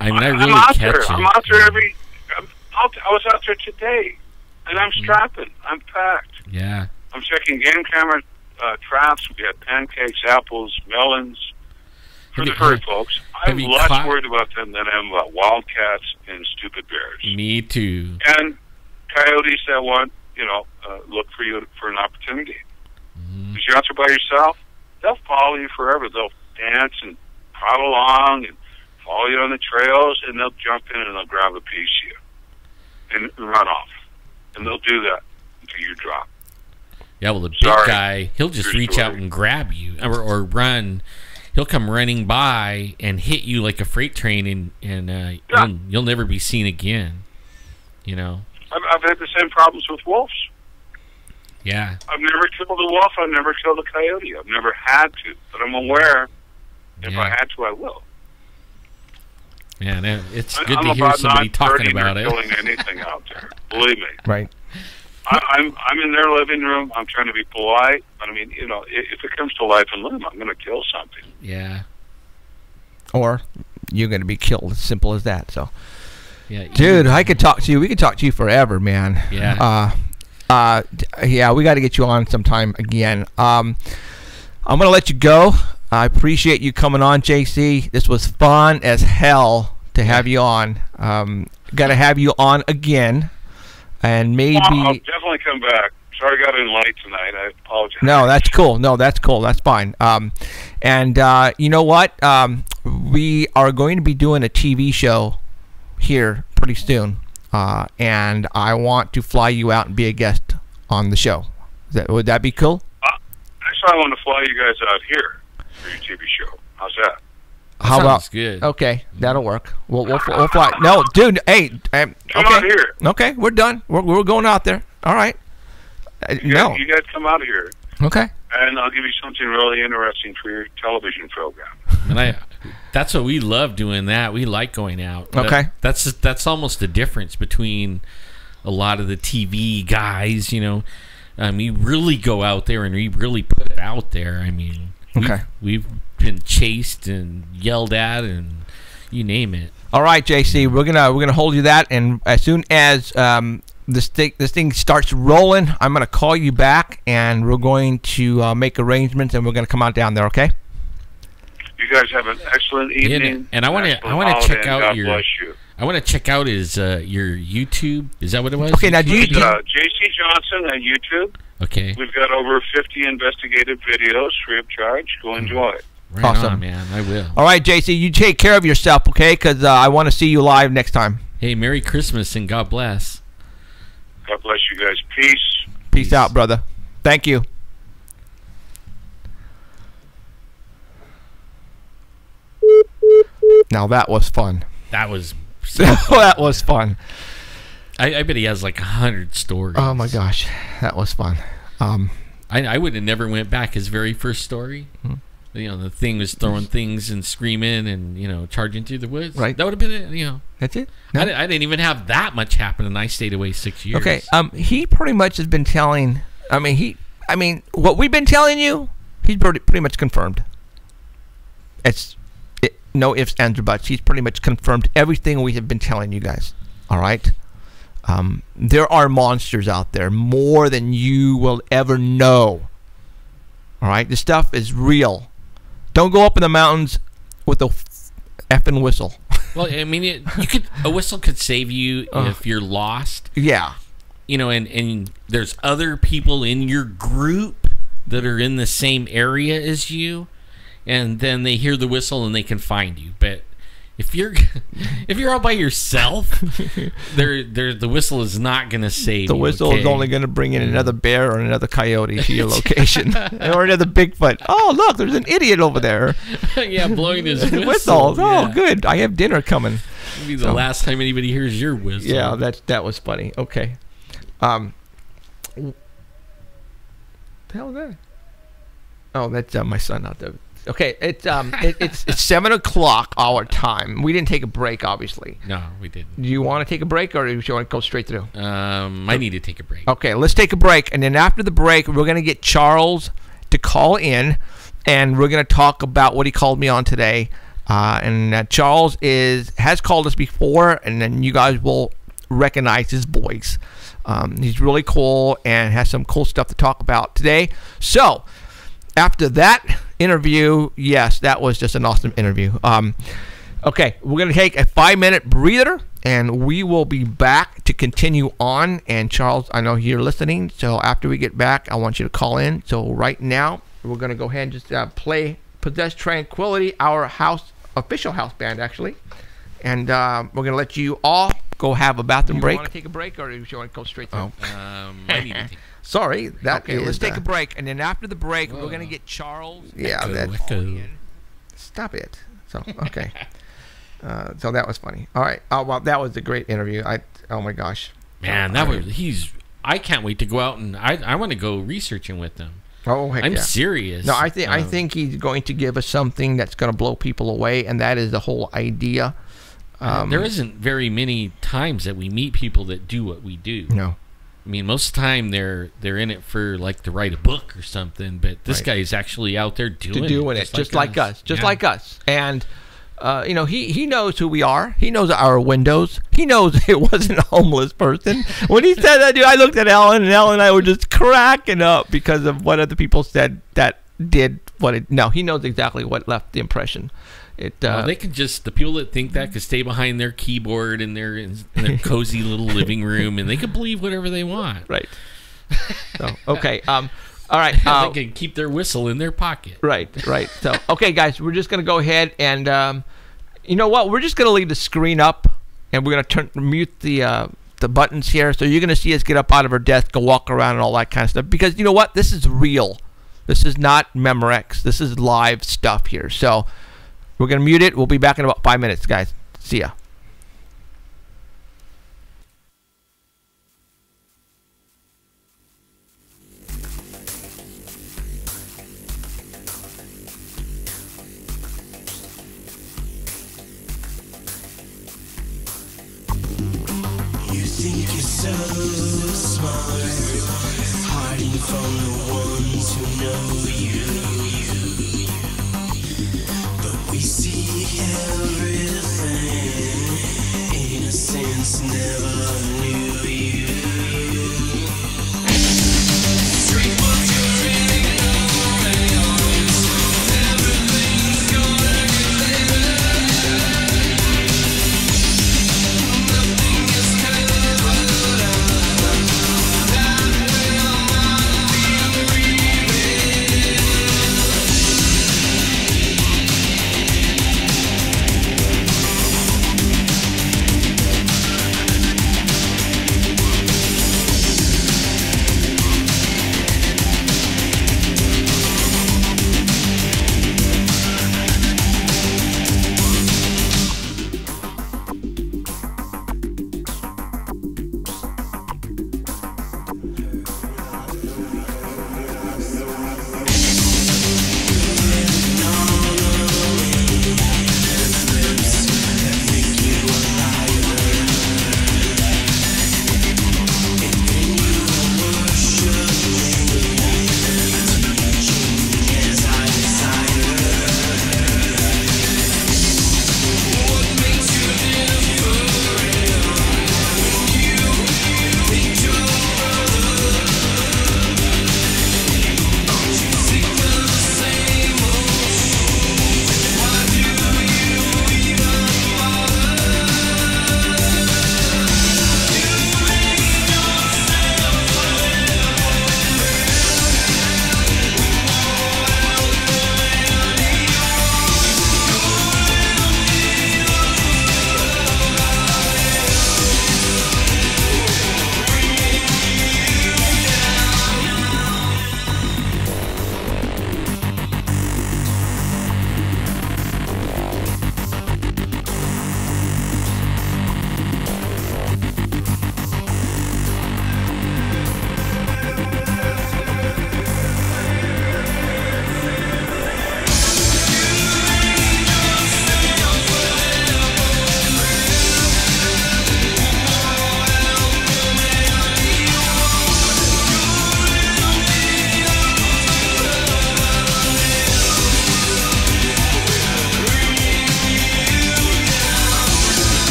I'm really out catch there. it. I'm out there I was out there today, and I'm strapping. I'm packed. Yeah. I'm checking game camera traps. We had pancakes, apples, melons. For the furry folks, I'm less worried about them than I am about wildcats and stupid bears. Me too. And coyotes that want, you know, look for you for an opportunity. Because you're out there by yourself, they'll follow you forever. They'll dance and prod along and follow you on the trails, and they'll jump in and they'll grab a piece of you and run off. And they'll do that until you drop. Yeah, well, the big guy, he'll just reach out and grab you or run. He'll come running by and hit you like a freight train, and you'll never be seen again. You know. I've had the same problems with wolves. Yeah. I've never killed a wolf. I've never killed a coyote. I've never had to, but I'm aware if I had to, I will. Yeah, it's good to hear somebody talking about it. I'm not killing anything out there. Believe me. Right. I'm in their living room. I'm trying to be polite, but I mean, you know, if it comes to life and limb, I'm going to kill something. Yeah. Or you're going to be killed. As simple as that. So, Yeah, dude, I could talk to you. We could talk to you forever, man. Yeah. Yeah, we got to get you on sometime again. I'm going to let you go. I appreciate you coming on, JC. This was fun as hell to have you on. Got to have you on again, and maybe. I'll definitely come back. Sorry I got in late tonight. I apologize. No, that's cool. No, that's cool. That's fine. And you know what? We are going to be doing a TV show here pretty soon, and I want to fly you out and be a guest on the show. Would that be cool? Actually, I want to fly you guys out here for your TV show. How's that? How sounds about? good. Okay, that'll work. We'll fly. No, dude. Hey, Come okay. out here. Okay, we're done. We're going out there. All right. No. You guys come out here, Okay. and I'll give you something really interesting for your television program. And that's what we love doing. That we like going out. Okay. That's almost the difference between a lot of the TV guys. You know, we really go out there and we really put it out there. I mean, we've been chased and yelled at and you name it. All right, JC, we're gonna hold you that, and as soon as this thing starts rolling, I'm gonna call you back, and we're going to make arrangements, and we're gonna come out down there. Okay? You guys have an excellent evening. And I want to excellent check holiday, and out God your. bless you. I want to check out your YouTube. Is that what it was? Okay, now do you? JC Johnson on YouTube. Okay. We've got over 50 investigative videos free of charge. Go enjoy it. Right Awesome. on, man. I will. All right, JC, you take care of yourself, okay? Because I want to see you live next time. Hey, Merry Christmas and God bless. God bless you guys. Peace. Peace out, brother. Thank you. Now that was fun. That was. That was fun. I bet he has like 100 stories. Oh my gosh, that was fun. I would have never went back. His very first story. You know, the thing was throwing things and screaming and, you know, charging through the woods. Right. That would have been it, you know. That's it. No? I didn't even have that much happen, and I stayed away 6 years. Okay. He pretty much has been telling. I mean, what we've been telling you, he's pretty much confirmed. No ifs, ands, or buts. He's pretty much confirmed everything we have been telling you guys. All right. There are monsters out there, more than you will ever know. All right. This stuff is real. Don't go up in the mountains with a effing whistle. Well, I mean, a whistle could save you if you're lost. Yeah. You know, and there's other people in your group that are in the same area as you, and then they hear the whistle and they can find you. But if you're all by yourself, the whistle is not going to save you. The whistle is only going to bring in another bear or another coyote to your location, or another Bigfoot. Oh, look, there's an idiot over there. Yeah, blowing his whistle. Whistles. Oh, Yeah. good. I have dinner coming. It'll be the last time anybody hears your whistle. Yeah, that was funny. Okay. What the hell is that? Oh, that's my son out there. Okay, it's 7:00 our time. We didn't take a break, obviously. No, we didn't. Do you want to take a break, or do you want to go straight through? I need to take a break. Okay, let's take a break, and then after the break, we're gonna get Charles to call in, and we're gonna talk about what he called me on today. And Charles has called us before, and then you guys will recognize his voice. He's really cool and has some cool stuff to talk about today. So after that interview, yes, that was just an awesome interview. Okay, we're going to take a 5-minute breather, and we will be back to continue on. And Charles, I know you're listening, so after we get back, I want you to call in. So right now, we're going to go ahead and just play Possessed Tranquility, our official house band, actually. And we're going to let you all go have a bathroom break. Do you want to take a break, or do you want to go straight through? I need to take. Sorry. Okay, let's take a break. And then after the break, we're going to get Charles. Yeah, Echo. Stop it. So, okay. So that was funny. All right. Oh, well, that was a great interview. Oh, my gosh. Man, I can't wait to go out, and I want to go researching with them. Oh, heck I'm yeah. serious. No, I think he's going to give us something that's going to blow people away, and that is the whole idea. There isn't very many times that we meet people that do what we do. No. I mean, most of the time they're in it for like to write a book or something, but this guy is actually out there doing it just like us. And he knows who we are. He knows our windows. He knows it wasn't a homeless person. When he said that, dude, I looked at Ellen, and Ellen and I were just cracking up because of what other people said that did what it. No, he knows exactly what left the impression. They can just, the people that think that could stay behind their keyboard in their cozy little living room, and they can believe whatever they want. Right. So, okay. All right. They can keep their whistle in their pocket. Right. So, okay, guys, we're just going to go ahead and, you know what? We're just going to leave the screen up, and we're going to mute the buttons here. So you're going to see us get up out of our desk, go walk around, and all that kind of stuff. Because you know what? This is real. This is not Memorex. This is live stuff here. So we're going to mute it. We'll be back in about 5 minutes, guys. See ya. You think you're so smart, hiding from the ones who know you. But we see everything. Innocence never knew you. Drink what you're ignorance. Everything's gonna get better. Nothing is covered up. That will not be revealed.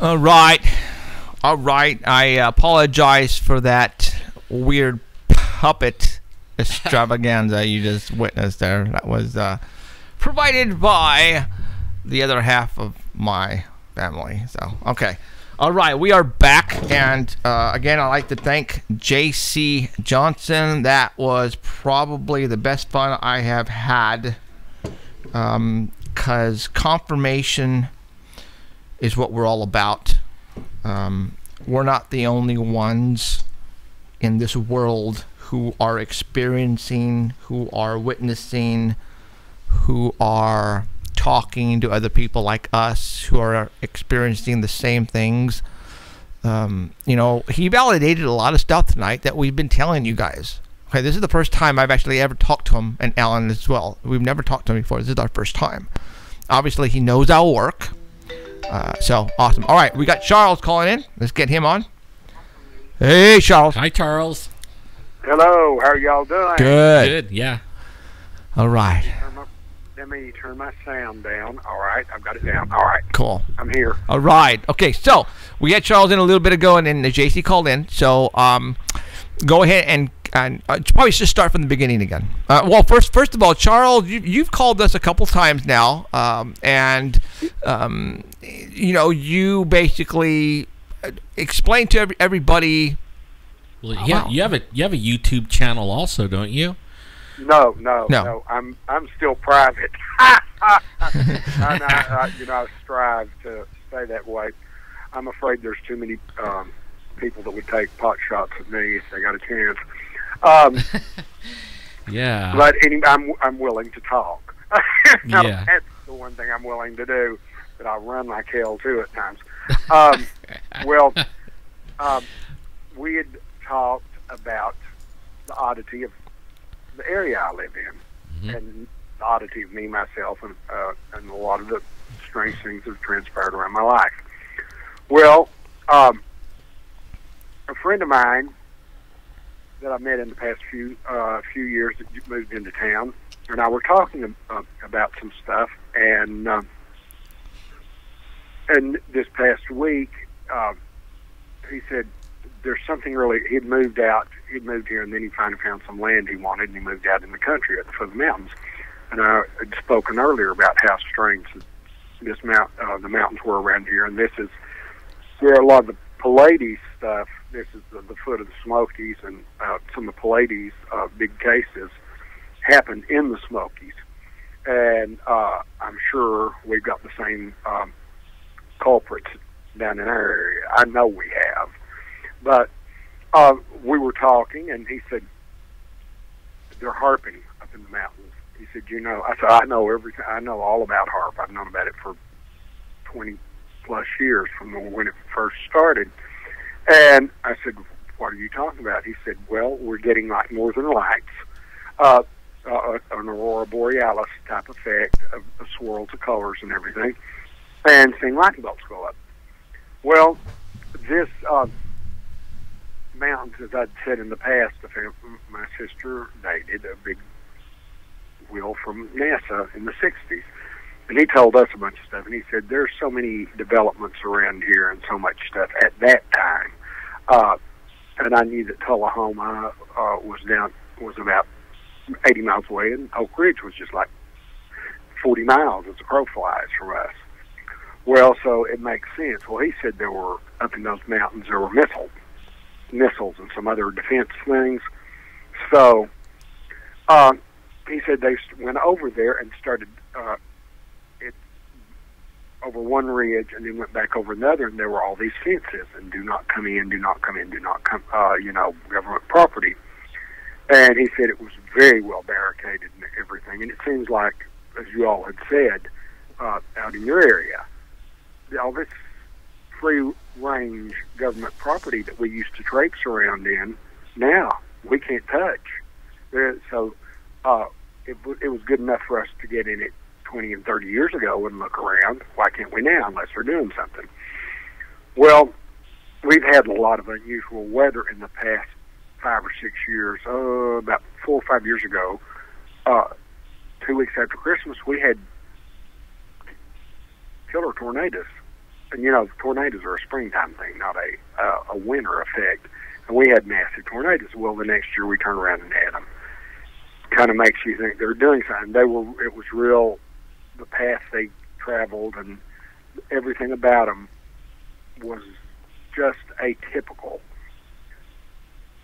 All right. I apologize for that weird puppet extravaganza you just witnessed there. That was provided by the other half of my family. So, okay. All right, we are back, and again, I'd like to thank J.C. Johnson. That was probably the best fun I have had, because confirmation is what we're all about. We're not the only ones in this world who are experiencing, who are witnessing, who are talking to other people like us who are experiencing the same things. He validated a lot of stuff tonight that we've been telling you guys. Okay, this is the first time I've actually ever talked to him, and Alan as well. We've never talked to him before. This is our first time. Obviously, he knows our work. So, awesome. All right, we got Charles calling in. Let's get him on. Hey, Charles. Hi, Charles. Hello, how are y'all doing? Good, yeah. All right. Let me turn my sound down. All right, I've got it down. All right, Cool. I'm here. All right. Okay, so we had Charles in a little bit ago, and then JC called in. So go ahead and probably just start from the beginning again. Well, first of all, Charles, you've called us a couple times now, and you basically explain to everybody. Well, yeah, you have a YouTube channel also, don't you? No. No. I'm still private. I strive to stay that way. I'm afraid there's too many people that would take pot shots at me if they got a chance. Yeah. But I'm willing to talk. Yeah. That's the one thing I'm willing to do, but I run like hell too at times. We had talked about the oddity of the area I live in, and the oddity of me, myself, and a lot of the strange things that have transpired around my life. Well, a friend of mine that I met in the past few years that moved into town, and I were talking about some stuff, and this past week, he said there's something really. He'd moved here, and then he finally found some land he wanted, and he moved out in the country at the foot of the mountains. And I had spoken earlier about how strange the mountains were around here, and this is where a lot of the Pallades stuff. This is the foot of the Smokies, and some of the Pallades big cases happened in the Smokies, and I'm sure we've got the same culprits down in our area. I know we have, but we were talking, and he said they're harping up in the mountains. He said, I said, I know everything. I know all about harp. I've known about it for 20 plus years from when it first started. And I said, what are you talking about? He said, well, we're getting like northern lights, an aurora borealis type effect of swirls of colors and everything, and seeing lightning bolts go up. Well, this mountains, as I'd said in the past, my sister dated a big wheel from NASA in the 60s. And he told us a bunch of stuff, and he said there's so many developments around here and so much stuff at that time. And I knew that Tullahoma was about 80 miles away, and Oak Ridge was just like 40 miles as a crow flies from us. Well, so it makes sense. Well, he said there were, up in those mountains, there were missiles and some other defense things. So he said they went over there and started over one ridge, and then went back over another, and there were all these fences, and do not come in, do not come in, do not come, government property. And he said it was very well barricaded and everything, and it seems like, as you all had said, out in your area, all this free-range government property that we used to traipse around in, now we can't touch. So it was good enough for us to get in it 20 and 30 years ago and look around. Why can't we now unless they're doing something? Well, we've had a lot of unusual weather in the past 5 or 6 years. About 4 or 5 years ago, 2 weeks after Christmas, we had killer tornadoes and tornadoes are a springtime thing, not a winter effect. And we had massive tornadoes. Well, the next year we turned around and had them. Kind of makes you think they're doing something. It was real, the path they traveled and everything about them was just atypical.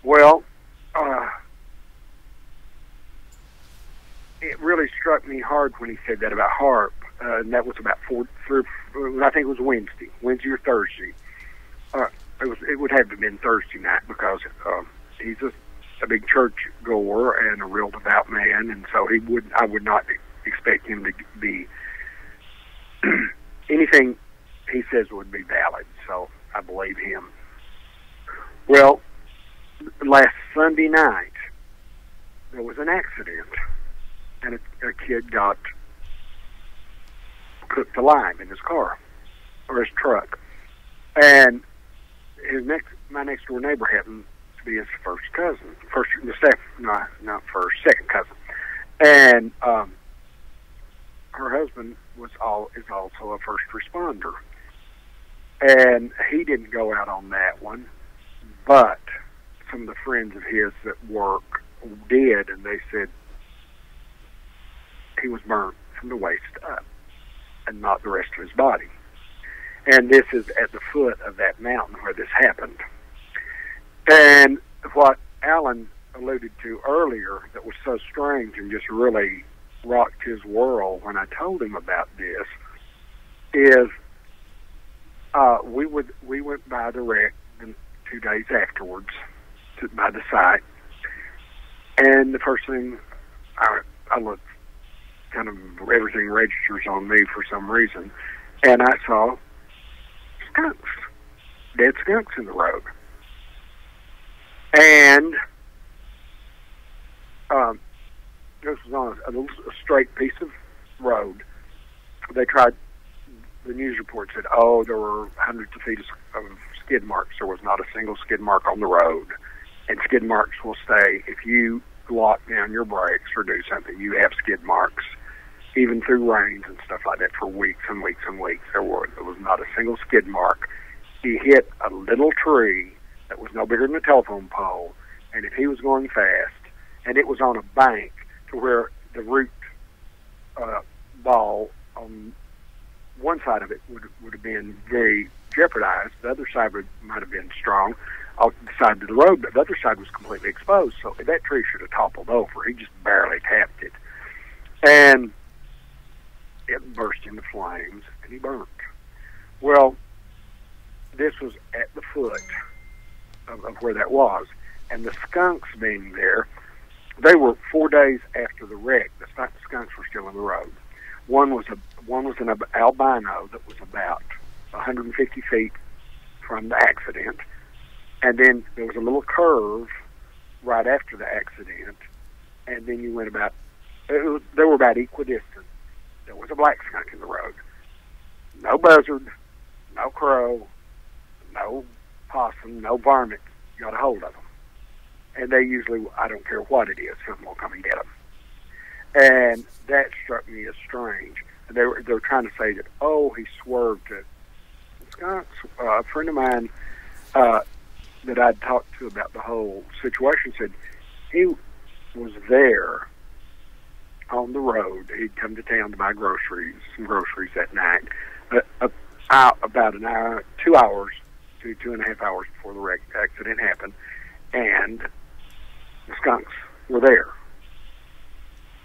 Well, it really struck me hard when he said that about Harp, and that was about I think it was Wednesday or Thursday. It would have to have been Thursday night because he's a big church goer and a real devout man, and so I would not expect him to be anything he says would be valid. So I believe him. Well, last Sunday night there was an accident, and a kid got cooked alive in his car or his truck, and my next door neighbor happened to be his second cousin, and her husband is also a first responder, and he didn't go out on that one, but some of the friends of his that work did, and they said he was burnt from the waist up and not the rest of his body. And this is at the foot of that mountain where this happened. And what Alan alluded to earlier that was so strange and just really rocked his world when I told him about this is we went by the wreck 2 days afterwards by the site, and the first thing I looked, kind of everything registers on me for some reason, and I saw skunks, dead skunks in the road. And this was on a straight piece of road. The news report said, there were hundreds of feet of skid marks. There was not a single skid mark on the road. And skid marks will stay. If you lock down your brakes or do something, you have skid marks, even through rains and stuff like that, for weeks and weeks and weeks. There was not a single skid mark. He hit a little tree that was no bigger than a telephone pole, and if he was going fast, and it was on a bank to where the root ball on one side of it would have been very jeopardized. The other side might have been strong off the side of the road, but the other side was completely exposed, so that tree should have toppled over. He just barely tapped it. And it burst into flames, and he burnt. Well, this was at the foot of where that was. And the skunks being there, they were 4 days after the wreck. The skunks were still in the road. One was an albino that was about 150 feet from the accident. And then there was a little curve right after the accident. And then you went they were about equidistant. There was a black skunk in the road. No buzzard, no crow, no possum, no varmint got a hold of them. And they usually, I don't care what it is, something will come and get them. And that struck me as strange. They were trying to say that, he swerved to skunks. A friend of mine that I'd talked to about the whole situation said he was there on the road. He'd come to town to buy some groceries that night, about an hour, 2 hours, 2.5 hours before the accident happened, and the skunks were there.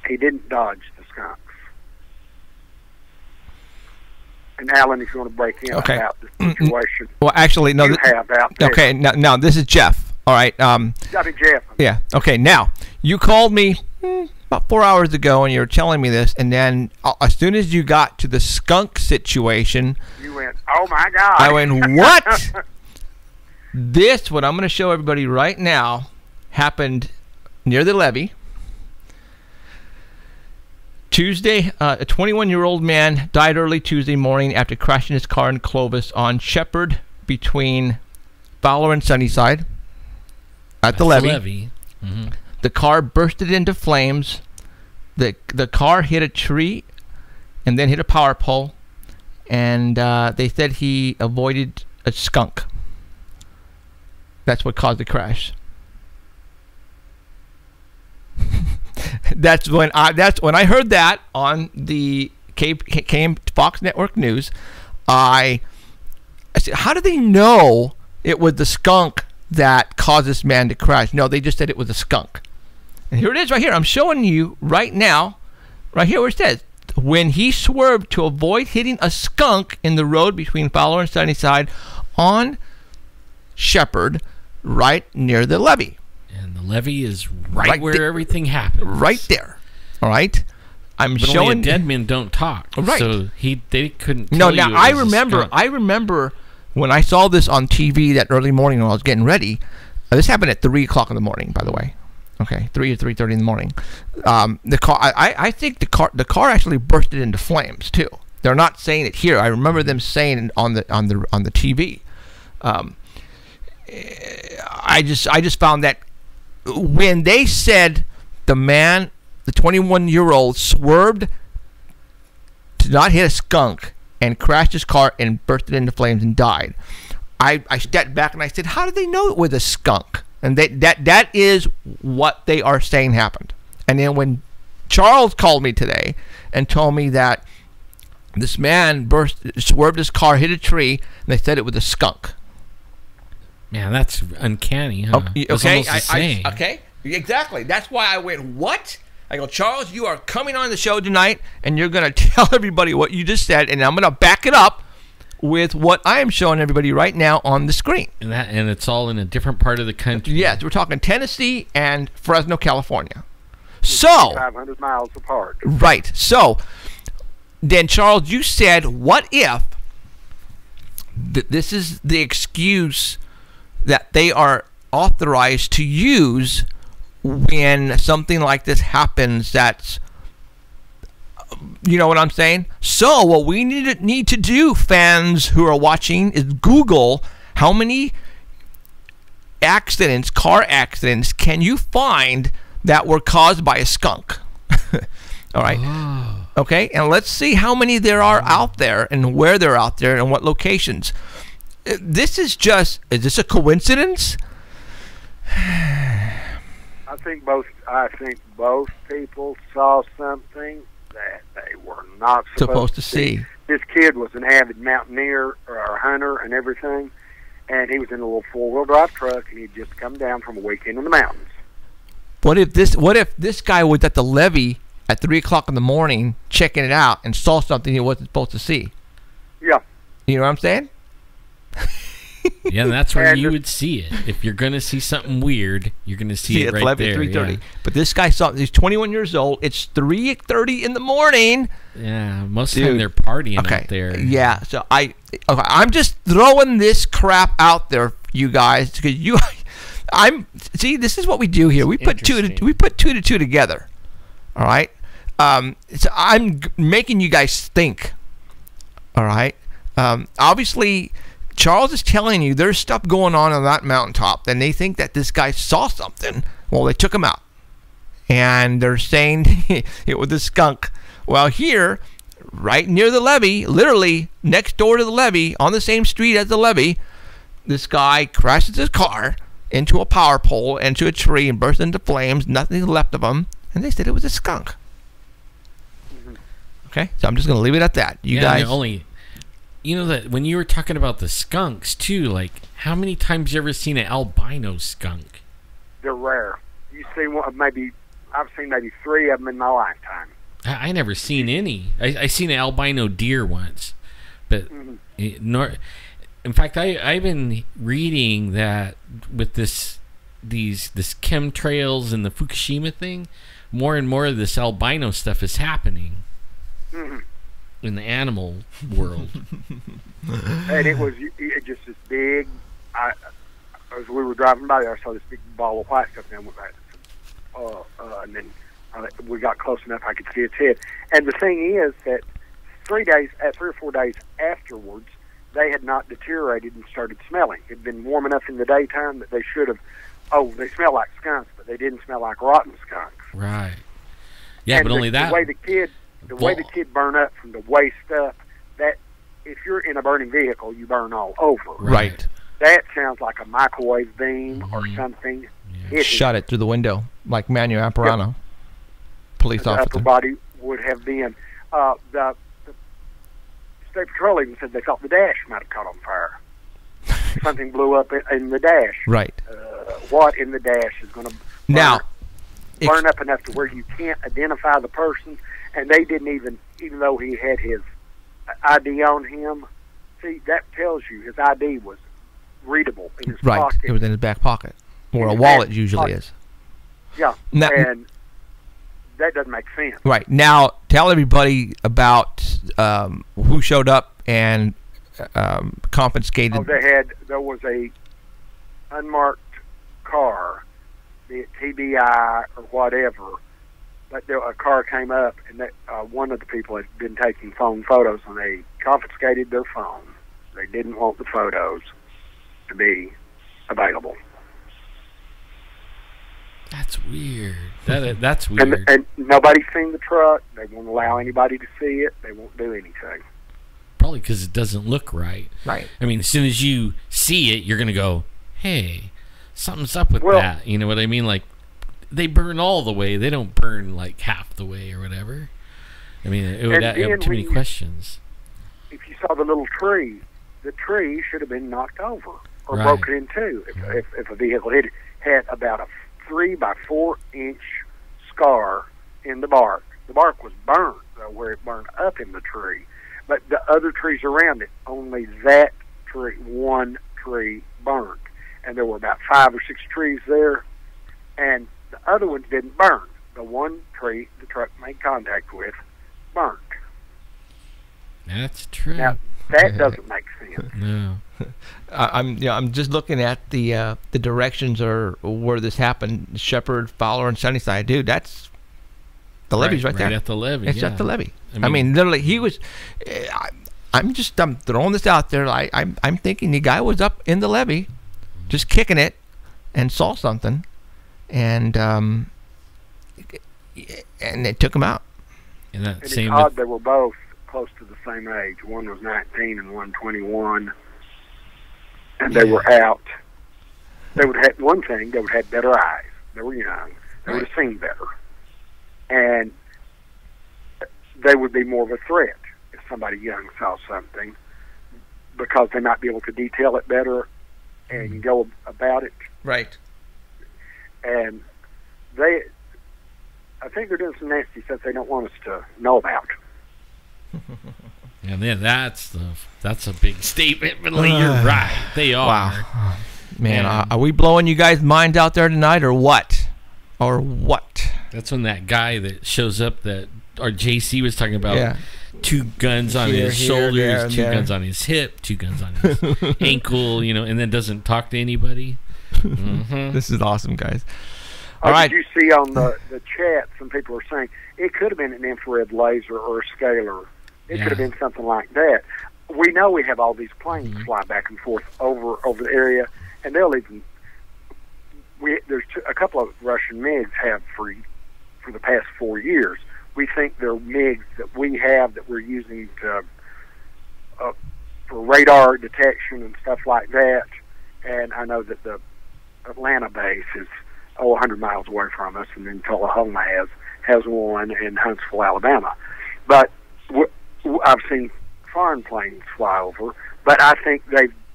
He didn't dodge the skunks. And Alan, if you want to break in about the situation, well, actually, no. Have out there. Okay, now this is Jeff. All right. Jeff. Yeah. Okay. Now you called me about 4 hours ago, and you were telling me this, and then as soon as you got to the skunk situation, you went, "Oh my God!" I went, "What?" What I'm going to show everybody right now happened near the levee. Tuesday, a 21-year-old man died early Tuesday morning after crashing his car in Clovis on Shepherd between Fowler and Sunnyside at the levee. Mm-hmm. The car bursted into flames. The car hit a tree and then hit a power pole and they said he avoided a skunk. That's what caused the crash. That's when I heard that on the came Fox Network News. I said, how do they know it was the skunk that caused this man to crash? No, they just said it was a skunk. And here it is right here. I'm showing you right now, right here where it says, when he swerved to avoid hitting a skunk in the road between Fowler and Sunnyside on Shepherd, right near the levee. And the levee is right where everything happens. Right there. All right. I'm but showing. Only dead men don't talk. Right. So they couldn't. No. Tell Now you I it was a remember. skunk. I remember when I saw this on TV that early morning when I was getting ready. This happened at 3:00 in the morning, by the way. Okay, 3 or 3:30 in the morning. The car. I think the car actually bursted into flames too. They're not saying it here. I remember them saying it on the TV. I just found that when they said the man, the 21-year-old, swerved to not hit a skunk and crashed his car and bursted into flames and died, I stepped back and I said, how did they know it was a skunk? And that is what they are saying happened. And then when Charles called me today and told me that this man swerved his car, hit a tree, and they said it was a skunk. Man, that's uncanny, huh? Okay, That's almost the same. okay, exactly. That's why I went, what? I go, Charles, you are coming on the show tonight, and you're going to tell everybody what you just said, and I'm going to back it up with what I am showing everybody right now on the screen. And it's all in a different part of the country. Yes, we're talking Tennessee and Fresno, California. So 500 miles apart. Right. So then, Charles, you said, what if this is the excuse that they are authorized to use when something like this happens? That's, you know what I'm saying? So what we need to do, fans who are watching, is Google how many accidents, car accidents, can you find that were caused by a skunk? All right. Oh. Okay, and let's see how many there are out there and where they're out there and what locations. This is this a coincidence? I think both people saw something that they were not supposed to see. This kid was an avid mountaineer or a hunter and everything, and he was in a little 4-wheel drive truck, and he'd just come down from a weekend in the mountains. What if this guy was at the levee at 3:00 in the morning checking it out and saw something he wasn't supposed to see? Yeah. You know what I'm saying? Yeah, and that's where you would see it. If you're going to see something weird, you're going to see it right there. 3:30. Yeah. But this guy saw. He's 21 years old. It's 3:30 in the morning. Yeah, most of the time they're partying out there. Yeah, so I'm just throwing this crap out there, you guys, because see, this is what we do here. We put two to two together. All right. So I'm making you guys think. All right. Obviously, Charles is telling you there's stuff going on that mountaintop, and they think that this guy saw something. Well, they took him out, and they're saying it was a skunk. Well, here, right near the levee, literally next door to the levee, on the same street as the levee, this guy crashes his car into a power pole, into a tree, and burst into flames. Nothing left of him, and they said it was a skunk. Okay, so I'm just going to leave it at that. You guys only. You know that when you were talking about the skunks too, like how many times you ever seen an albino skunk? They're rare. You see one, maybe I've seen maybe 3 of them in my lifetime. I never seen any. I seen an albino deer once, but in fact, I've been reading that with this chemtrails and the Fukushima thing, more and more of this albino stuff is happening. Mm-hmm. In the animal world. And it just this big, as we were driving by there, I saw this big ball of white stuff, and and then we got close enough I could see its head. And the thing is that 3 or 4 days afterwards, they had not deteriorated and started smelling. It had been warm enough in the daytime that they should have, they smell like skunks, but they didn't smell like rotten skunks. Right. Yeah, and but only that. The way the kid burned up from the waist up, that if you're in a burning vehicle, you burn all over. Right. That sounds like a microwave beam or something. Yeah. Shot it through the window, like Manuel Apparano, police The officer. upper body would have been. The State Patrol even said they thought the dash might have caught on fire. Something blew up in the dash. Right. What in the dash is going to Now, burn up enough to where you can't identify the person? And they didn't even though he had his ID on him. See, that tells you his ID was readable in his right. pocket. It was in his back pocket, or In a his wallet back usually pocket. is. Yeah, Now, and that doesn't make sense. right. Now, tell everybody about who showed up and confiscated. Oh, there was a unmarked car, be it TBI or whatever, but a car came up, and one of the people had been taking phone photos, and they confiscated their phone. They didn't want the photos to be available. That's weird. That's weird. And nobody's seen the truck. They won't allow anybody to see it. They won't do anything. Probably because it doesn't look right. Right. I mean, as soon as you see it, you're going to go, hey, something's up with Well- that. You know what I mean? Like, they burn all the way. They don't burn, like, half the way or whatever. I mean, it would And have then too many when you- questions. If you saw the little tree, the tree should have been knocked over or Right. broken in two. If a vehicle had about a 3 by 4 inch scar in the bark. The bark was burned, though, where it burned up in the tree. But the other trees around it, only that tree, one tree burned. And there were about 5 or 6 trees there, and the other ones didn't burn. The one tree the truck made contact with burned. That's true. Now, that doesn't make sense. No. I'm just looking at the directions or where this happened. Shepherd, Fowler, and Sunnyside. Dude, that's the levee's right there. Right at the levee. It's yeah. at the levee. I I mean, literally, he was. I'm throwing this out there. I'm thinking the guy was up in the levee, just kicking it, and saw something, and it took him out. And that And same. it's odd they were both close to the same age. One was 19 and one 21. And they were out. They would have one thing, they would have better eyes. They were young. They would have seen better. And they would be more of a threat if somebody young saw something, because they might be able to detail it better and go about it. Right. And I think they're doing some nasty stuff they don't want us to know about. And then that's a big statement, but like, you're right. They are. Wow. Man, And- are we blowing you guys' minds out there tonight, or what? Or what? That's when that guy that shows up that our JC was talking about. Yeah. 2 guns on Here, his here, shoulders, there, and 2 there. guns on his hip, 2 guns on his ankle, and then doesn't talk to anybody. Mm-hmm. This is awesome, guys. All right. Did you see on the chat, some people are saying it could have been an infrared laser or a scalar. It could have been something like that. We know we have all these planes fly back and forth over the area, and they'll even. There's a couple of Russian MiGs have for the past 4 years. We think they're MiGs that we have that we're using to for radar detection and stuff like that. And I know that the Atlanta base is 100 miles away from us, and then Tullahoma has one in Huntsville, Alabama. But I've seen foreign planes fly over, but I think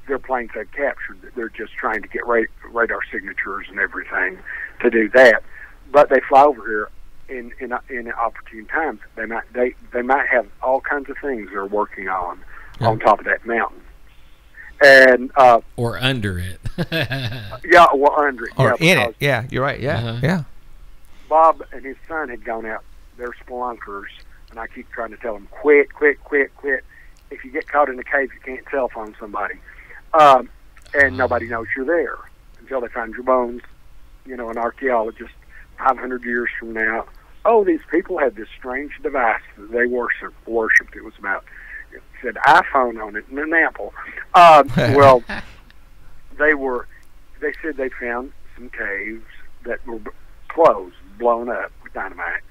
their planes they've captured. They're just trying to get radar signatures and everything to do that. But they fly over here in opportune times. They might have all kinds of things they're working on top of that mountain. And Or under it. yeah, well, under it, Or in because it. Yeah, you're right. Yeah, Uh-huh. yeah. Bob and his son had gone out. They're spelunkers, and I keep trying to tell them, quit. If you get caught in a cave, you can't cell phone somebody. And nobody knows you're there until they find your bones. An archaeologist 500 years from now, these people had this strange device that they worshipped. It was about, it said iPhone on it and an apple. Well, they said they found some caves that were closed, blown up with dynamite.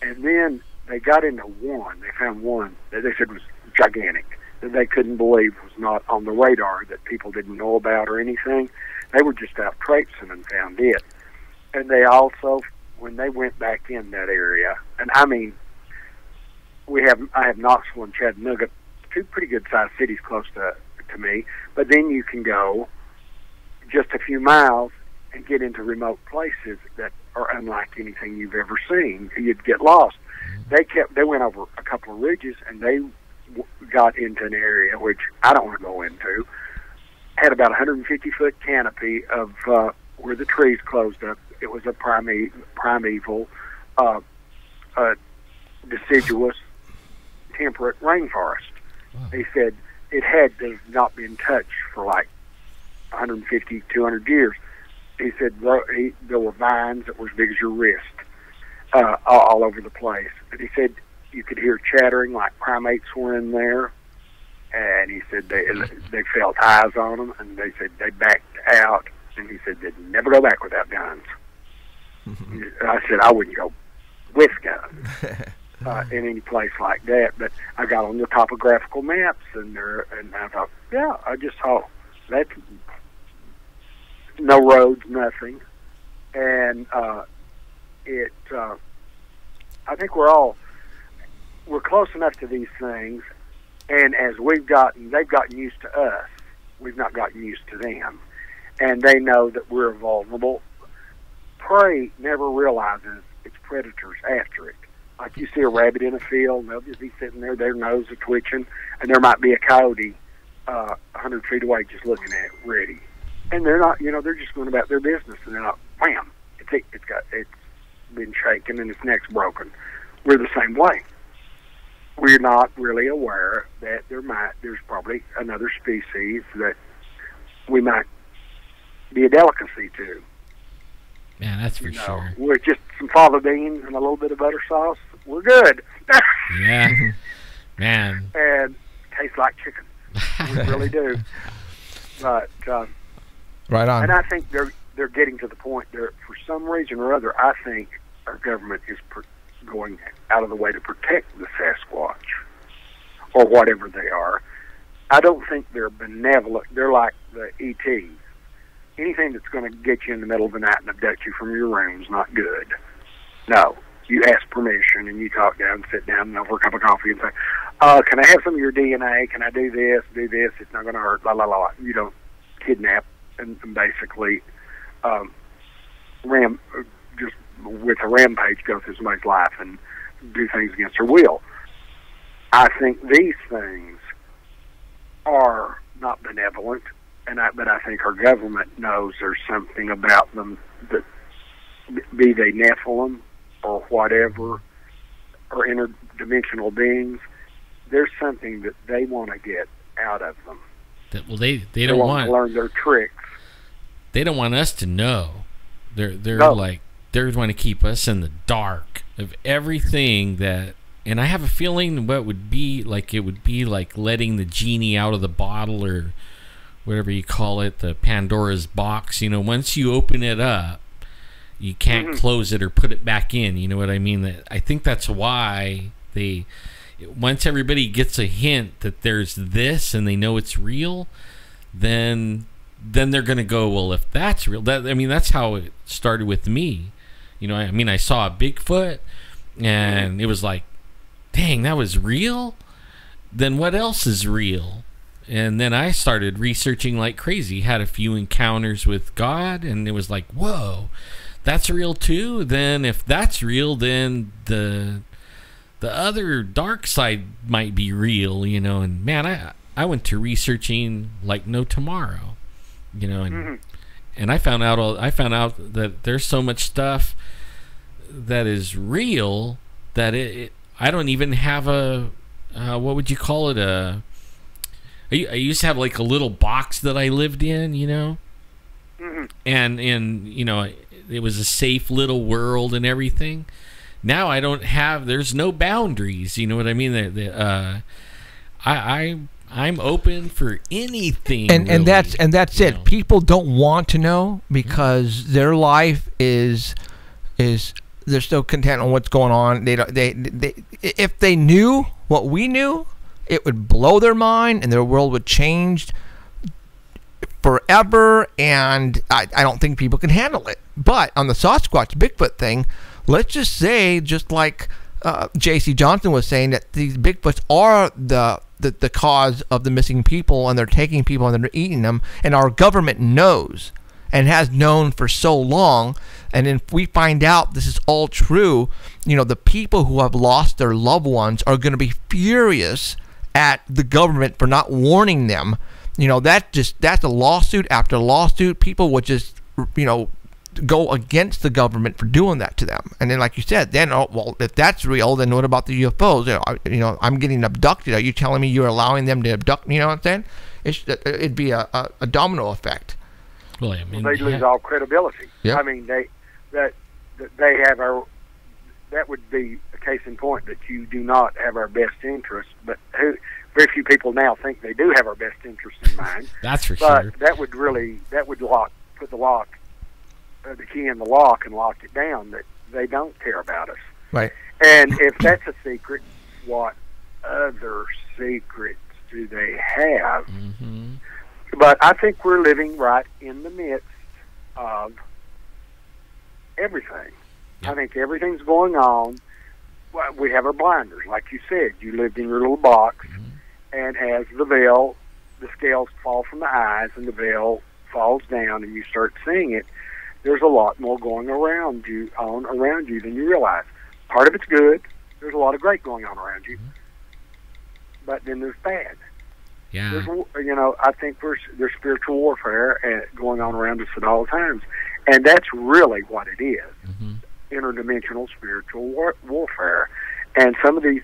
And then they got into one. They found one that they said was gigantic. that they couldn't believe was not on the radar, that people didn't know about or anything. They were just out traipsing and found it. And they also, when they went back in that area, and I mean, I have Knoxville and Chattanooga, two pretty good sized cities close to me, but then you can go just a few miles and get into remote places that are unlike anything you've ever seen. You'd get lost. They went over a couple of ridges, and they got into an area which I don't want to go into. Had about 150-foot canopy of where the trees closed up. It was a primeval, deciduous, temperate rainforest. Wow. He said it had to not been touched for like 150, 200 years. He said there were vines that were as big as your wrist all over the place. And he said you could hear chattering like primates were in there. And he said they felt eyes on them, and they said they backed out. And he said they'd never go back without guns. And I said I wouldn't go with guns in any place like that. But I got on the topographical maps, and I thought, yeah, I just saw that. No roads, nothing, and I think we're close enough to these things, and as they've gotten used to us, we've not gotten used to them, and they know that we're vulnerable. Prey never realizes its predators after it. Like you see a rabbit in a field, and they'll just be sitting there, their nose is twitching, and there might be a coyote 100 feet away just looking at it, ready. And they're not, they're just going about their business, and they're not, wham, it's been shaken and its neck's broken. We're the same way. We're not really aware that there's probably another species that we might be a delicacy to. Man, that's for sure. With just some fava beans and a little bit of butter sauce, we're good. Yeah, man. And tastes like chicken. We really do. But right on. And I think they're getting to the point there. For some reason or other, I think our government is going out of the way to protect the Sasquatch or whatever they are. I don't think they're benevolent. They're like the ETs. Anything that's going to get you in the middle of the night and abduct you from your room is not good. No. You ask permission, and you talk down, sit down over a cup of coffee and say, can I have some of your DNA? Can I do this? It's not going to hurt, la, la, la. You don't kidnap and basically just with a rampage go through somebody's life and do things against their will. I think these things are not benevolent, but I think our government knows there's something about them that, be they Nephilim or whatever, or interdimensional beings, there's something that they want to get out of them. They don't want to learn their tricks. They don't want us to know. They're like they want to keep us in the dark of everything that. And I have a feeling what would be like, it would be like letting the genie out of the bottle, or whatever you call it, the Pandora's box. Once you open it up, you can't close it or put it back in. You know what I mean? I think that's why once everybody gets a hint that there's this and they know it's real, then they're going to go, well, if that's real, that's how it started with me. I saw a Bigfoot, and it was like, dang, that was real? Then what else is real? And then I started researching like crazy, had a few encounters with God, and it was like, whoa, that's real too? Then if that's real, then the other dark side might be real, and man, I went to researching like no tomorrow, and I found out that there's so much stuff that is real that I don't even have a what would you call it, I used to have like a little box that I lived in, and it was a safe little world and everything. Now I don't have. There's no boundaries. You know what I mean? I'm open for anything. And really, that's it. People don't want to know because their life is they're still content on what's going on. They if they knew what we knew, it would blow their mind and their world would change forever, and I don't think people can handle it. But on the Sasquatch Bigfoot thing, let's just say, just like J.C. Johnson was saying, that these Bigfoots are the cause of the missing people, and they're taking people and they're eating them, and our government knows and has known for so long. And if we find out this is all true, you know, the people who have lost their loved ones are going to be furious at the government for not warning them. You know, that's a lawsuit after lawsuit. People would just, you know, go against the government for doing that to them. And then, like you said, then, oh, well, if that's real, then what about the UFOs? You know, I'm getting abducted. Are you telling me you're allowing them to abduct me? You know what I'm saying? It'd be a domino effect. Well, I mean, they lose all credibility. Yep. I mean, they have our. That would be a case in point that you do not have our best interest. But very few people now think they do have our best interest in mind. That's for but sure. that would put the key in the lock and lock it down, that they don't care about us. Right. And if that's a secret, what other secrets do they have? Mm-hmm. But I think we're living right in the midst of everything. Yep. I think everything's going on. Well, we have our blinders. Like you said, you lived in your little box, and as the scales fall from the eyes and the veil falls down and you start seeing it, there's a lot more going around you than you realize. Part of it's good. There's a lot of great going on around you. But then there's bad. Yeah. There's, I think there's spiritual warfare going on around us at all times. And that's really what it is. Mm-hmm. Interdimensional spiritual warfare. And some of these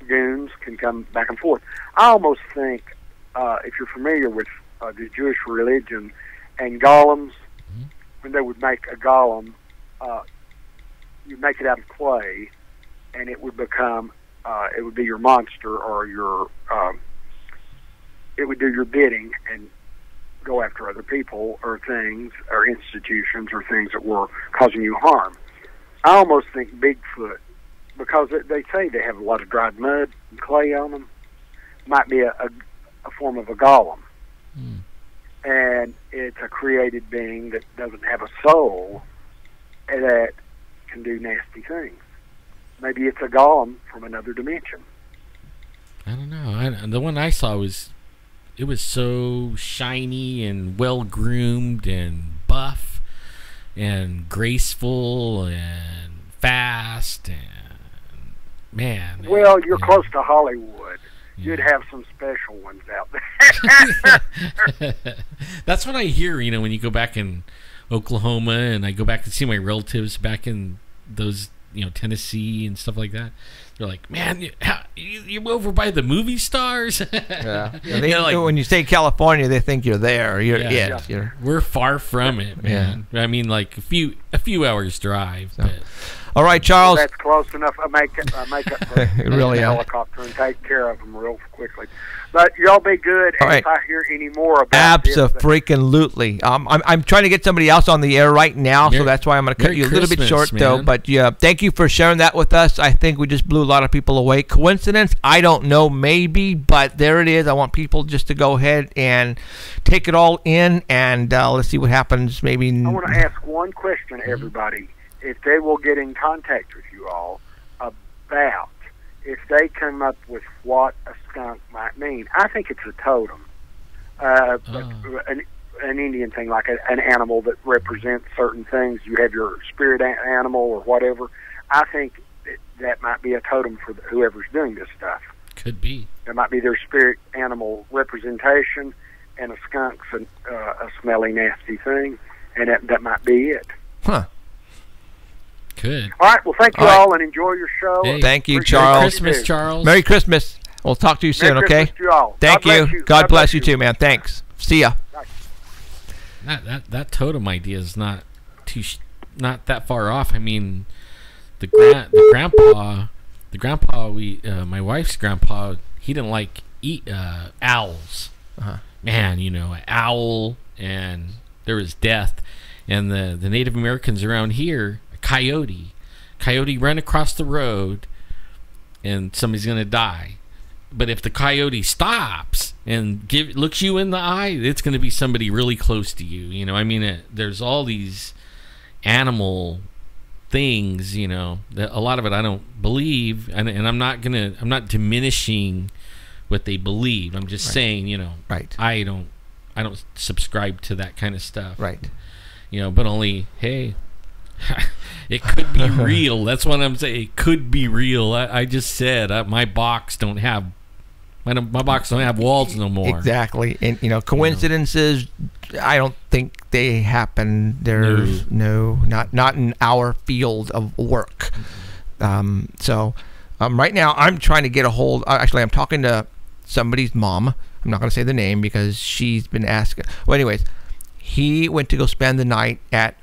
goons can come back and forth. I almost think, if you're familiar with the Jewish religion and golems, when they would make a golem, you'd make it out of clay, and it would become, it would be your monster, or it would do your bidding and go after other people or things or institutions or things that were causing you harm. I almost think Bigfoot, because they say they have a lot of dried mud and clay on them, might be a form of a golem. And it's a created being that doesn't have a soul and that can do nasty things. Maybe it's a golem from another dimension. I don't know. The one I saw was so shiny and well groomed and buff and graceful and fast, and man. Well, you're close to Hollywood. You'd have some special ones out there. That's what I hear, when you go back in Oklahoma, and I go back and see my relatives back in those, Tennessee and stuff like that. They're like, man, you over by the movie stars? Yeah. When you say California, they think you're there. We're far from it, man. Yeah. I mean, like a few hours drive. So. But. All right, Charles. Well, that's close enough. I make up for really a helicopter and take care of them real quickly. But y'all be good. And if I hear any more about Abso-freaking-lutely. I'm trying to get somebody else on the air right now, so that's why I'm going to cut you a little bit short, though. But thank you for sharing that with us. I think we just blew a lot of people away. Coincidence? I don't know, maybe, but there it is. I want people just to go ahead and take it all in, and let's see what happens. Maybe I want to ask one question, everybody. If they will get in contact with you all about if they come up with what a skunk might mean. I think it's a totem, an Indian thing, like an animal that represents certain things. You have your spirit animal or whatever. I think that might be a totem for whoever's doing this stuff. Could be. It might be their spirit animal representation, and a skunk's a smelly, nasty thing, and that might be it. Huh. Good. All right. Well, thank you all, and enjoy your show. Hey, thank you, Charles. Merry Christmas, Charles. Merry Christmas. We'll talk to you soon, Merry okay? Christmas to you all. Thank you. God bless you too, man. Thanks. See ya. That totem idea is not that far off. I mean, the grandpa, my wife's grandpa, he didn't like owls. Man, an owl, and there was death. And the Native Americans around here, coyote ran across the road, and somebody's gonna die. But if the coyote stops and looks you in the eye, it's gonna be somebody really close to you. You know, I mean, there's all these animal things, you know, that a lot of it I don't believe, and I'm not diminishing what they believe. I'm just saying, you know, I don't subscribe to that kind of stuff. Right. You know, but only, hey, it could be real. That's what I'm saying. It could be real. I just said my box don't have walls no more. Exactly. And you know, coincidences, I don't think they happen. There's not in our field of work. So right now I'm trying to get a hold. Actually, I'm talking to somebody's mom. I'm not going to say the name because she's been asking. Well, anyways, he went to go spend the night at.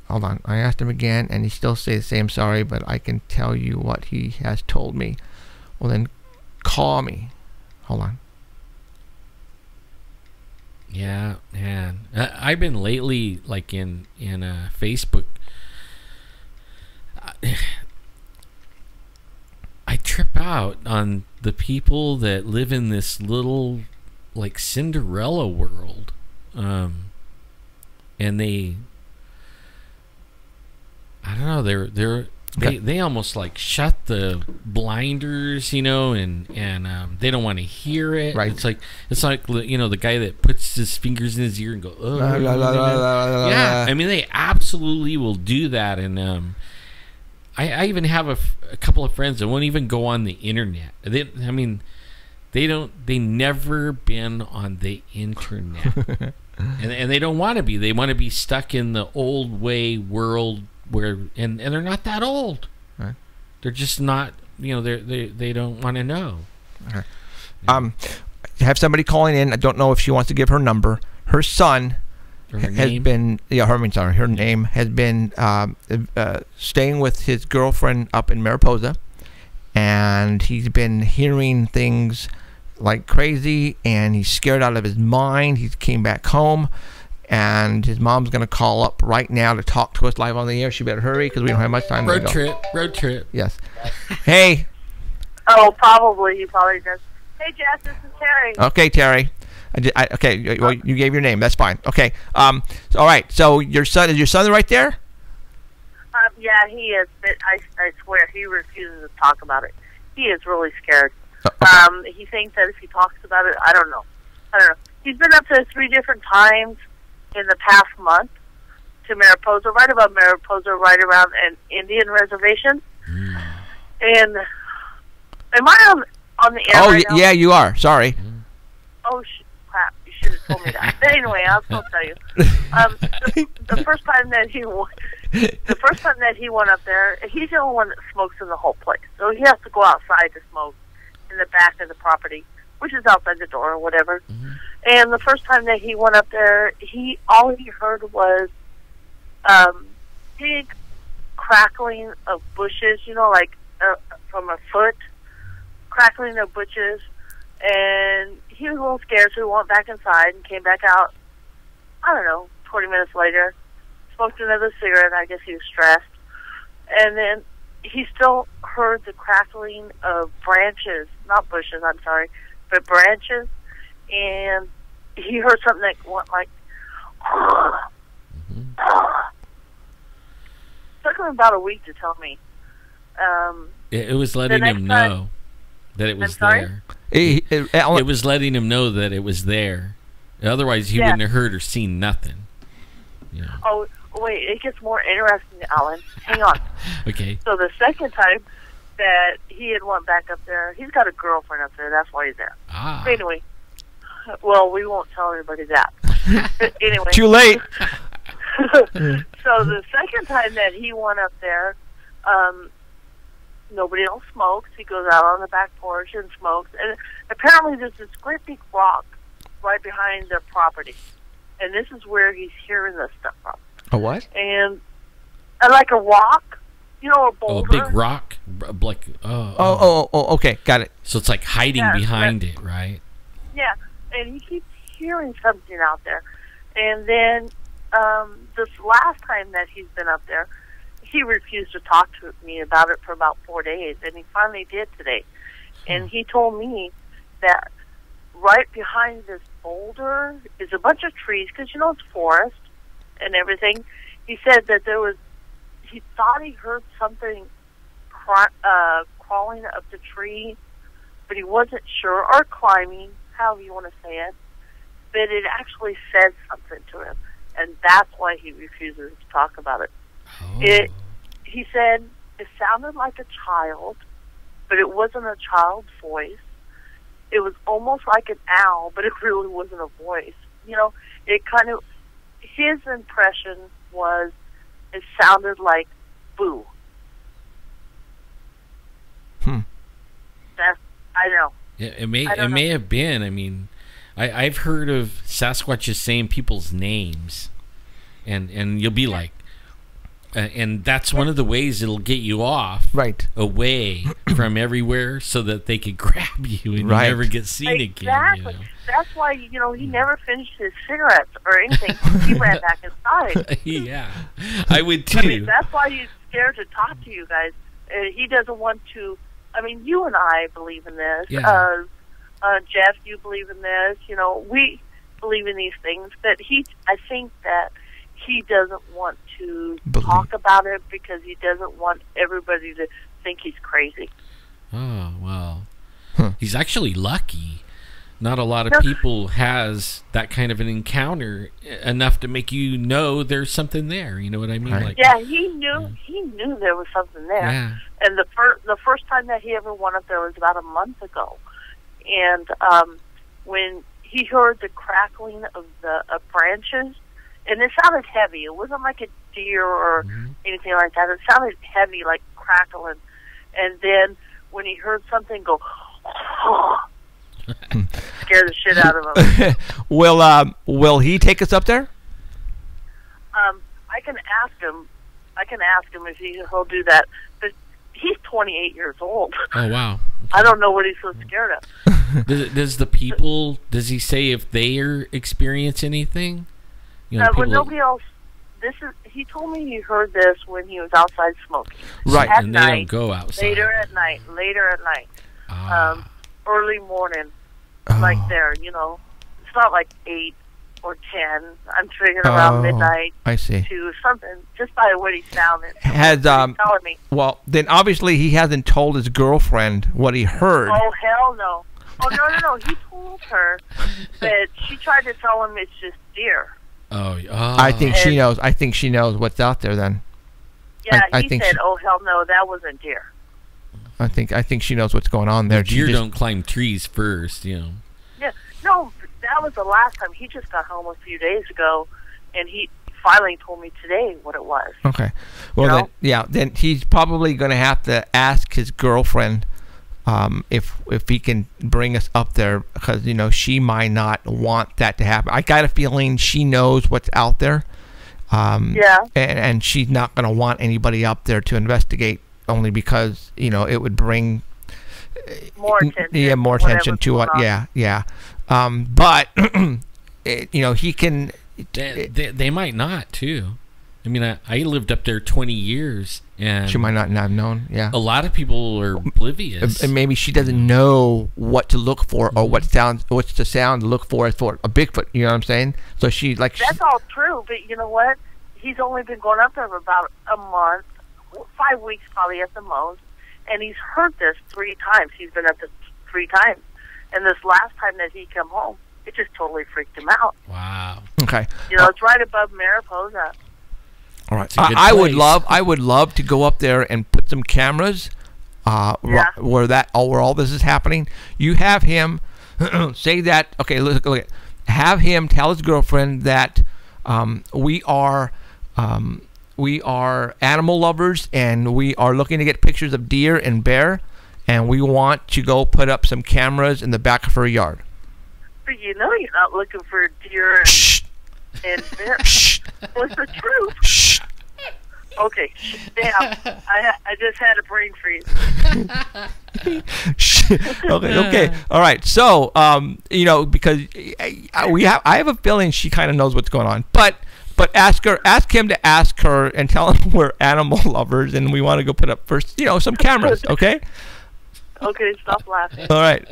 Hold on. I asked him again, and he still says the same. Sorry, but I can tell you what he has told me. Well, then call me. Hold on. Yeah, man. I've been lately, like in Facebook. I trip out on the people that live in this little, like, Cinderella world, and they. I don't know. They almost like shut the blinders, you know, and they don't want to hear it. Right. It's like you know, the guy that puts his fingers in his ear and go, oh, yeah. I mean, they absolutely will do that, and I even have a couple of friends that won't even go on the internet. They never been on the internet, and they don't want to be. They want to be stuck in the old way world. And they're not that old. Right. They're just not, you know, they don't want to know. Okay. Have somebody calling in. I don't know if she wants to give her number. Her son her name has been staying with his girlfriend up in Mariposa, and he's been hearing things like crazy, and he's scared out of his mind. He came back home. And his mom's going to call up right now to talk to us live on the air. She better hurry because we don't have much time. Road trip. Yes. Hey. Oh, probably. He probably does. Hey, Jess, this is Terry. Okay, Terry. Okay, well, you gave your name. That's fine. Okay. All right. So is your son right there? Yeah, he is. But I swear, he refuses to talk about it. He is really scared. Okay. He thinks that if he talks about it, I don't know. He's been up there 3 different times in the past month to Mariposa, right above Mariposa, right around an Indian reservation. And am I on the air right now? Yeah, you are. Sorry. Oh, crap. You should have told me that. But anyway, I'll still tell you. The first time that he went up there, he's the only one that smokes in the whole place. So he has to go outside to smoke in the back of the property, which is outside the door or whatever. And the first time that he went up there, all he heard was big crackling of bushes, you know, like from a foot, crackling of bushes. And he was a little scared, so he went back inside and came back out, I don't know, 20 minutes later, smoked another cigarette. I guess he was stressed. And then he still heard the crackling of branches, not bushes, I'm sorry, but branches, and he heard something that went like, took him about a week to tell me. It was letting him know that it was there. It was letting him know that it was there. Otherwise, he wouldn't have heard or seen nothing. You know. Oh, wait, it gets more interesting, Alan. Hang on. Okay. So the second time that he had went back up there, he's got a girlfriend up there. That's why he's there. Ah. But anyway, well, we won't tell everybody that. But anyway. Too late. So the second time that he went up there, nobody else smokes. He goes out on the back porch and smokes. And apparently there's this great big rock right behind their property. And this is where he's hearing this stuff from. A what? And like a rock, you know, a boulder. Oh, a big rock? Like, okay, got it. So it's like hiding behind it, right? Yeah, and he keeps hearing something out there. And then this last time that he's been up there, he refused to talk to me about it for about 4 days, and he finally did today. And he told me that right behind this boulder is a bunch of trees, because, it's forest and everything. He said that he thought he heard something crawling up the tree, but he wasn't sure, or climbing, however you want to say it. But it actually said something to him, and that's why he refuses to talk about it. Oh. He said it sounded like a child, but it wasn't a child's voice. It was almost like an owl, but it really wasn't a voice. It kind of, his impression was it sounded like boo. I know. Yeah, it may have been. I mean, I've heard of Sasquatches saying people's names, and you'll be like, and that's one of the ways it'll get you off, right, away from everywhere, so that they could grab you and you never get seen again. That's why he never finished his cigarettes or anything. He ran back inside. Yeah, I would too. That's why he's scared to talk to you guys. He doesn't want to. I mean, you and I believe in this. Yeah. Jeff, you believe in this. We believe in these things. But I think that he doesn't want to talk about it because he doesn't want everybody to think he's crazy. Oh, well. He's actually lucky. Not a lot of people has that kind of an encounter enough to make you know there's something there. You know what I mean? Right. Like, Yeah, he knew there was something there. Yeah. And the first time that he ever went up there was about a month ago. And when he heard the crackling of the branches, and it sounded heavy. It wasn't like a deer or anything like that. It sounded heavy, like crackling. And then when he heard something go, scared the shit out of him. Will he take us up there? I can ask him. If he'll do that. But he's 28 years old. Oh, wow. I don't know what he's so scared of. Does he say if they experience anything? When nobody else. He told me he heard this when he was outside smoking. Right, at and night, they don't go outside. Later at night. Early morning, like there. It's not like 8 or 10. I'm figuring around midnight. I see. To something, just by what he sounded. Has telling me. Well, then obviously he hasn't told his girlfriend what he heard. Oh hell no! Oh no! He told her, but she tried to tell him it's just deer. Oh. I think she knows. I think she knows what's out there. Then. Yeah, I he think said, "Oh hell no, that wasn't deer." I think she knows what's going on there. Deer don't climb trees first, Yeah, no, that was the last time. He just got home a few days ago, and he finally told me today what it was. Okay, well then he's probably going to have to ask his girlfriend if he can bring us up there, because she might not want that to happen. I got a feeling she knows what's out there. And she's not going to want anybody up there to investigate, only because it would bring more attention. Yeah, more attention to what. Yeah. But he can. They might not too. I mean, I lived up there 20 years, and she might not have known. Yeah, a lot of people are oblivious, and maybe she doesn't know what to look for or what's the sound to look for a Bigfoot. You know what I'm saying? So that's all true, but you know what? He's only been going up there for about a month, 5 weeks probably at the most, and he's heard this 3 times. He's been up there 3 times, and this last time that he came home, it just totally freaked him out. Wow. Okay. It's right above Mariposa. All right. I would love to go up there and put some cameras where all this is happening. You have him say that. Okay, look. Have him tell his girlfriend that we are animal lovers, and we are looking to get pictures of deer and bear, and we want to go put up some cameras in the back of her yard. But you're not looking for deer and bear. What's the truth? Shh. Okay. Damn. I just had a brain freeze. Okay. All right. So, because I have a feeling she kind of knows what's going on. But But ask him to ask her and tell him we're animal lovers and we want to go put up first, some cameras, okay? Okay, stop laughing. All right.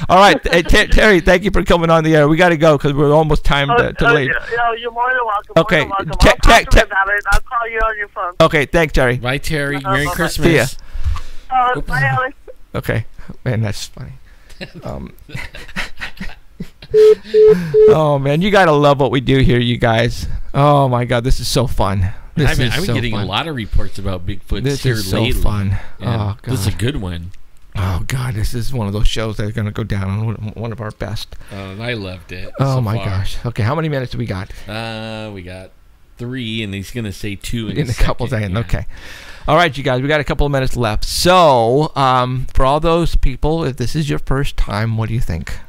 All right. Hey, Terry, thank you for coming on the air. We got to go because we're almost time to leave. You're more than welcome. Okay. More than welcome. I'll talk to him about it. I'll call you on your phone. Okay, thanks, Terry. Bye, Terry. Merry bye-bye. Christmas. See ya. Bye, Alex. Okay. Man, that's funny. Oh, man, you got to love what we do here, you guys. Oh, my God, this is so fun. I've been getting a lot of reports about Bigfoot here is so lately. fun. And Oh, this is a God. good one. Oh, God, this is one of those shows that are going to go down on one of our best. I loved it. Oh, so my far. gosh. Okay, how many minutes do we got? We got 3, and he's going to say 2 In a couple seconds. Yeah. Okay. All right, you guys, we got a couple of minutes left. So, for all those people, if this is your first time, what do you think?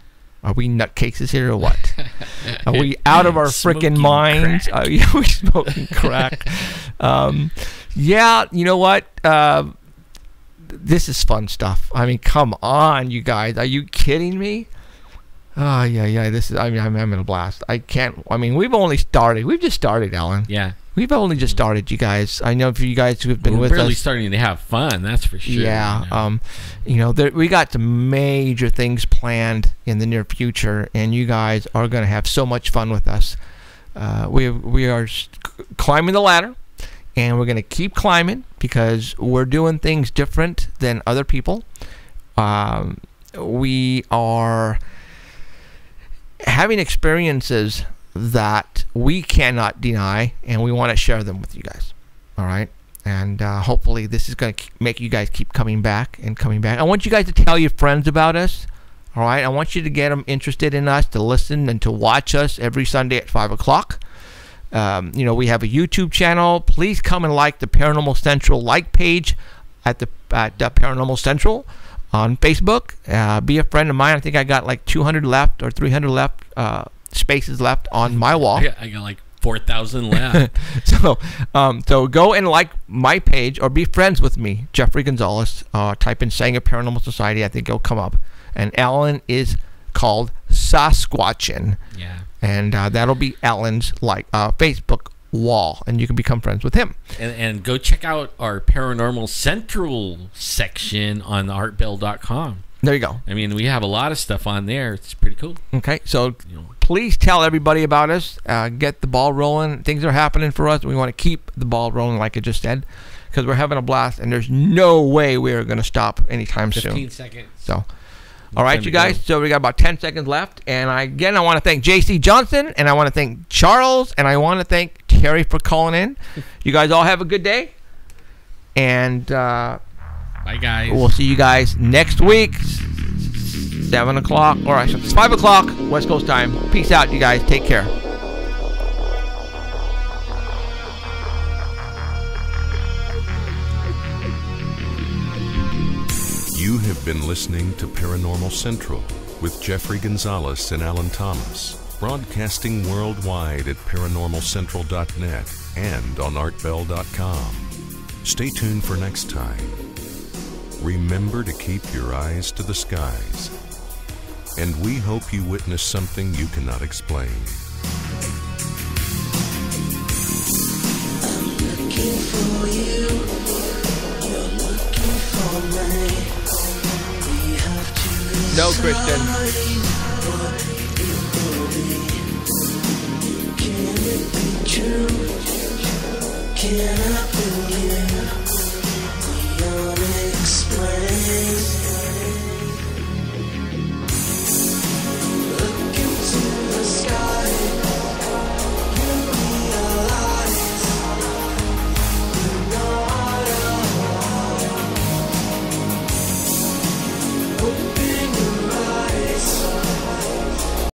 Are we nutcases here or what? Are we out of our freaking Smoking minds? crack. Are we smoking crack? Yeah, you know what? This is fun stuff. I mean, come on, you guys. Are you kidding me? Oh, yeah. This is. I mean, I'm having a blast. I can't. I mean, we've only started. We've just started, Alan. Yeah. We've only just started, you guys. I know for you guys who have been We're with barely us. starting to have fun, that's for sure. Yeah. We got some major things planned in the near future, and you guys are going to have so much fun with us. We are climbing the ladder, and we're going to keep climbing because we're doing things different than other people. We are having experiences that we cannot deny, and we want to share them with you guys. All right? And hopefully this is going to make you guys keep coming back and coming back. I want you guys to tell your friends about us. All right? I want you to get them interested in us, to listen and to watch us every Sunday at 5 o'clock. We have a YouTube channel. Please come and like the Paranormal Central page at Paranormal Central on Facebook. Be a friend of mine. I think I got like 200 left or 300 left spaces left on my wall. I got like 4,000 left. So go and like my page or be friends with me, Jeffrey Gonzalez. Type in Saying a Paranormal Society. I think it'll come up. And Alan is called Sasquatchin. Yeah. And that'll be Alan's Facebook wall, and you can become friends with him. And go check out our Paranormal Central section on artbell.com. There you go. I mean, we have a lot of stuff on there. It's pretty cool. Okay, so please tell everybody about us. Get the ball rolling. Things are happening for us. We want to keep the ball rolling, like I just said, because we're having a blast, and there's no way we're going to stop anytime 15 soon. seconds. So, all right, you guys. So we got about 10 seconds left, and I want to thank J.C. Johnson, and I want to thank Charles, and I want to thank Terry for calling in. You guys all have a good day, and Bye, guys. we'll see you guys next week, 7 o'clock, or it's 5 o'clock West Coast time. Peace out, you guys. Take care. You have been listening to Paranormal Central with Jeffrey Gonzalez and Alan Thomas, broadcasting worldwide at paranormalcentral.net and on artbell.com. Stay tuned for next time. Remember to keep your eyes to the skies, and we hope you witness something you cannot explain. Looking for you, you're looking for me. We have to No, Christian. Can it be true? Can I